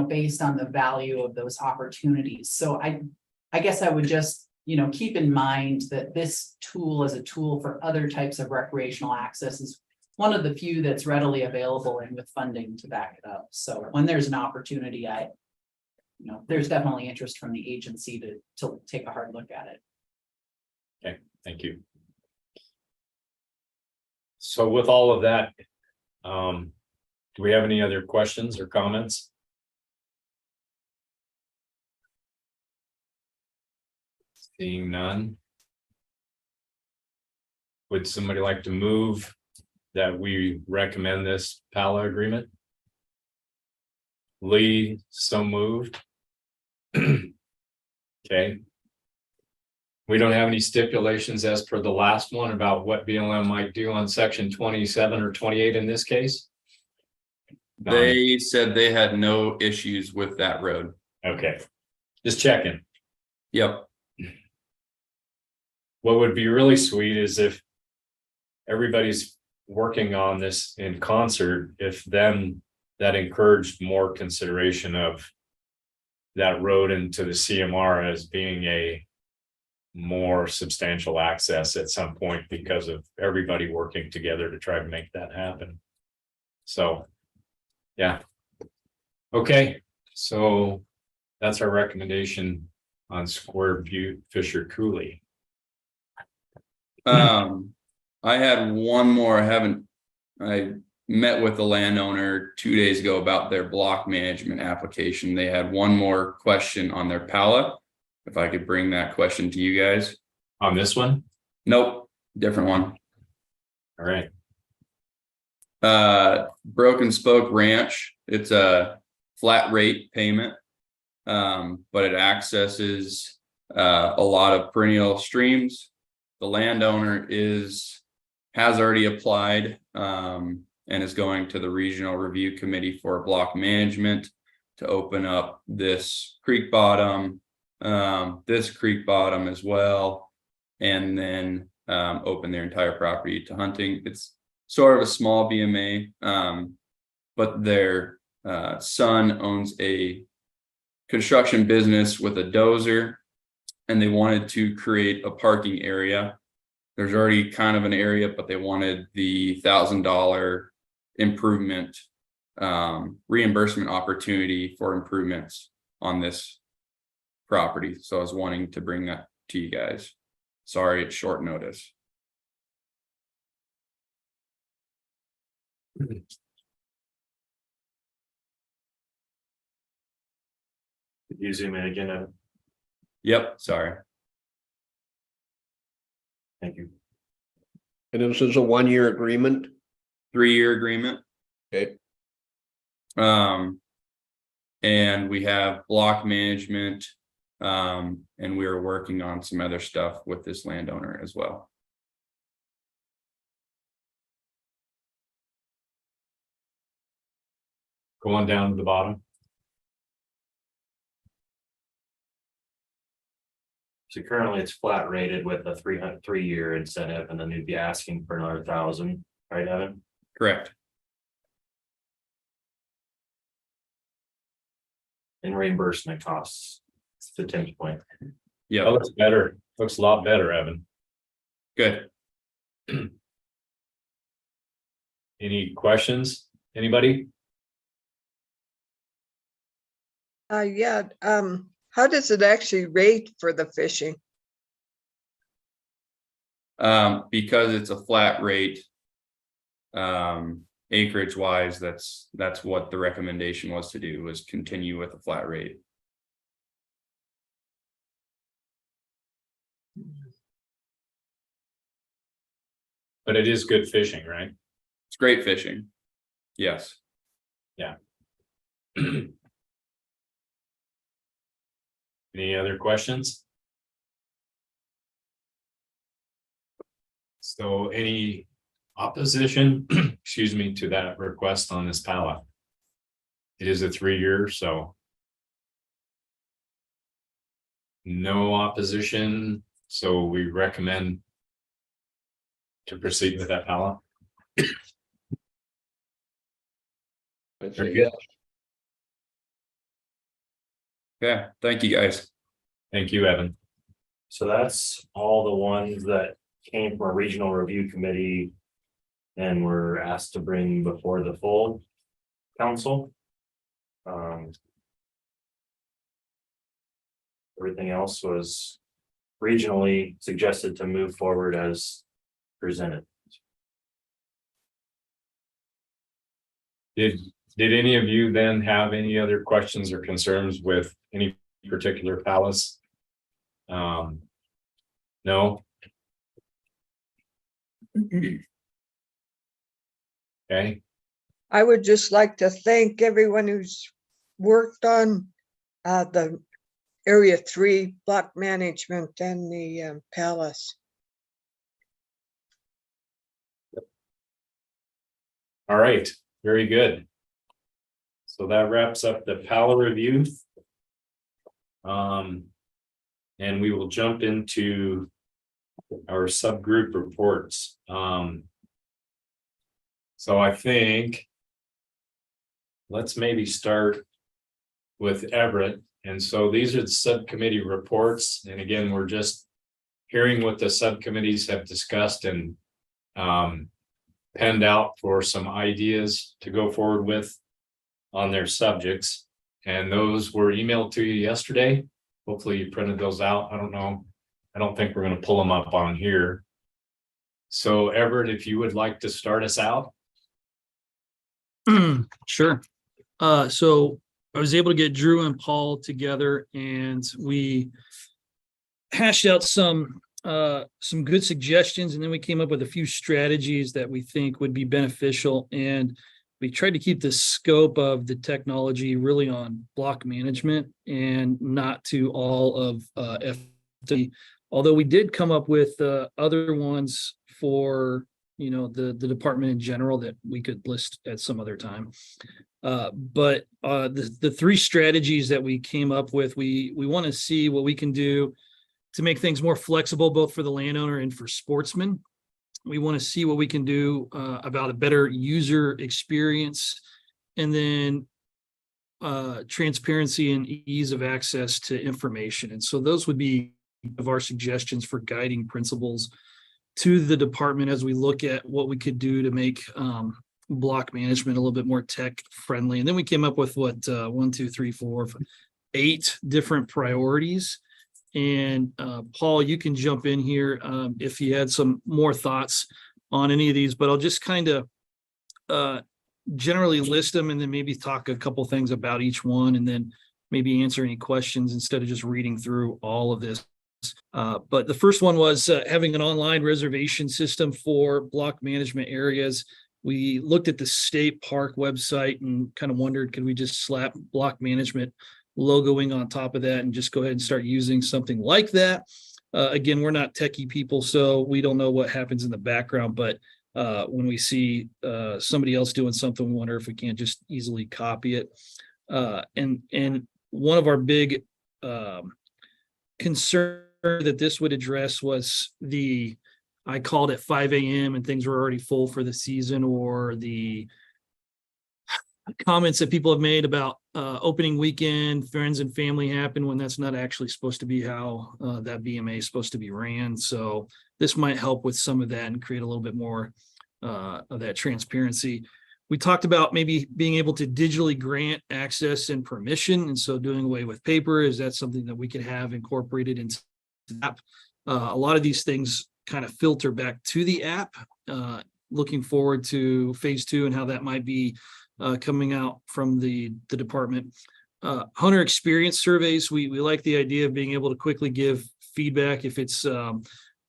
based on the value of those opportunities. So I guess I would just, keep in mind that this tool as a tool for other types of recreational access is one of the few that's readily available and with funding to back it up. So when there's an opportunity, there's definitely interest from the agency to take a hard look at it. Okay, thank you. So with all of that, do we have any other questions or comments? Seeing none. Would somebody like to move that we recommend this PALA agreement? Lee, so moved. Okay. We don't have any stipulations as per the last one about what BLM might do on section 27 or 28 in this case? They said they had no issues with that road. Okay, just checking. Yep. What would be really sweet is if everybody's working on this in concert, if then that encouraged more consideration of that road into the CMR as being a more substantial access at some point because of everybody working together to try to make that happen. So, yeah. Okay, so that's our recommendation on Square Butte Fisher Cooley. I had one more. I met with the landowner 2 days ago about their block management application. They had one more question on their PALA. If I could bring that question to you guys. On this one? Nope, different one. All right. Broken Spoke Ranch. It's a flat rate payment, but it accesses a lot of perennial streams. The landowner has already applied and is going to the regional review committee for block management to open up this creek bottom this creek bottom as well, and then open their entire property to hunting. It's sort of a small BMA, but their son owns a construction business with a dozer, and they wanted to create a parking area. There's already kind of an area, but they wanted the $1,000 improvement reimbursement opportunity for improvements on this property. So I was wanting to bring that to you guys. Sorry, it's short notice. Could you zoom in again, Evan? Yep, sorry. Thank you. And this is a 1-year agreement? 3-year agreement. Okay. And we have block management, and we are working on some other stuff with this landowner as well. Going down to the bottom. So currently it's flat rated with a 3-year incentive, and then you'd be asking for another 1,000, right, Evan? Correct. And reimbursement costs, to Tim's point. Yeah, that looks better. Looks a lot better, Evan. Good. Any questions? Anybody? Yeah, how does it actually rate for the fishing? Because it's a flat rate, acreage wise, that's what the recommendation was to do, was continue with a flat rate. But it is good fishing, right? It's great fishing. Yes. Yeah. Any other questions? So any opposition, excuse me, to that request on this pallet? It is a 3-year, so. No opposition, so we recommend to proceed with that pallet. Very good. Okay, thank you guys. Thank you, Evan. So that's all the ones that came from a regional review committee and were asked to bring before the full council. Everything else was regionally suggested to move forward as presented. Did any of you then have any other questions or concerns with any particular palace? No. Okay. I would just like to thank everyone who's worked on the Area 3 block management and the palace. All right, very good. So that wraps up the PALA review. And we will jump into our subgroup reports. So I think let's maybe start with Everett. And so these are the subcommittee reports. And again, we're just hearing what the subcommittees have discussed and penned out for some ideas to go forward with on their subjects. And those were emailed to you yesterday. Hopefully you printed those out. I don't know. I don't think we're going to pull them up on here. So Everett, if you would like to start us out. Sure. So I was able to get Drew and Paul together and we hashed out some good suggestions, and then we came up with a few strategies that we think would be beneficial. And we tried to keep the scope of the technology really on block management and not to all of FD. Although we did come up with other ones for the department in general that we could list at some other time. But the three strategies that we came up with, we want to see what we can do to make things more flexible, both for the landowner and for sportsmen. We want to see what we can do about a better user experience, and then transparency and ease of access to information. And so those would be of our suggestions for guiding principles to the department as we look at what we could do to make block management a little bit more tech friendly. And then we came up with 8 different priorities. And Paul, you can jump in here if you had some more thoughts on any of these, but I'll just kind of generally list them and then maybe talk a couple things about each one, and then maybe answer any questions instead of just reading through all of this. But the first one was having an online reservation system for block management areas. We looked at the state park website and kind of wondered, could we just slap block management logoing on top of that and just go ahead and start using something like that? Again, we're not techie people, so we don't know what happens in the background, but when we see somebody else doing something, we wonder if we can't just easily copy it. And one of our big concern that this would address was I called it 5 a.m. and things were already full for the season, or the comments that people have made about opening weekend, friends and family happen, when that's not actually supposed to be how that BMA is supposed to be ran. So this might help with some of that and create a little bit more of that transparency. We talked about maybe being able to digitally grant access and permission, and so doing away with paper. Is that something that we could have incorporated into the app? A lot of these things kind of filter back to the app. Looking forward to phase 2 and how that might be coming out from the department. Hunter experience surveys. We like the idea of being able to quickly give feedback if it's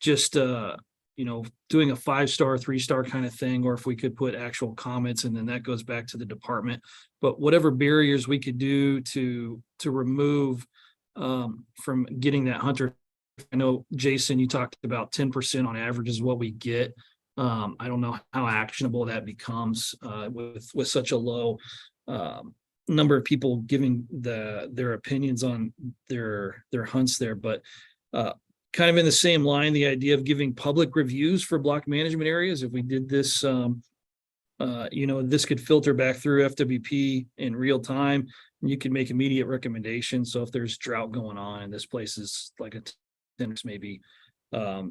just doing a 5-star, 3-star kind of thing, or if we could put actual comments, and then that goes back to the department. But whatever barriers we could do to remove from getting that hunter. I know, Jason, you talked about 10% on average is what we get. I don't know how actionable that becomes with such a low number of people giving their opinions on their hunts there, but kind of in the same line, the idea of giving public reviews for block management areas. If we did this, this could filter back through FWP in real time, and you can make immediate recommendations. So if there's drought going on and this place is like maybe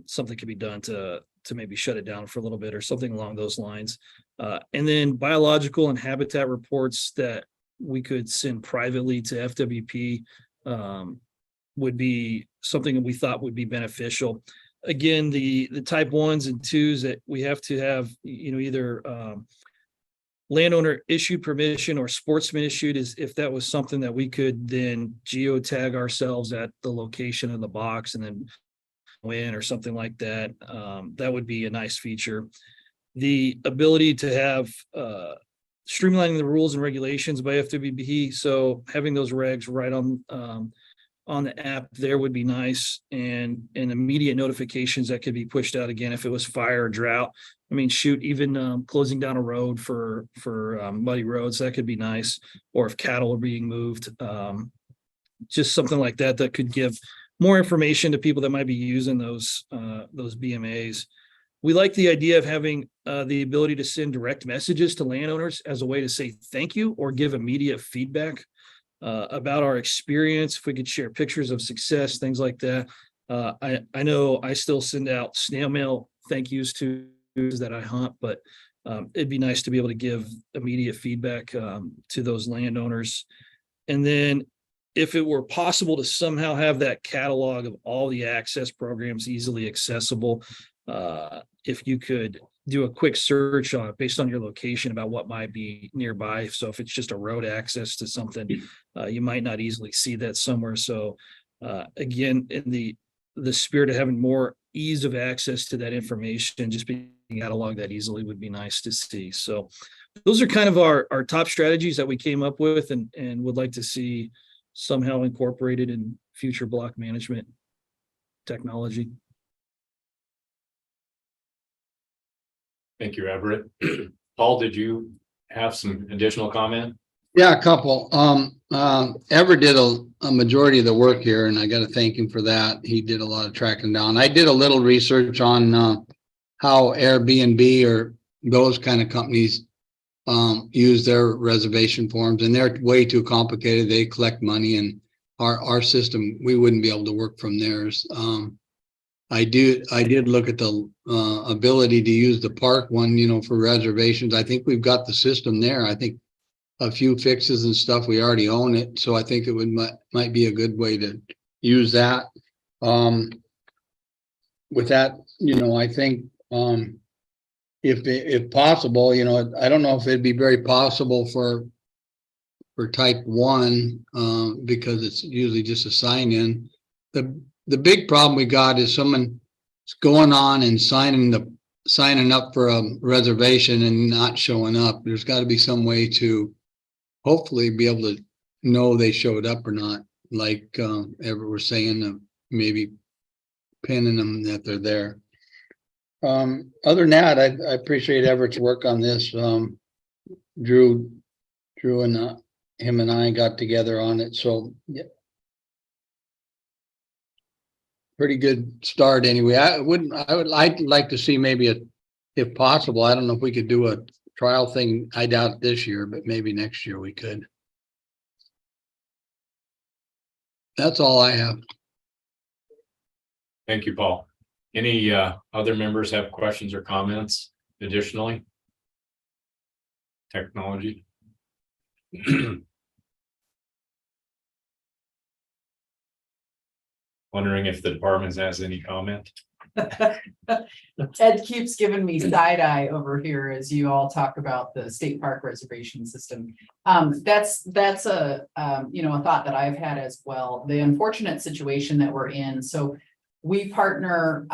something could be done to maybe shut it down for a little bit or something along those lines. And then biological and habitat reports that we could send privately to FWP would be something that we thought would be beneficial. Again, the type 1s and 2s that we have to have, either landowner issued permission or sportsman issued, is if that was something that we could then geotag ourselves at the location of the box and then win or something like that. That would be a nice feature. The ability to have streamlining the rules and regulations by FWP. So having those regs right on the app there would be nice, and immediate notifications that could be pushed out again if it was fire or drought. I mean, shoot, even closing down a road for muddy roads, that could be nice. Or if cattle are being moved, just something like that could give more information to people that might be using those BMAs. We like the idea of having the ability to send direct messages to landowners as a way to say thank you or give immediate feedback about our experience. If we could share pictures of success, things like that. I know I still send out snail mail thank yous to that I hunt, but it'd be nice to be able to give immediate feedback to those landowners. And then if it were possible to somehow have that catalog of all the access programs easily accessible, if you could do a quick search on it based on your location about what might be nearby. So if it's just a road access to something, you might not easily see that somewhere. So again, in the spirit of having more ease of access to that information, just being cataloged that easily would be nice to see. So those are kind of our top strategies that we came up with and would like to see somehow incorporated in future block management technology. Thank you, Everett. Paul, did you have some additional comment? Yeah, a couple. Everett did a majority of the work here, and I got to thank him for that. He did a lot of tracking down. I did a little research on how Airbnb or those kind of companies use their reservation forms, and they're way too complicated. They collect money, and our system, we wouldn't be able to work from theirs. I did look at the ability to use the park one, you know, for reservations. I think we've got the system there. I think a few fixes and stuff, we already own it, so I think it might be a good way to use that. With that, you know, I think if possible, you know, I don't know if it'd be very possible for type 1 because it's usually just a sign in. The big problem we got is someone going on and signing up for a reservation and not showing up. There's got to be some way to hopefully be able to know they showed up or not, like Everett was saying, maybe pinning them that they're there. Other than that, I appreciate Everett's work on this. Drew and him and I got together on it, so yeah. Pretty good start anyway. I'd like to see maybe if possible, I don't know if we could do a trial thing. I doubt it this year, but maybe next year we could. That's all I have. Thank you, Paul. Any other members have questions or comments additionally? Technology. Wondering if the department has any comment. Ed keeps giving me side eye over here as you all talk about the state park reservation system. That's a you know, a thought that I've had as well. The unfortunate situation that we're in. So we partner,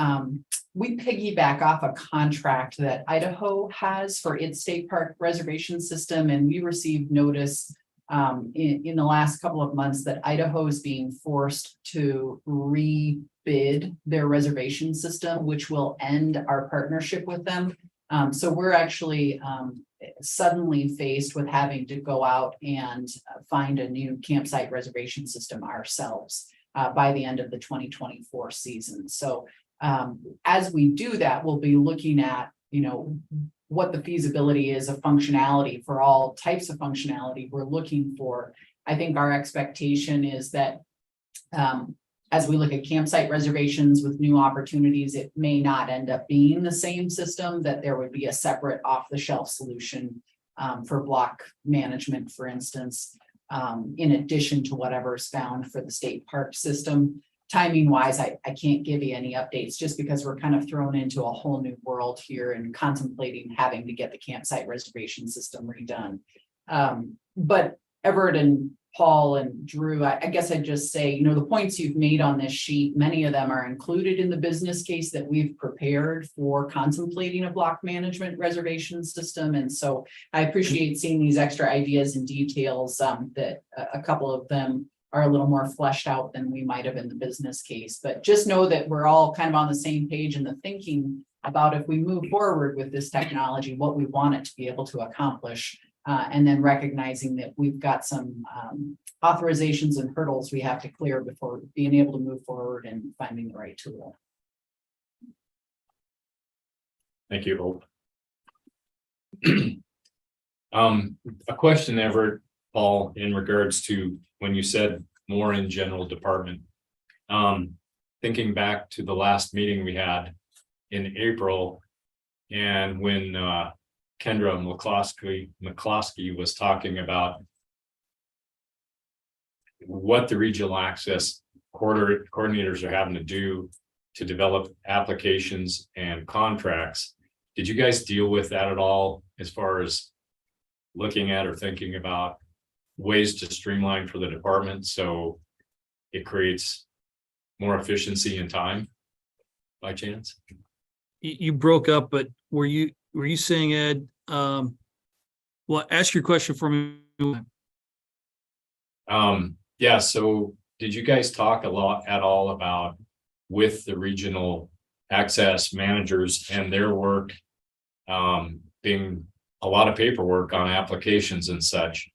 we piggyback off a contract that Idaho has for its state park reservation system, and we received notice in the last couple of months that Idaho is being forced to rebid their reservation system, which will end our partnership with them. So we're actually suddenly faced with having to go out and find a new campsite reservation system ourselves by the end of the 2024 season. So as we do that, we'll be looking at, you know, what the feasibility is of functionality for all types of functionality we're looking for. I think our expectation is that as we look at campsite reservations with new opportunities, it may not end up being the same system, that there would be a separate off-the-shelf solution for block management, for instance, in addition to whatever's found for the state park system. Timing wise, I can't give you any updates just because we're kind of thrown into a whole new world here and contemplating having to get the campsite reservation system redone. But Everett and Paul and Drew, I guess I'd just say, you know, the points you've made on this sheet, many of them are included in the business case that we've prepared for contemplating a block management reservation system. And so I appreciate seeing these extra ideas and details that a couple of them are a little more fleshed out than we might have in the business case. But just know that we're all kind of on the same page in the thinking about if we move forward with this technology, what we want it to be able to accomplish. And then recognizing that we've got some authorizations and hurdles we have to clear before being able to move forward and finding the right tool. Thank you, Hope. A question, Everett, Paul, in regards to when you said more in general department. Thinking back to the last meeting we had in April, and when Kendra McCloskey was talking about what the regional access coordinators are having to do to develop applications and contracts. Did you guys deal with that at all as far as looking at or thinking about ways to streamline for the department so it creates more efficiency and time by chance? You broke up, but were you saying, Ed, well, ask your question for me. Yeah, so did you guys talk at all about with the regional access managers and their work being a lot of paperwork on applications and such.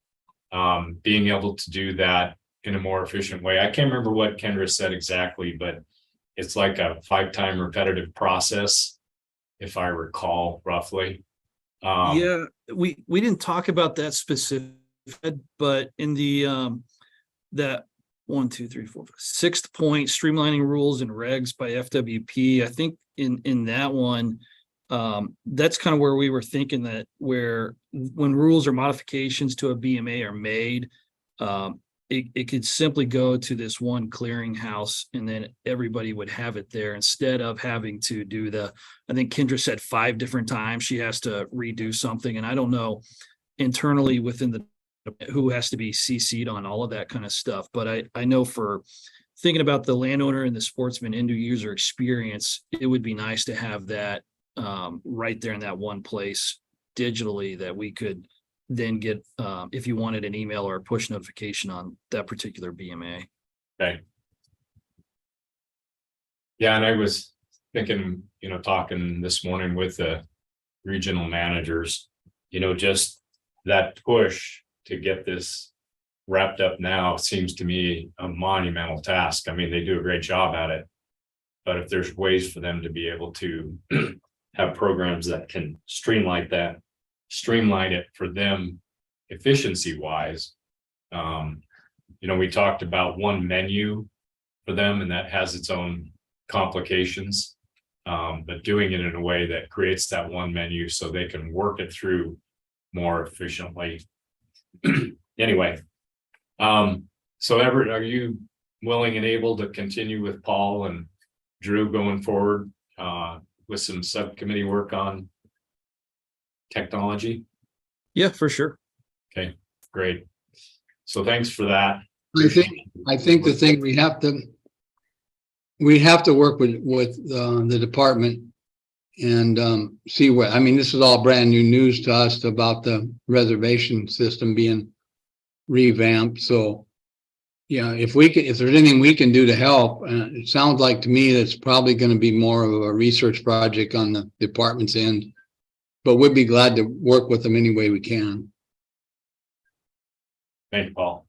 Being able to do that in a more efficient way. I can't remember what Kendra said exactly, but it's like a 5-time repetitive process, if I recall roughly. Yeah, we didn't talk about that specific, but in the that 6th point, streamlining rules and regs by FWP, I think in that one, that's kind of where we were thinking that where when rules or modifications to a BMA are made, it could simply go to this one clearinghouse and then everybody would have it there instead of having to do I think Kendra said 5 different times she has to redo something. And I don't know internally within who has to be CC'd on all of that kind of stuff. But I know for thinking about the landowner and the sportsman end user experience, it would be nice to have that right there in that one place digitally that we could then get if you wanted an email or a push notification on that particular BMA. Okay. Yeah, and I was thinking, talking this morning with the regional managers, just that push to get this wrapped up now seems to me a monumental task. I mean, they do a great job at it, but if there's ways for them to be able to have programs that can streamline it for them efficiency wise. We talked about one menu for them and that has its own complications, but doing it in a way that creates that one menu so they can work it through more efficiently. Anyway, so Everett, are you willing and able to continue with Paul and Drew going forward with some subcommittee work on technology? Yeah, for sure. Okay, great. So thanks for that. I think the thing we have to work with the department and see what, I mean, this is all brand new news to us about the reservation system being revamped. So, yeah, if there's anything we can do to help, it sounds like to me that's probably going to be more of a research project on the department's end, but we'd be glad to work with them any way we can. Thank you, Paul.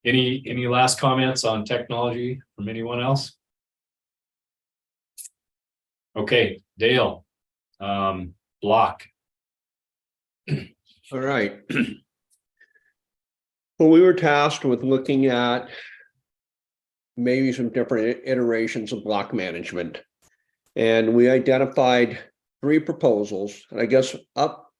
Any last comments on technology from anyone else? Okay, Dale, block. All right. Well, we were tasked with looking at maybe some different iterations of block management. And we identified 3 proposals. And I guess up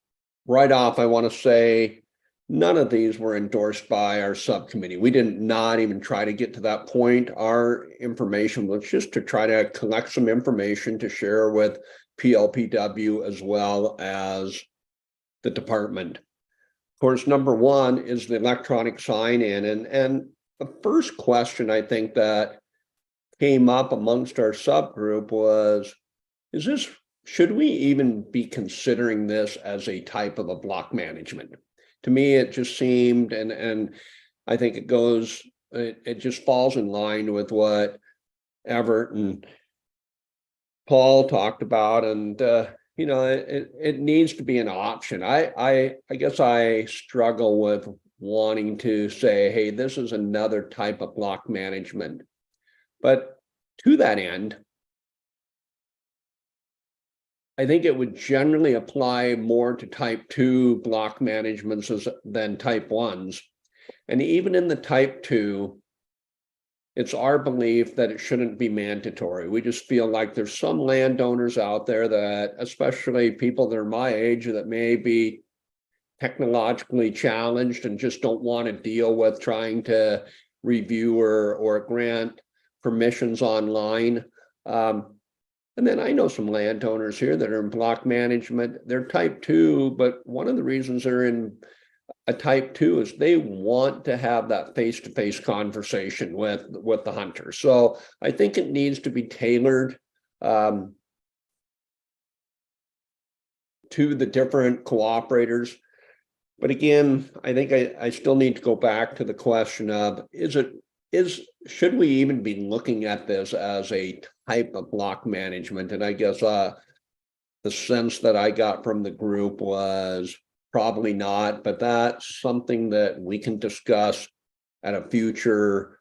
right off, I want to say none of these were endorsed by our subcommittee. We did not even try to get to that point. Our information was just to try to collect some information to share with PLPW as well as the department. Of course, number 1 is the electronic sign-in. And the first question I think that came up amongst our subgroup was, should we even be considering this as a type of a block management? To me, it just seemed, and I think it just falls in line with what Everett and Paul talked about, and it needs to be an option. I guess I struggle with wanting to say, hey, this is another type of block management. But to that end, I think it would generally apply more to type 2 block managements than type 1s. And even in the type 2, it's our belief that it shouldn't be mandatory. We just feel like there's some landowners out there that, especially people that are my age, that may be technologically challenged and just don't want to deal with trying to review or grant permissions online. And then I know some landowners here that are in block management. They're type 2, but one of the reasons they're in a type 2 is they want to have that face-to-face conversation with the hunter. So I think it needs to be tailored to the different cooperators. But again, I think I still need to go back to the question of, should we even be looking at this as a type of block management? And I guess the sense that I got from the group was probably not, but that's something that we can discuss at a future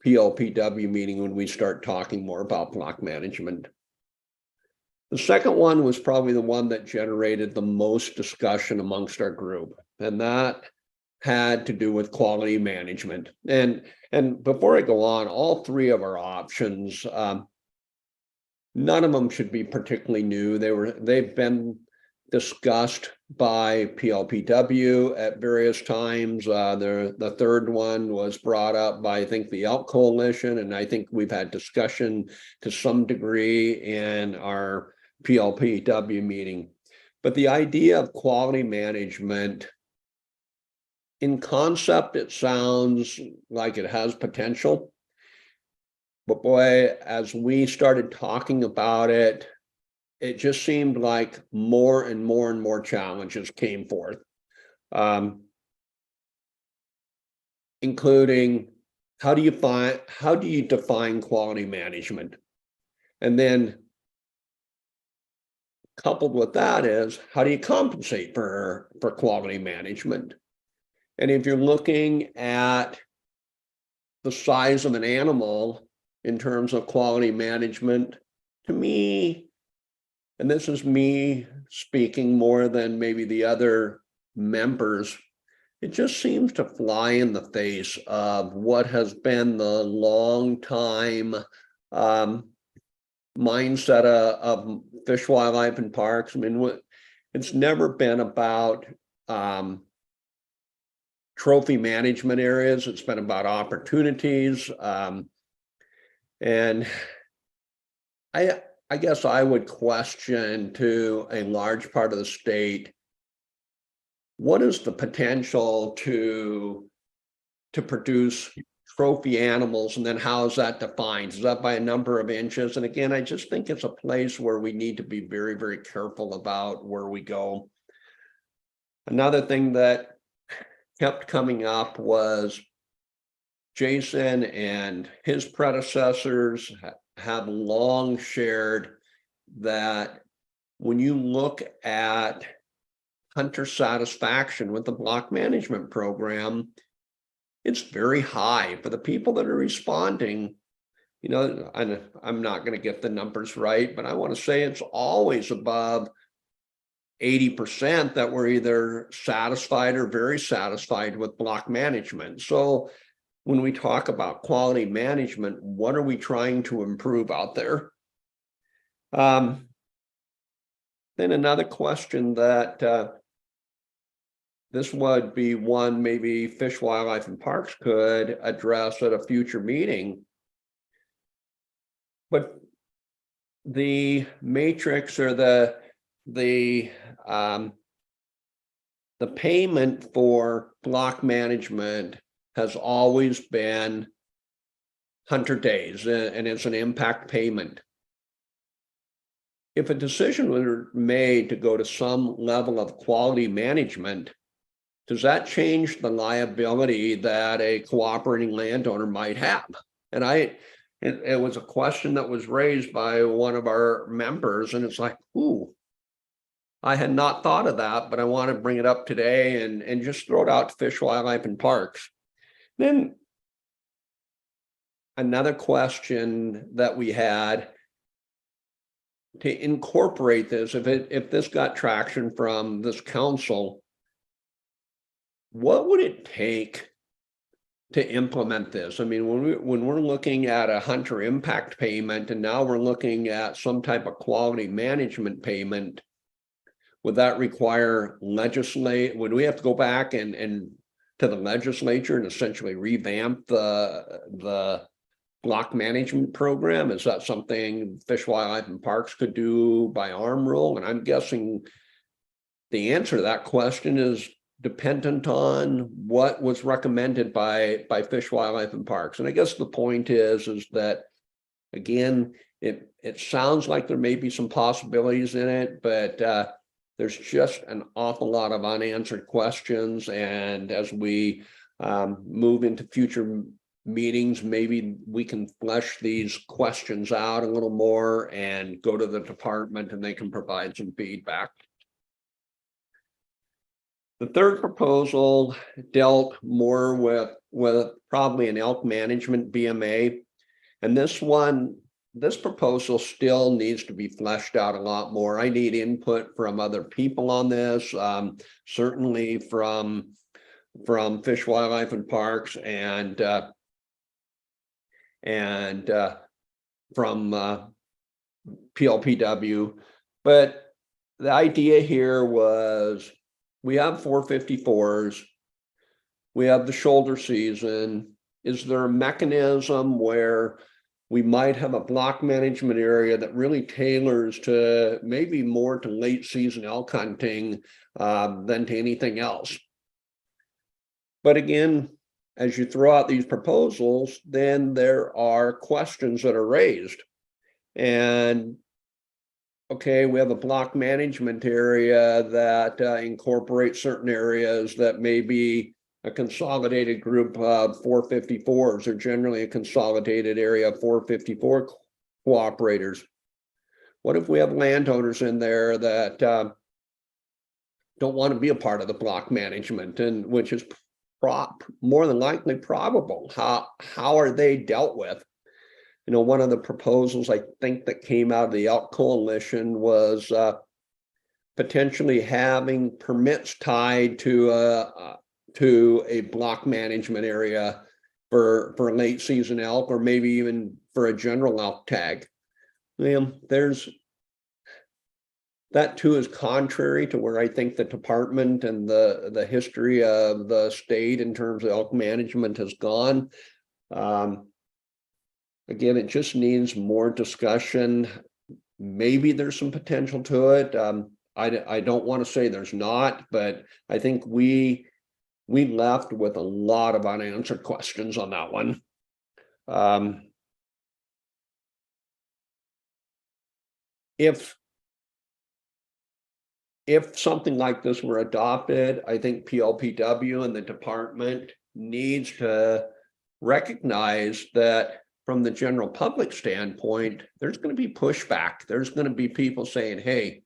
PLPW meeting when we start talking more about block management. The second one was probably the one that generated the most discussion amongst our group, and that had to do with quality management. And before I go on, all three of our options, none of them should be particularly new. They've been discussed by PLPW at various times. The third one was brought up by, I think, the Elk Coalition, and I think we've had discussion to some degree in our PLPW meeting. But the idea of quality management, in concept, it sounds like it has potential. But boy, as we started talking about it, it just seemed like more and more and more challenges came forth, including how do you define quality management? And then coupled with that is, how do you compensate for quality management? And if you're looking at the size of an animal in terms of quality management, to me, and this is me speaking more than maybe the other members, it just seems to fly in the face of what has been the long time mindset of Fish, Wildlife, and Parks. I mean, it's never been about trophy management areas. It's been about opportunities. And I guess I would question to a large part of the state, what is the potential to produce trophy animals, and then how is that defined? Is that by a number of inches? And again, I just think it's a place where we need to be very, very careful about where we go. Another thing that kept coming up was Jason and his predecessors have long shared that when you look at hunter satisfaction with the block management program, it's very high for the people that are responding. You know, I'm not going to get the numbers right, but I want to say it's always above 80% that were either satisfied or very satisfied with block management. So when we talk about quality management, what are we trying to improve out there? Then another question that this would be one maybe Fish, Wildlife, and Parks could address at a future meeting. But the matrix or the payment for block management has always been hunter days, and it's an impact payment. If a decision were made to go to some level of quality management, does that change the liability that a cooperating landowner might have? And it was a question that was raised by one of our members, and it's like, ooh, I had not thought of that, but I want to bring it up today and just throw it out to Fish, Wildlife, and Parks. Then another question that we had to incorporate this, if this got traction from this council, what would it take to implement this? I mean, when we're looking at a hunter impact payment, and now we're looking at some type of quality management payment, would that require would we have to go back and to the legislature and essentially revamp the block management program? Is that something Fish, Wildlife, and Parks could do by arm rule? And I'm guessing the answer to that question is dependent on what was recommended by Fish, Wildlife, and Parks. And I guess the point is that, again, it sounds like there may be some possibilities in it, but there's just an awful lot of unanswered questions. And as we move into future meetings, maybe we can flesh these questions out a little more and go to the department and they can provide some feedback. The third proposal dealt more with probably an elk management BMA. And this proposal still needs to be fleshed out a lot more. I need input from other people on this, certainly from Fish, Wildlife and Parks and from PLPW. But the idea here was we have 454s, we have the shoulder season. Is there a mechanism where we might have a block management area that really tailors to maybe more to late season elk hunting than to anything else? But again, as you throw out these proposals, then there are questions that are raised. And okay, we have a block management area that incorporates certain areas that may be a consolidated group of 454s, or generally a consolidated area of 454 cooperators. What if we have landowners in there that don't want to be a part of the block management, and which is more than likely probable? How are they dealt with? You know, one of the proposals I think that came out of the Elk Coalition was potentially having permits tied to a block management area for late season elk, or maybe even for a general elk tag. That too is contrary to where I think the department and the history of the state in terms of elk management has gone. Again, it just needs more discussion. Maybe there's some potential to it. I don't want to say there's not, but I think we left with a lot of unanswered questions on that one. If something like this were adopted, I think PLPW and the department needs to recognize that from the general public standpoint, there's going to be pushback. There's going to be people saying, hey,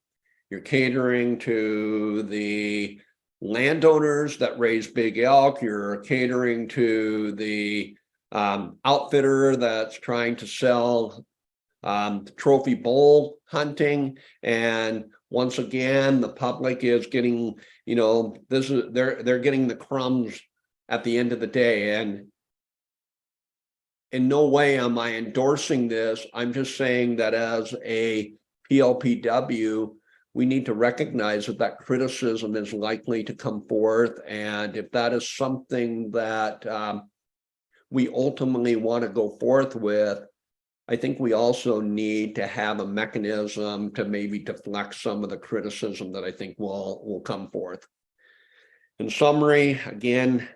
you're catering to the landowners that raise big elk, you're catering to the outfitter that's trying to sell trophy bull hunting, and once again the public is getting, you know, they're getting the crumbs at the end of the day. And in no way am I endorsing this. I'm just saying that as a PLPW, we need to recognize that criticism is likely to come forth. And if that is something that we ultimately want to go forth with, I think we also need to have a mechanism to maybe deflect some of the criticism that I think will come forth. In summary, again,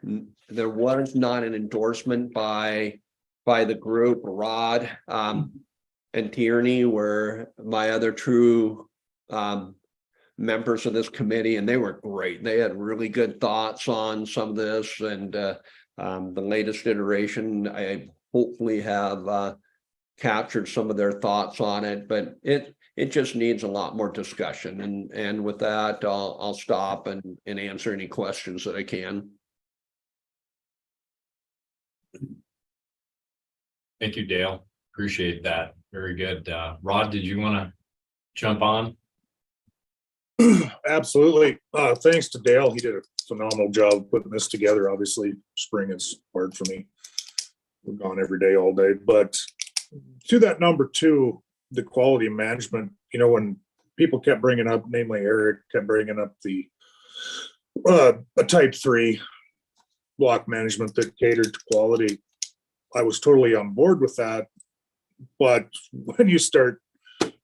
there was not an endorsement by the group. Rod and Tierney were my other true members of this committee, and they were great. They had really good thoughts on some of this, and the latest iteration, I hopefully have captured some of their thoughts on it, but it just needs a lot more discussion. And with that, I'll stop and answer any questions that I can. Thank you, Dale. Appreciate that. Very good. Rod, did you want to jump on? Absolutely. Thanks to Dale. He did a phenomenal job putting this together. Obviously, spring is hard for me. We're gone every day, all day. But to that number two, the quality management, you know, when people kept bringing up, namely Eric kept bringing up the a type 3 block management that catered to quality, I was totally on board with that. But when you start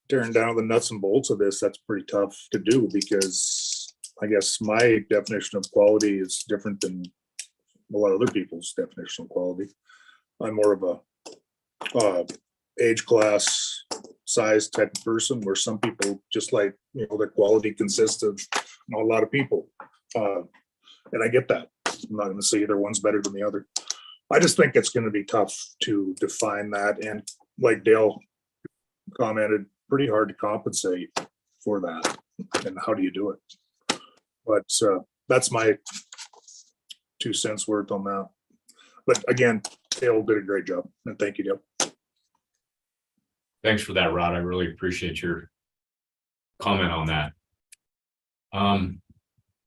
tearing down the nuts and bolts of this, that's pretty tough to do, because I guess my definition of quality is different than a lot of other people's definition of quality. I'm more of a age class size type of person, where some people just like, you know, the quality consists of not a lot of people. And I get that. I'm not going to say either one's better than the other. I just think it's gonna be tough to define that, and like Dale commented, pretty hard to compensate for that. And how do you do it? But that's my 2 cents worth on that. But again, Dale did a great job, and thank you, Dale. Thanks for that, Rod. I really appreciate your comment on that.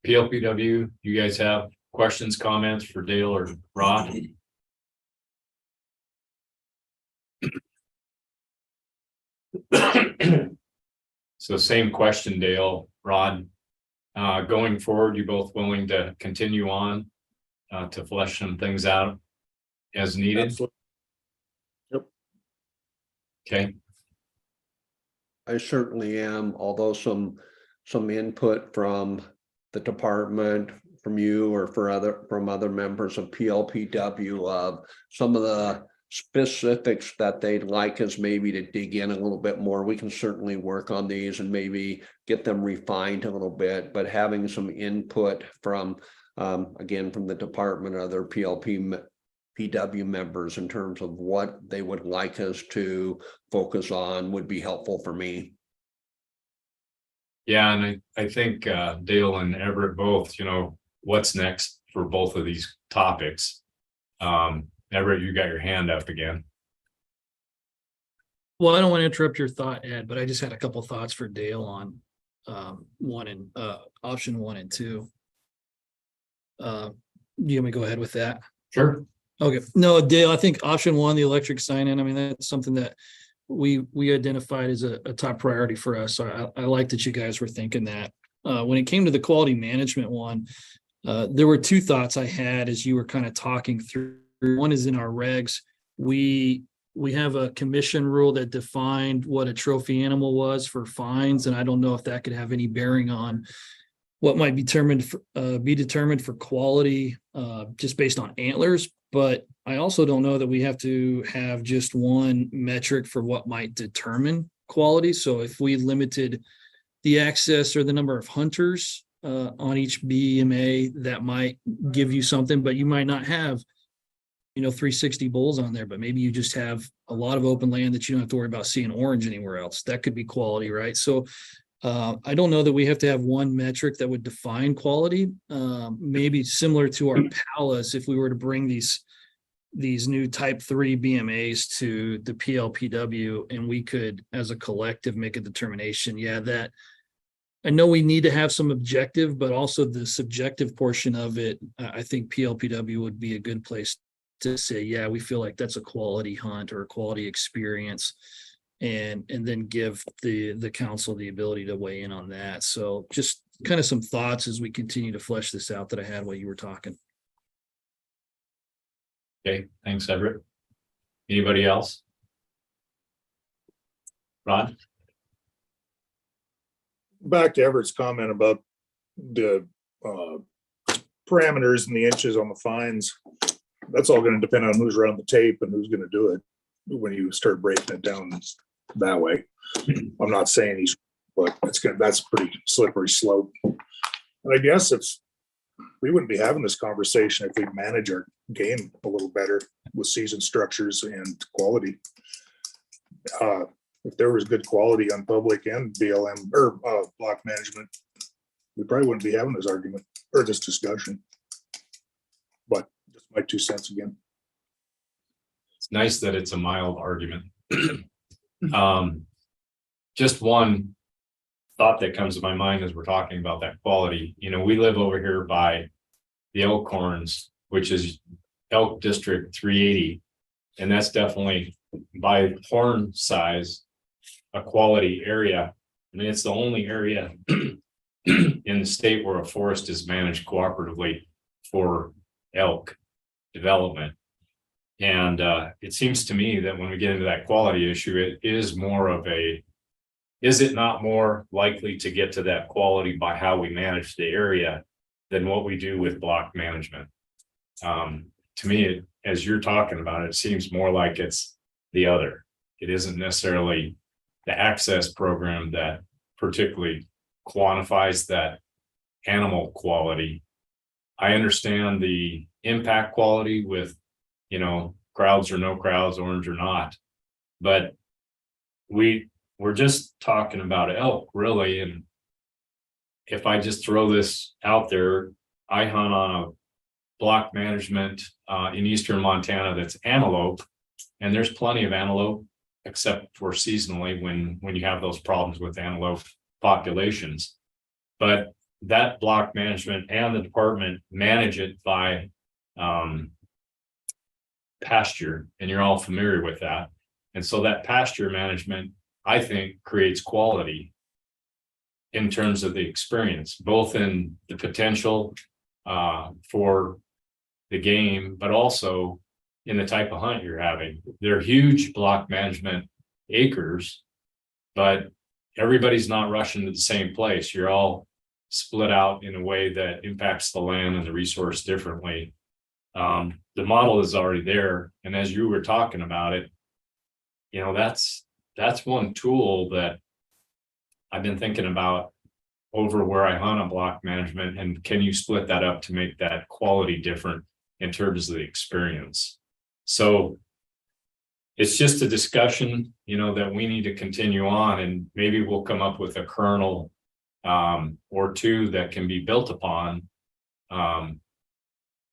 PLPW, you guys have questions, comments for Dale or Rod? So same question, Dale, Rod. Going forward, you both willing to continue on to flesh some things out as needed? Absolutely. Yep. Okay. I certainly am, although some input from the department, from you or from other members of PLPW of some of the specifics that they'd like us maybe to dig in a little bit more. We can certainly work on these and maybe get them refined a little bit, but having some input from again, from the department, other PW members in terms of what they would like us to focus on would be helpful for me. Yeah, and I think Dale and Everett both, what's next for both of these topics. Everett, you got your hand up again. Well, I don't want to interrupt your thought, Ed, but I just had a couple thoughts for Dale on option 1 and 2. You want me to go ahead with that? Sure. Okay. No, Dale, I think option 1, the electric sign-in, I mean, that's something that we identified as a top priority for us. So I like that you guys were thinking that. When it came to the quality management one, there were 2 thoughts I had as you were kind of talking through. One is in our regs. We have a commission rule that defined what a trophy animal was for fines, and I don't know if that could have any bearing on what might be determined for quality just based on antlers. But I also don't know that we have to have just one metric for what might determine quality. So if we limited the access or the number of hunters on each BMA, that might give you something, but you might not have 360 bulls on there, but maybe you just have a lot of open land that you don't have to worry about seeing orange anywhere else. That could be quality, right? So I don't know that we have to have one metric that would define quality. Maybe similar to our PALAs, if we were to bring these new type 3 BMAs to the PLPW, and we could, as a collective, make a determination. Yeah, that I know we need to have some objective, but also the subjective portion of it. I think PLPW would be a good place to say, yeah, we feel like that's a quality hunt or a quality experience, and then give the council the ability to weigh in on that. So just kind of some thoughts as we continue to flesh this out that I had while you were talking. Okay, thanks, Everett. Anybody else? Rod? Back to Everett's comment about the parameters and the inches on the fines. That's all going to depend on who's around the tape and who's going to do it when you start breaking it down that way. I'm not saying but that's a pretty slippery slope. And I guess we wouldn't be having this conversation if we manage our game a little better with season structures and quality. If there was good quality on public and BLM or block management, we probably wouldn't be having this argument or this discussion. But just my 2 cents again. It's nice that it's a mild argument. Just one thought that comes to my mind as we're talking about that quality. We live over here by the Elkhorns, which is Elk District 380, and that's definitely by horn size a quality area. I mean, it's the only area in the state where a forest is managed cooperatively for elk development. And it seems to me that when we get into that quality issue, it is more of is it not more likely to get to that quality by how we manage the area than what we do with block management? To me, as you're talking about it, it seems more like it's the other. It isn't necessarily the access program that particularly quantifies that animal quality. I understand the impact quality with, you know, crowds or no crowds, orange or not. But we're just talking about elk really. And if I just throw this out there, I hunt on a block management in eastern Montana that's antelope, and there's plenty of antelope except for seasonally when you have those problems with antelope populations. But that block management and the department manage it by pasture, and you're all familiar with that. And so that pasture management, I think, creates quality in terms of the experience, both in the potential for the game, but also in the type of hunt you're having. They're huge block management acres, but everybody's not rushing to the same place. You're all split out in a way that impacts the land and the resource differently. The model is already there. And as you were talking about it, you know, that's one tool that I've been thinking about over where I hunt on block management. And can you split that up to make that quality different in terms of the experience? So it's just a discussion, you know, that we need to continue on, and maybe we'll come up with a kernel or two that can be built upon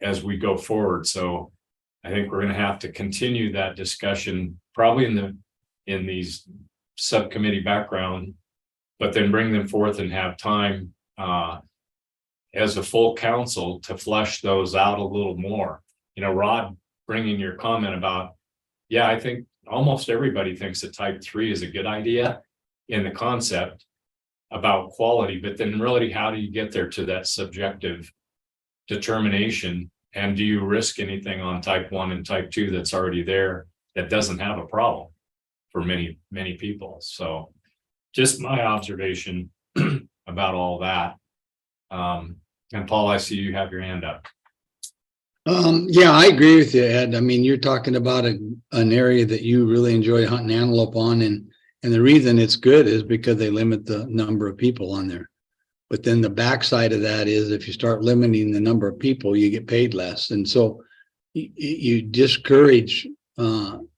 as we go forward. So I think we're going to have to continue that discussion probably in these subcommittee background, but then bring them forth and have time as a full council to flesh those out a little more. You know, Rod, bringing your comment about, yeah, I think almost everybody thinks that type 3 is a good idea in the concept about quality, but then really, how do you get there to that subjective determination? And do you risk anything on type 1 and type 2 that's already there that doesn't have a problem for many people? So just my observation about all that. And Paul, I see you have your hand up. Yeah, I agree with you, Ed. I mean, you're talking about an area that you really enjoy hunting antelope on, and the reason it's good is because they limit the number of people on there. But then the backside of that is if you start limiting the number of people, you get paid less. And so you discourage, you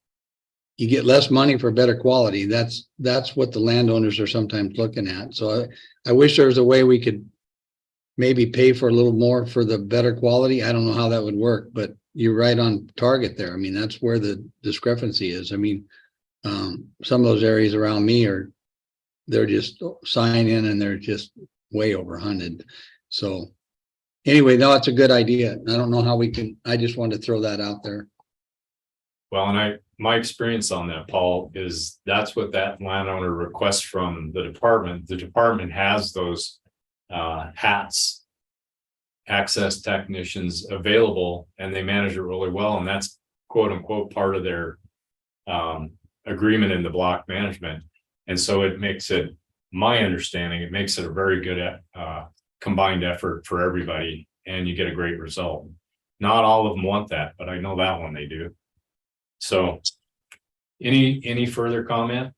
get less money for better quality. That's what the landowners are sometimes looking at. So I wish there was a way we could maybe pay for a little more for the better quality. I don't know how that would work, but you're right on target there. I mean, that's where the discrepancy is. I mean, some of those areas around me they're just sign in and they're just way over hunted. So anyway, no, it's a good idea. I don't know how we can, I just wanted to throw that out there. Well, and my experience on that, Paul, is that's what that landowner requests from the department. The department has those hats, access technicians available, and they manage it really well. And that's quote unquote part of their agreement in the block management. And so it makes it, my understanding, it makes it a very good combined effort for everybody, and you get a great result. Not all of them want that, but I know that one they do. So any further comment?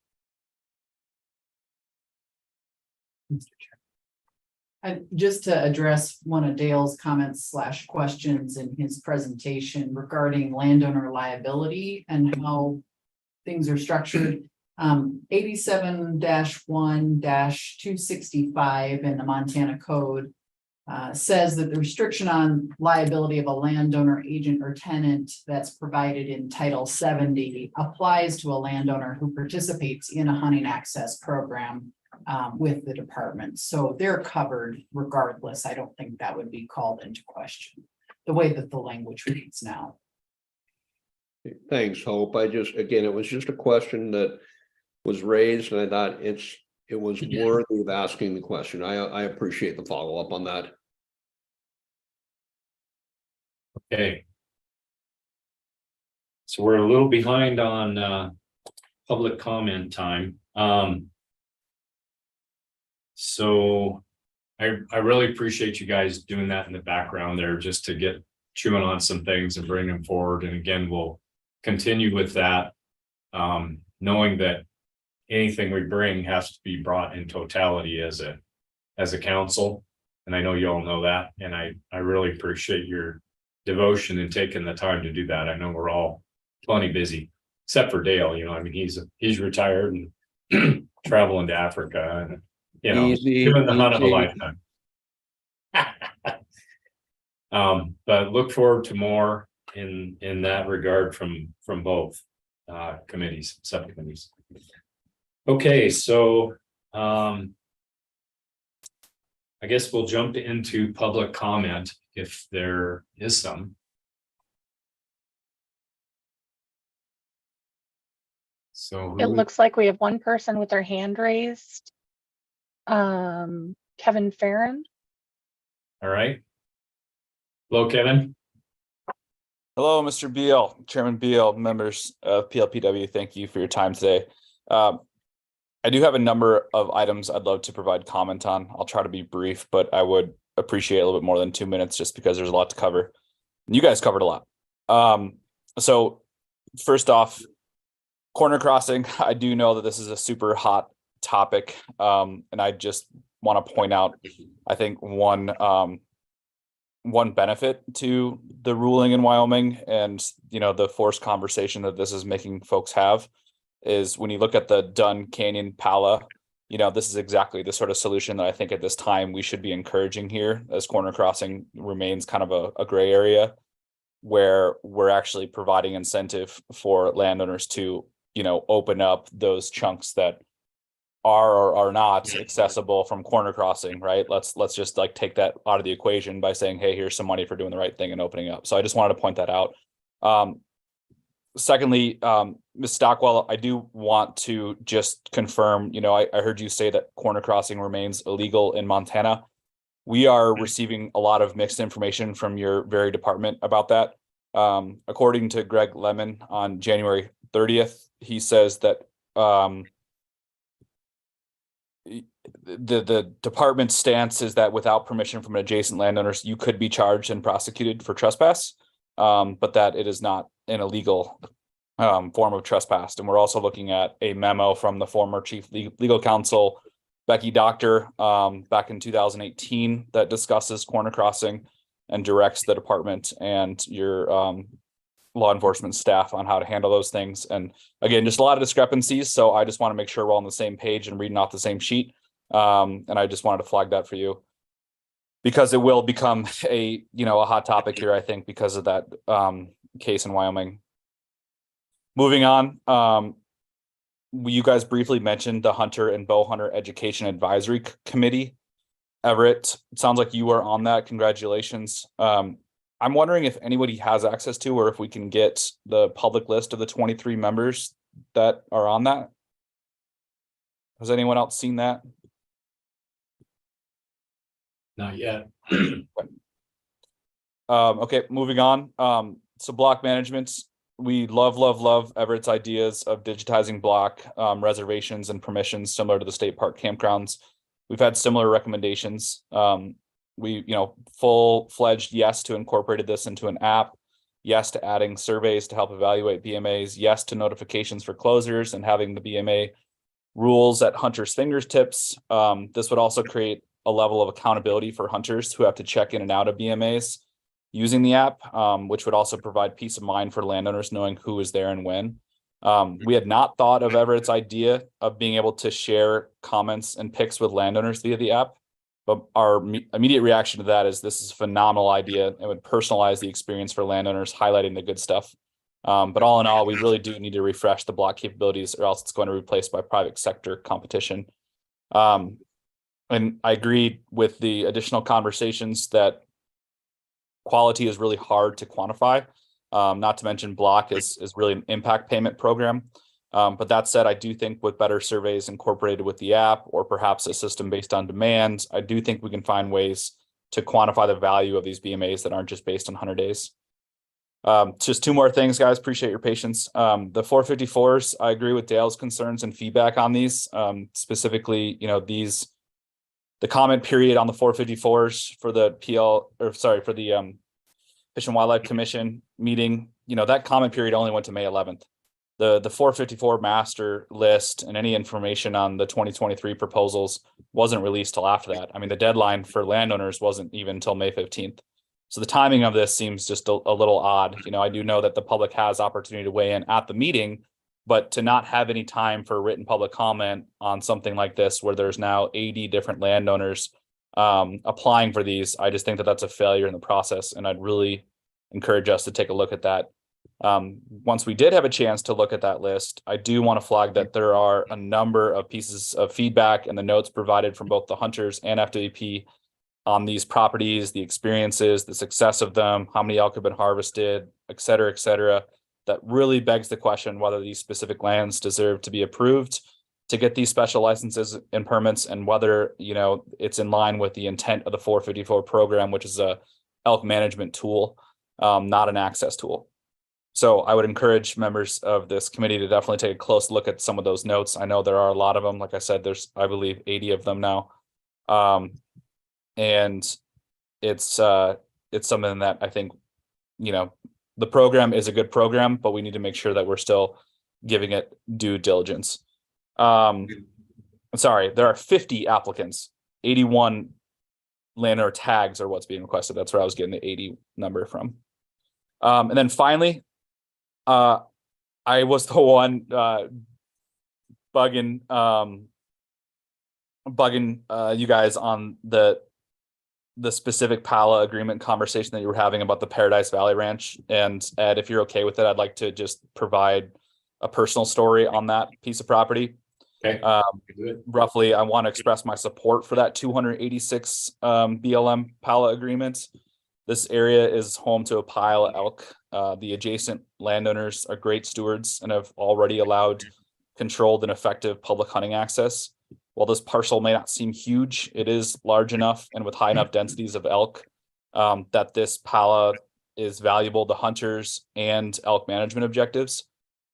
Just to address one of Dale's comments / questions in his presentation regarding landowner liability and how things are structured. 87-1-265 in the Montana Code says that the restriction on liability of a landowner, agent, or tenant that's provided in Title 70 applies to a landowner who participates in a hunting access program with the department. So they're covered regardless. I don't think that would be called into question the way that the language reads now. Thanks, Hope. Again, it was just a question that was raised, and I thought it was worthy of asking the question. I appreciate the follow-up on that. Okay. So we're a little behind on public comment time. So I really appreciate you guys doing that in the background there, just to get chewing on some things and bring them forward. And again, we'll continue with that, knowing that anything we bring has to be brought in totality as a council. And I know you all know that. And I really appreciate your devotion and taking the time to do that. I know we're all plenty busy, except for Dale, I mean, he's retired and traveling to Africa and, Easy, doing the hunt of a easy. lifetime. But look forward to more in that regard from both committees, subcommittees. Okay, so I guess we'll jump into public comment if there is some. So It looks like we have one person with their hand raised. Kevin Farron. all right. Hello, Kevin. Hello, Mr. Beal, Chairman Beal, members of PLPW. Thank you for your time today. I do have a number of items I'd love to provide comment on. I'll try to be brief, but I would appreciate a little bit more than 2 minutes just because there's a lot to cover. You guys covered a lot. So first off, corner crossing, I do know that this is a super hot topic. And I just want to point out, I think one benefit to the ruling in Wyoming and, the forced conversation that this is making folks have is when you look at the Dunn Canyon Pala, this is exactly the sort of solution that I think at this time we should be encouraging here, as corner crossing remains kind of a gray area where we're actually providing incentive for landowners to, open up those chunks that are or are not accessible from corner crossing, right? Let's just like take that out of the equation by saying, hey, here's some money for doing the right thing and opening up. So I just wanted to point that out. Secondly, Ms. Stockwell, I do want to just confirm, I heard you say that corner crossing remains illegal in Montana. We are receiving a lot of mixed information from your very department about that. According to Greg Lemon on January 30th, he says that the department's stance is that without permission from adjacent landowners, you could be charged and prosecuted for trespass, but that it is not an illegal form of trespass. And we're also looking at a memo from the former chief legal counsel, Becky Doctor, back in 2018 that discusses corner crossing and directs the department and your law enforcement staff on how to handle those things. And again, just a lot of discrepancies. So I just want to make sure we're all on the same page and reading off the same sheet. And I just wanted to flag that for you because it will become a hot topic here, I think, because of that case in Wyoming. Moving on, you guys briefly mentioned the Hunter and Bow Hunter Education Advisory Committee. Everett, it sounds like you are on that. Congratulations. I'm wondering if anybody has access to, or if we can get the public list of the 23 members that are on that. Has anyone else seen that? Not yet. Okay, moving on. So block management, we love Everett's ideas of digitizing block reservations and permissions similar to the state park campgrounds. We've had similar recommendations. We, full-fledged yes to incorporated this into an app, yes to adding surveys to help evaluate BMAs, yes to notifications for closers and having the BMA rules at hunters' fingertips. This would also create a level of accountability for hunters who have to check in and out of BMAs using the app, which would also provide peace of mind for landowners knowing who is there and when. We had not thought of Everett's idea of being able to share comments and pics with landowners via the app, but our immediate reaction to that is this is a phenomenal idea and would personalize the experience for landowners, highlighting the good stuff. But all in all, we really do need to refresh the block capabilities or else it's going to be replaced by private sector competition. And I agree with the additional conversations that quality is really hard to quantify. Not to mention block is really an impact payment program. But that said, I do think with better surveys incorporated with the app or perhaps a system based on demand, I do think we can find ways to quantify the value of these BMAs that aren't just based on 100 days. Just two more things, guys. Appreciate your patience. The 454s, I agree with Dale's concerns and feedback on these. Specifically, the comment period on the 454s for the for the Fish and Wildlife Commission meeting, that comment period only went to May 11th. The 454 master list and any information on the 2023 proposals wasn't released till after that. I mean, the deadline for landowners wasn't even until May 15th. So the timing of this seems just a little odd. You know, I do know that the public has opportunity to weigh in at the meeting, but to not have any time for written public comment on something like this, where there's now 80 different landowners applying for these, I just think that that's a failure in the process. And I'd really encourage us to take a look at that. Once we did have a chance to look at that list, I do want to flag that there are a number of pieces of feedback and the notes provided from both the hunters and FWP on these properties, the experiences, the success of them, how many elk have been harvested, et cetera, that really begs the question whether these specific lands deserve to be approved to get these special licenses and permits, and whether, you know, it's in line with the intent of the 454 program, which is a elk management tool, not an access tool. So I would encourage members of this committee to definitely take a close look at some of those notes. I know there are a lot of them. Like I said, there's, I believe, 80 of them now. And it's something that I think, you know, the program is a good program, but we need to make sure that we're still giving it due diligence. I'm sorry, there are 50 applicants, 81 landowner tags are what's being requested. That's where I was getting the 80 number from. And then finally, I was the one bugging you guys on the specific PALA agreement conversation that you were having about the Paradise Valley Ranch. And Ed, if you're okay with it, I'd like to just provide a personal story on that piece of property. Okay. Roughly, I want to express my support for that 286 BLM PALA agreement. This area is home to a pile of elk. The adjacent landowners are great stewards and have already allowed controlled and effective public hunting access. While this parcel may not seem huge, it is large enough and with high enough densities of elk that this PALA is valuable to hunters and elk management objectives.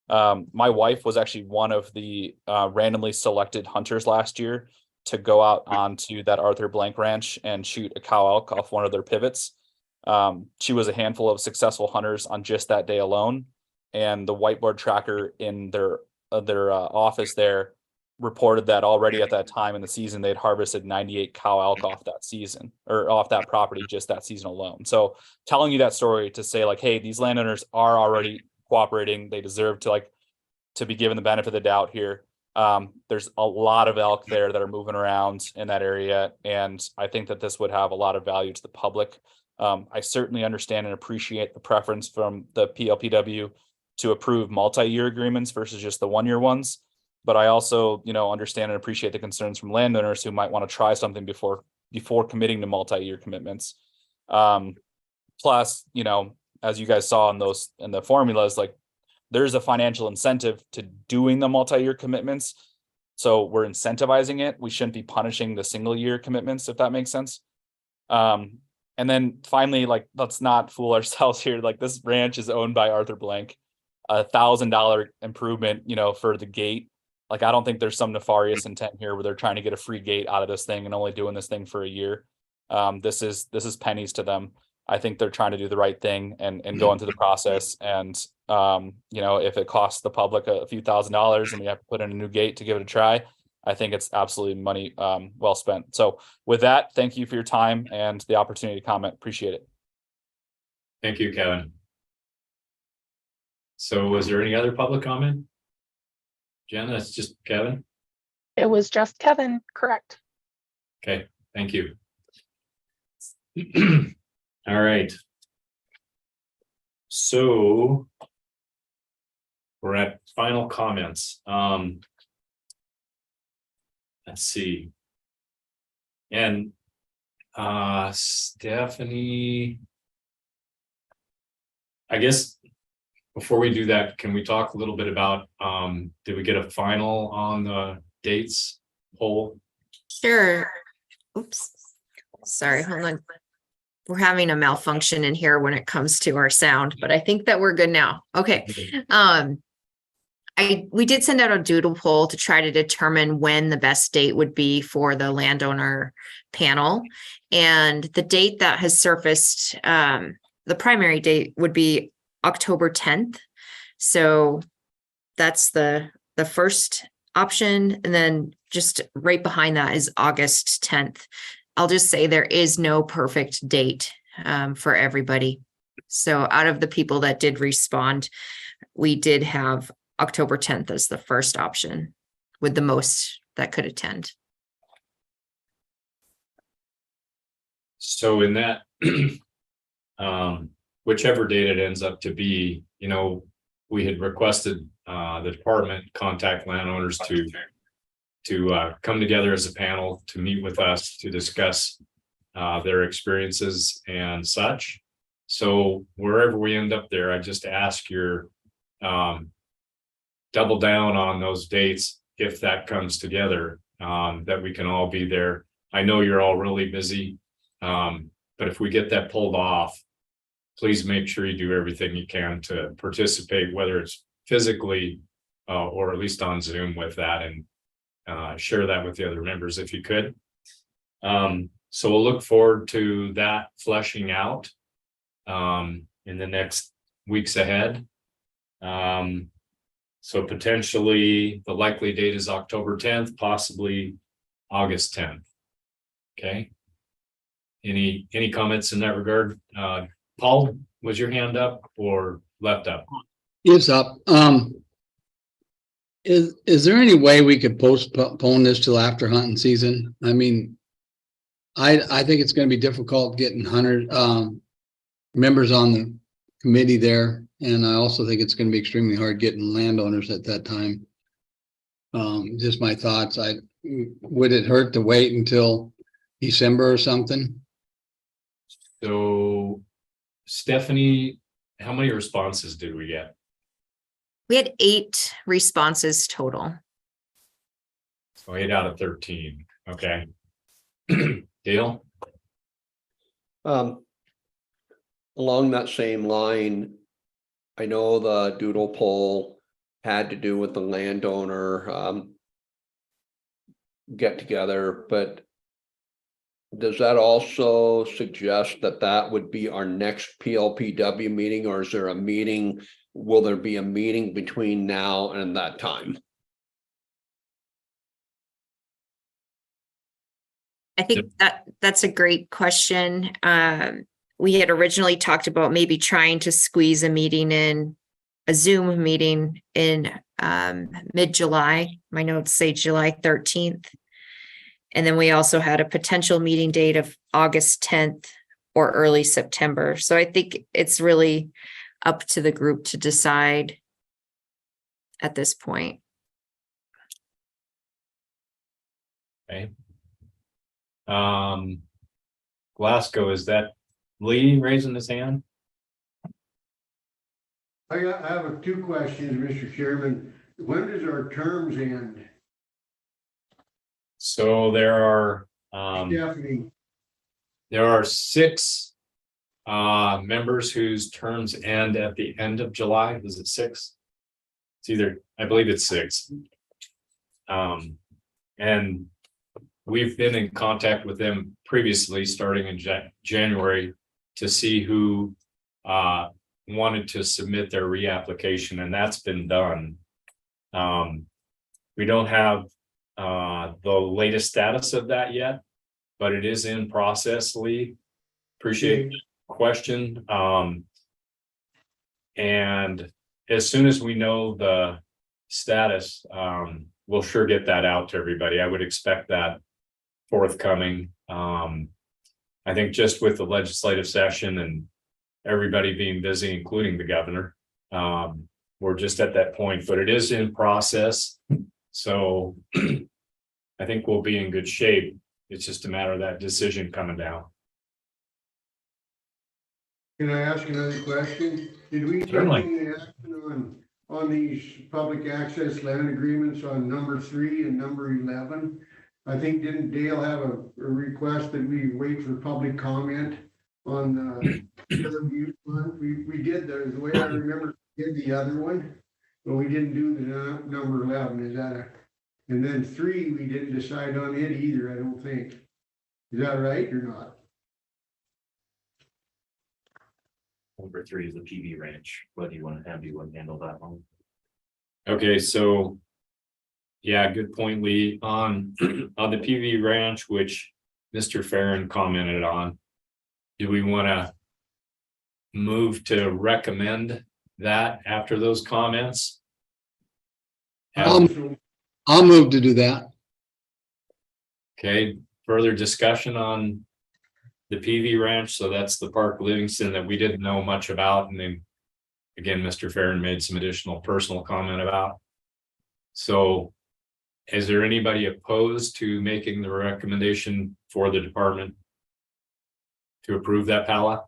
My wife was actually one of the randomly selected hunters last year to go out onto that Arthur Blank Ranch and shoot a cow elk off one of their pivots. She was a handful of successful hunters on just that day alone, and the whiteboard tracker in their office there reported that already at that time in the season they'd harvested 98 cow elk off that season, or off that property just that season alone. So telling you that story to say, like, hey, these landowners are already cooperating, they deserve to be given the benefit of the doubt here. There's a lot of elk there that are moving around in that area, and I think that this would have a lot of value to the public. I certainly understand and appreciate the preference from the PLPW to approve multi-year agreements versus just the one-year ones. But I also, you know, understand and appreciate the concerns from landowners who might want to try something before committing to multi-year commitments. Plus, you know, as you guys saw in the formulas, like, there's a financial incentive to doing the multi-year commitments. So we're incentivizing it. We shouldn't be punishing the single-year commitments, if that makes sense. And then finally, like, let's not fool ourselves here. Like, this ranch is owned by Arthur Blank. $1,000 improvement, you know, for the gate. Like, I don't think there's some nefarious intent here where they're trying to get a free gate out of this thing and only doing this thing for a year. This is pennies to them. I think they're trying to do the right thing and go into the process. And, you know, if it costs the public a few $1,000s and we have to put in a new gate to give it a try, I think it's absolutely money well spent. So with that, thank you for your time and the opportunity to comment. Appreciate it. Thank you, Kevin. So was there any other public comment? Jen, that's just Kevin? It was just Kevin, correct? Okay, thank you. All right. So we're at final comments. Let's see. And Stephanie, I guess before we do that, can we talk a little bit about, did we get a final on the dates poll? Sure. Oops. Sorry, hold on. We're having a malfunction in here when it comes to our sound, but I think that we're good now. Okay. We did send out a doodle poll to try to determine when the best date would be for the landowner panel. And the date that has surfaced, the primary date would be October 10th. So that's the first option. And then just right behind that is August 10th. I'll just say there is no perfect date for everybody. So out of the people that did respond, we did have October 10th as the first option with the most that could attend. So in that, whichever date it ends up to be, you know, we had requested the department contact landowners to come together as a panel to meet with us to discuss their experiences and such. So wherever we end up there, I just ask your double down on those dates if that comes together, that we can all be there. I know you're all really busy, but if we get that pulled off, please make sure you do everything you can to participate, whether it's physically or at least on Zoom with that, and share that with the other members if you could. So we'll look forward to that fleshing out in the next weeks ahead. So potentially the likely date is October 10th, possibly August 10th. Okay. Any comments in that regard? Paul, was your hand up or left up? It's up. Is there any way we could postpone this till after hunting season? I mean, I think it's gonna be difficult getting members on the committee there. And I also think it's gonna be extremely hard getting landowners at that time. Just my thoughts. Would it hurt to wait until December or something? So Stephanie, how many responses did we get? We had 8 responses total. So 8 out of 13. Okay. Dale? Along that same line, I know the doodle poll had to do with the landowner get together, but does that also suggest that that would be our next PLPW meeting, or is there a meeting? Will there be a meeting between now and that time? I think that's a great question. We had originally talked about maybe trying to squeeze a Zoom meeting in mid-July. My notes say July 13th. And then we also had a potential meeting date of August 10th or early September. So I think it's really up to the group to decide at this point. Okay. Glasgow, is that Lee raising his hand? I have 2 questions, Mr. Chairman. When does our terms end? So there are Stephanie, there are 6 members whose terms end at the end of July. Is it 6? It's either, I believe it's 6. And we've been in contact with them previously, starting in January, to see who wanted to submit their reapplication, and that's been done. We don't have the latest status of that yet, but it is in process, Lee. Appreciate the question. And as soon as we know the status, we'll sure get that out to everybody. I would expect that forthcoming. I think just with the legislative session and everybody being busy, including the governor, we're just at that point, but it is in process. So I think we'll be in good shape. It's just a matter of that decision coming down. can I ask another question? Did we take Certainly. any action on these public access land agreements on number 3 and number 11? I think didn't Dale have a request that we wait for public comment on the review one? We did the way I remember, did the other one, but we didn't do the number 11. Is that and then 3, we didn't decide on it either, I don't think. Is that right or not? Number 3 is the PV ranch. What do you want to have? You want to handle that one? Okay, so yeah, good point, Lee. On the PV ranch, which Mr. Farron commented on. do we want to move to recommend that after those comments? I'll move to do that. Okay, further discussion on the PV Ranch. So that's the Park Livingston that we didn't know much about. And then again, Mr. Farren made some additional personal comment about. So is there anybody opposed to making the recommendation for the department to approve that, Pala?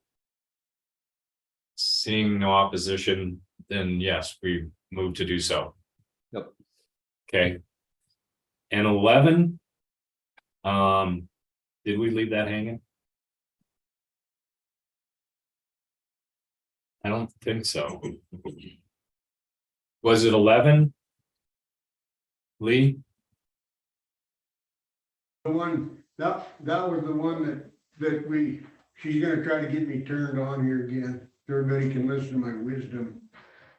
Seeing no opposition, then yes, we move to do so. Yep. Okay. And 11, did we leave that hanging? I don't think so. Was it 11? Lee? The one, that was the one that she's gonna try to get me turned on here again, so everybody can listen to my wisdom.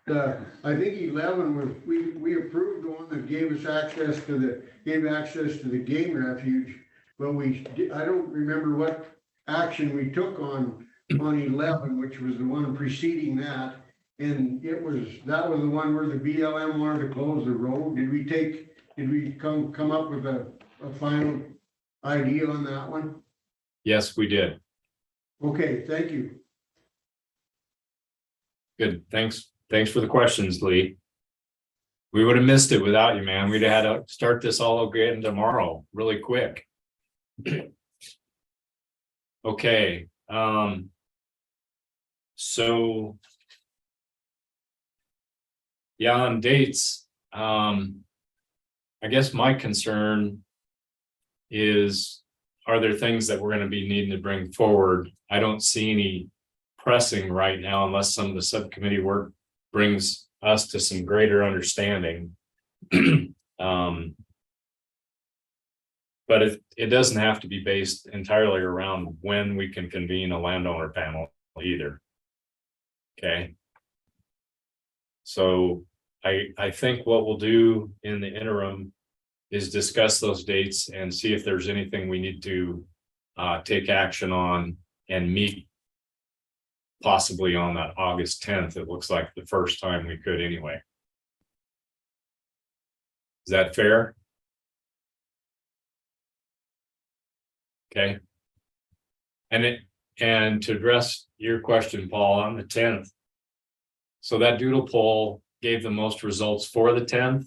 I think 11 was, we approved the one that gave access to the game refuge, but I don't remember what action we took on 11, which was the one preceding that. And that was the one where the BLM wanted to close the road. Did we come up with a final idea on that one? Yes, we did. Okay, thank you. Good. Thanks for the questions, Lee. We would have missed it without you, man. We'd have had to start this all again tomorrow, really quick. Okay. So yeah, on dates, I guess my concern is, are there things that we're going to be needing to bring forward? I don't see any pressing right now unless some of the subcommittee work brings us to some greater understanding. But it doesn't have to be based entirely around when we can convene a landowner panel either. Okay. So I think what we'll do in the interim is discuss those dates and see if there's anything we need to take action on and meet possibly on that August 10th. It looks like the first time we could anyway. Is that fair? Okay. And to address your question, Paul, on the 10th. So that doodle poll gave the most results for the 10th.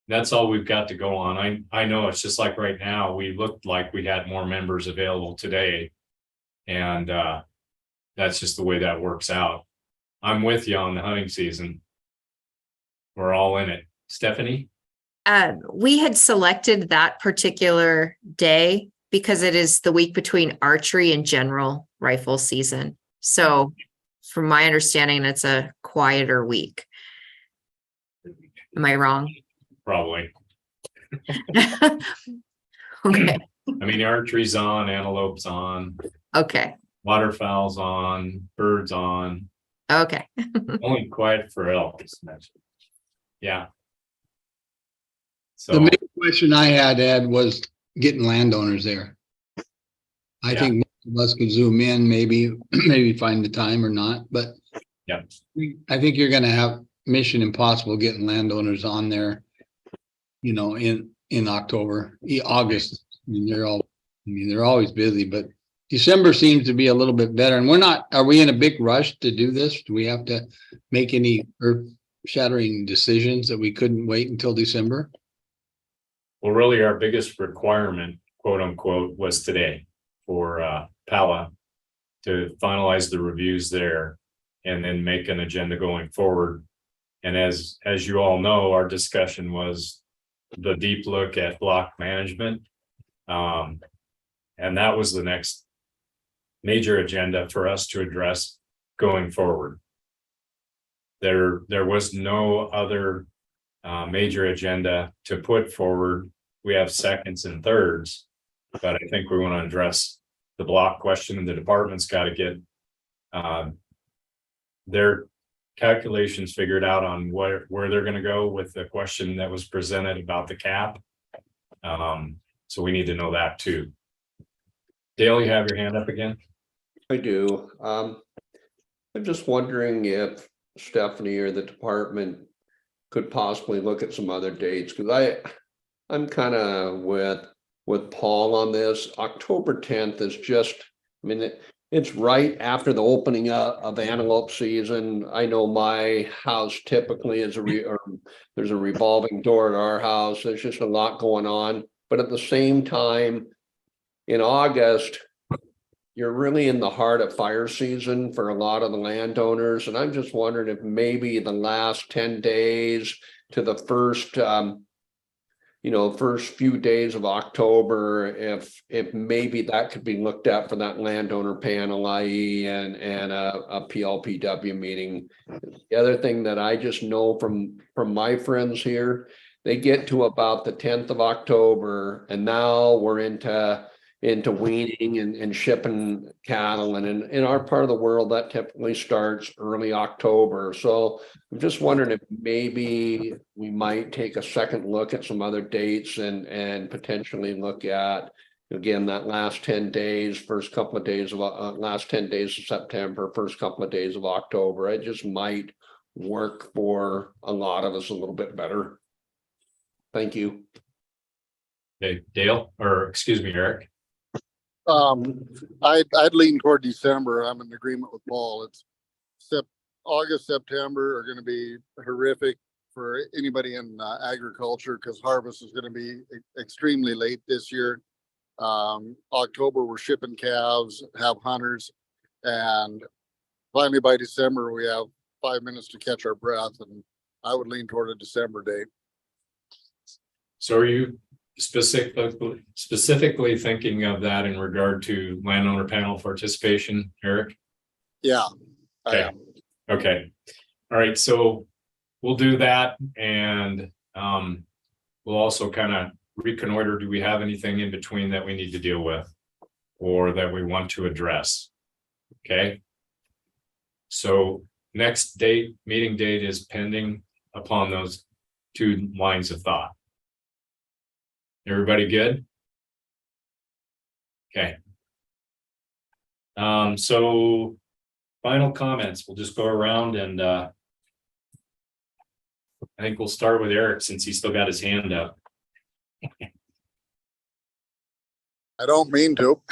That's all we've got to go on. I know it's just like right now, we looked like we had more members available today. And that's just the way that works out. I'm with you on the hunting season. We're all in it. Stephanie? We had selected that particular day because it is the week between archery and general rifle season. So from my understanding, it's a quieter week. Am I wrong? Probably. Okay. I mean, archery's on, antelope's on. Okay. Waterfowl's on, birds on. Okay. Only quiet for elk. Yeah. The main question I had, Ed, was getting landowners there. I think most of us could zoom in, maybe find the time or not, but yeah, I think you're gonna have mission impossible getting landowners on there, in October, August. I mean, they're always busy, but December seems to be a little bit better. And are we in a big rush to do this? Do we have to make any earth-shattering decisions that we couldn't wait until December? Well, really, our biggest requirement, quote unquote, was today for Pala to finalize the reviews there and then make an agenda going forward. And as you all know, our discussion was the deep look at block management. And that was the next major agenda for us to address going forward. There was no other major agenda to put forward. We have seconds and thirds, but I think we want to address the block question, and the department's got to get their calculations figured out on where they're going to go with the question that was presented about the cap. So we need to know that too. Dale, you have your hand up again? I do. I'm just wondering if Stephanie or the department could possibly look at some other dates, because I'm kind of with Paul on this. October 10th is just, I mean, it's right after the opening of antelope season. I know my house typically is there's a revolving door at our house. There's just a lot going on. But at the same time, in August, you're really in the heart of fire season for a lot of the landowners. And I'm just wondering if maybe the last 10 days to the first, first few days of October, if maybe that could be looked at for that landowner panel, i.e. and a PLPW meeting. The other thing that I just know from my friends here, they get to about the 10th of October, and now we're into weaning and shipping cattle. And in our part of the world, that typically starts early October. So I'm just wondering if maybe we might take a second look at some other dates and potentially look at, again, that last 10 days, first couple of days of last 10 days of September, first couple of days of October. It just might work for a lot of us a little bit better. Thank you. Okay, Dale, or excuse me, Eric. I'd lean toward December. I'm in agreement with Paul. It's August, September are going to be horrific for anybody in agriculture because harvest is going to be extremely late this year. October, we're shipping calves, have hunters, and finally by December, we have 5 minutes to catch our breath, and I would lean toward a December date. So are you specifically thinking of that in regard to landowner panel participation, Eric? Yeah. Okay. Okay. All right. So we'll do that, and we'll also kind of reconnoiter. Do we have anything in between that we need to deal with or that we want to address? Okay. So next meeting date is pending upon those two lines of thought. Everybody good? Okay. So final comments, we'll just go around and I think we'll start with Eric since he's still got his hand up. I don't mean to.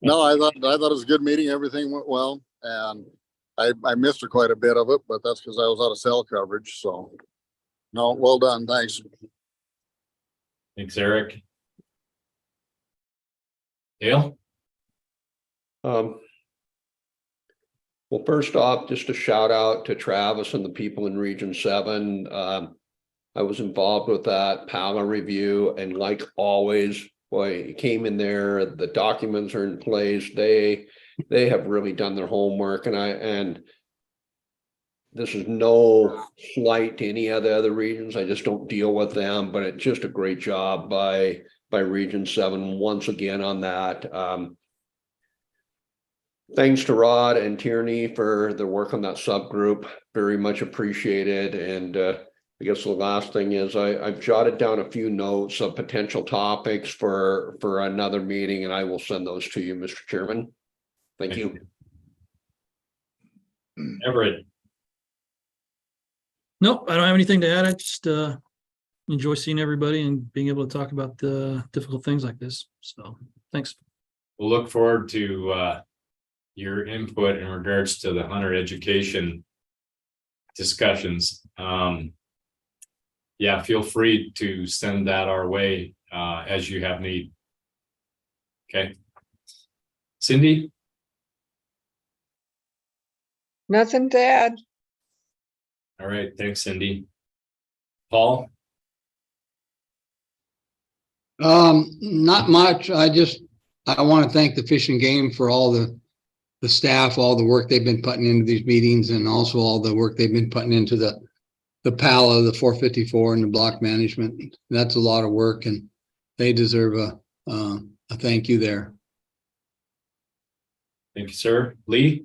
No, I thought it was a good meeting. Everything went well, and I missed quite a bit of it, but that's because I was out of cell coverage. So, no, well done. Thanks. Thanks, Eric. Dale? Well, first off, just a shout out to Travis and the people in Region 7. I was involved with that PALA review, and like always, boy, it came in there, the documents are in place. They have really done their homework, and this is no slight to any of the other regions. I just don't deal with them, but it's just a great job by Region 7 once again on that. Thanks to Rod and Tierney for their work on that subgroup. Very much appreciated. And I guess the last thing is I've jotted down a few notes of potential topics for another meeting, and I will send those to you, Mr. Chairman. Thank you. Everett? Nope, I don't have anything to add. I just enjoy seeing everybody and being able to talk about the difficult things like this. So thanks. We'll look forward to your input in regards to the hunter education discussions. Yeah, feel free to send that our way as you have need. Okay. Cindy? Nothing to add. All right, thanks, Cindy. Paul? Not much. I want to thank the Fish and Game for all the staff, all the work they've been putting into these meetings, and also all the work they've been putting into the PALA, the 454 and the block management. That's a lot of work, and they deserve a thank you there. Thank you, sir. Lee?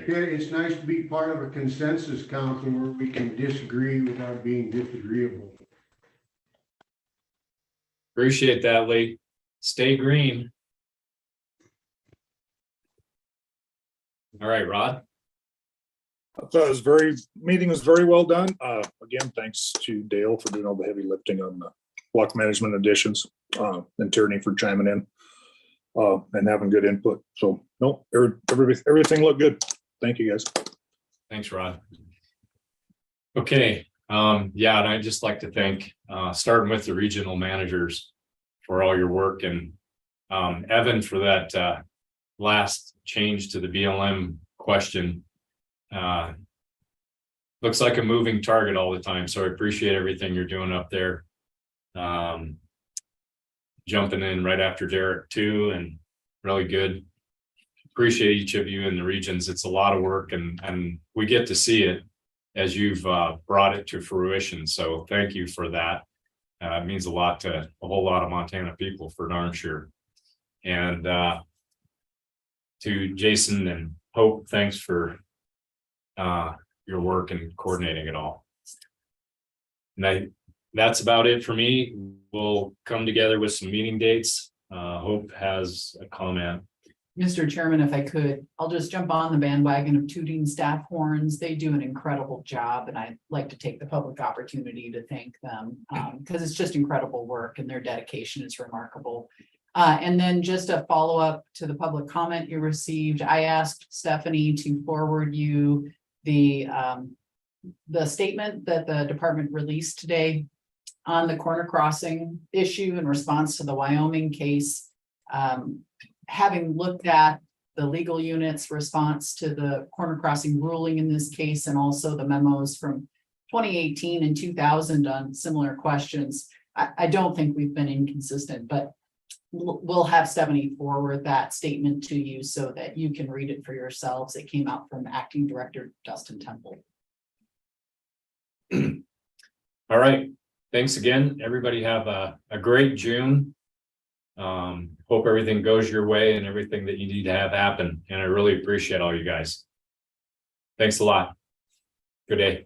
Yeah, it's nice to be part of a consensus council where we can disagree without being disagreeable. Appreciate that, Lee. stay green. All right, Rod. I thought it was meeting was very well done. Again, thanks to Dale for doing all the heavy lifting on the block management additions, and Tierney for chiming in, and having good input. So no, everything looked good. Thank you guys. Thanks, Rod. Okay, yeah, and I'd just like to thank, starting with the regional managers for all your work, and Evan for that last change to the BLM question. Looks like a moving target all the time, so I appreciate everything you're doing up there. Jumping in right after Derek too, and really good. Appreciate each of you in the regions. It's a lot of work, and we get to see it as you've brought it to fruition. So thank you for that. It means a lot to a whole lot of Montana people, for darn sure. And to Jason and Hope, thanks for your work and coordinating it all. And that's about it for me. We'll come together with some meeting dates. Hope has a comment. Mr. Chairman, if I could, I'll just jump on the bandwagon of tooting staff horns. They do an incredible job, and I'd like to take the public opportunity to thank them because it's just incredible work, and their dedication is remarkable. And then just a follow-up to the public comment you received. I asked Stephanie to forward you the statement that the department released today on the corner crossing issue in response to the Wyoming case. Having looked at the legal unit's response to the corner crossing ruling in this case, and also the memos from 2018 and 2000 on similar questions, I don't think we've been inconsistent, but we'll have Stephanie forward that statement to you so that you can read it for yourselves. It came out from Acting Director Dustin Temple. All right. Thanks again. Everybody have a great June. Hope everything goes your way and everything that you need to have happen. And I really appreciate all you guys. Thanks a lot. Good day.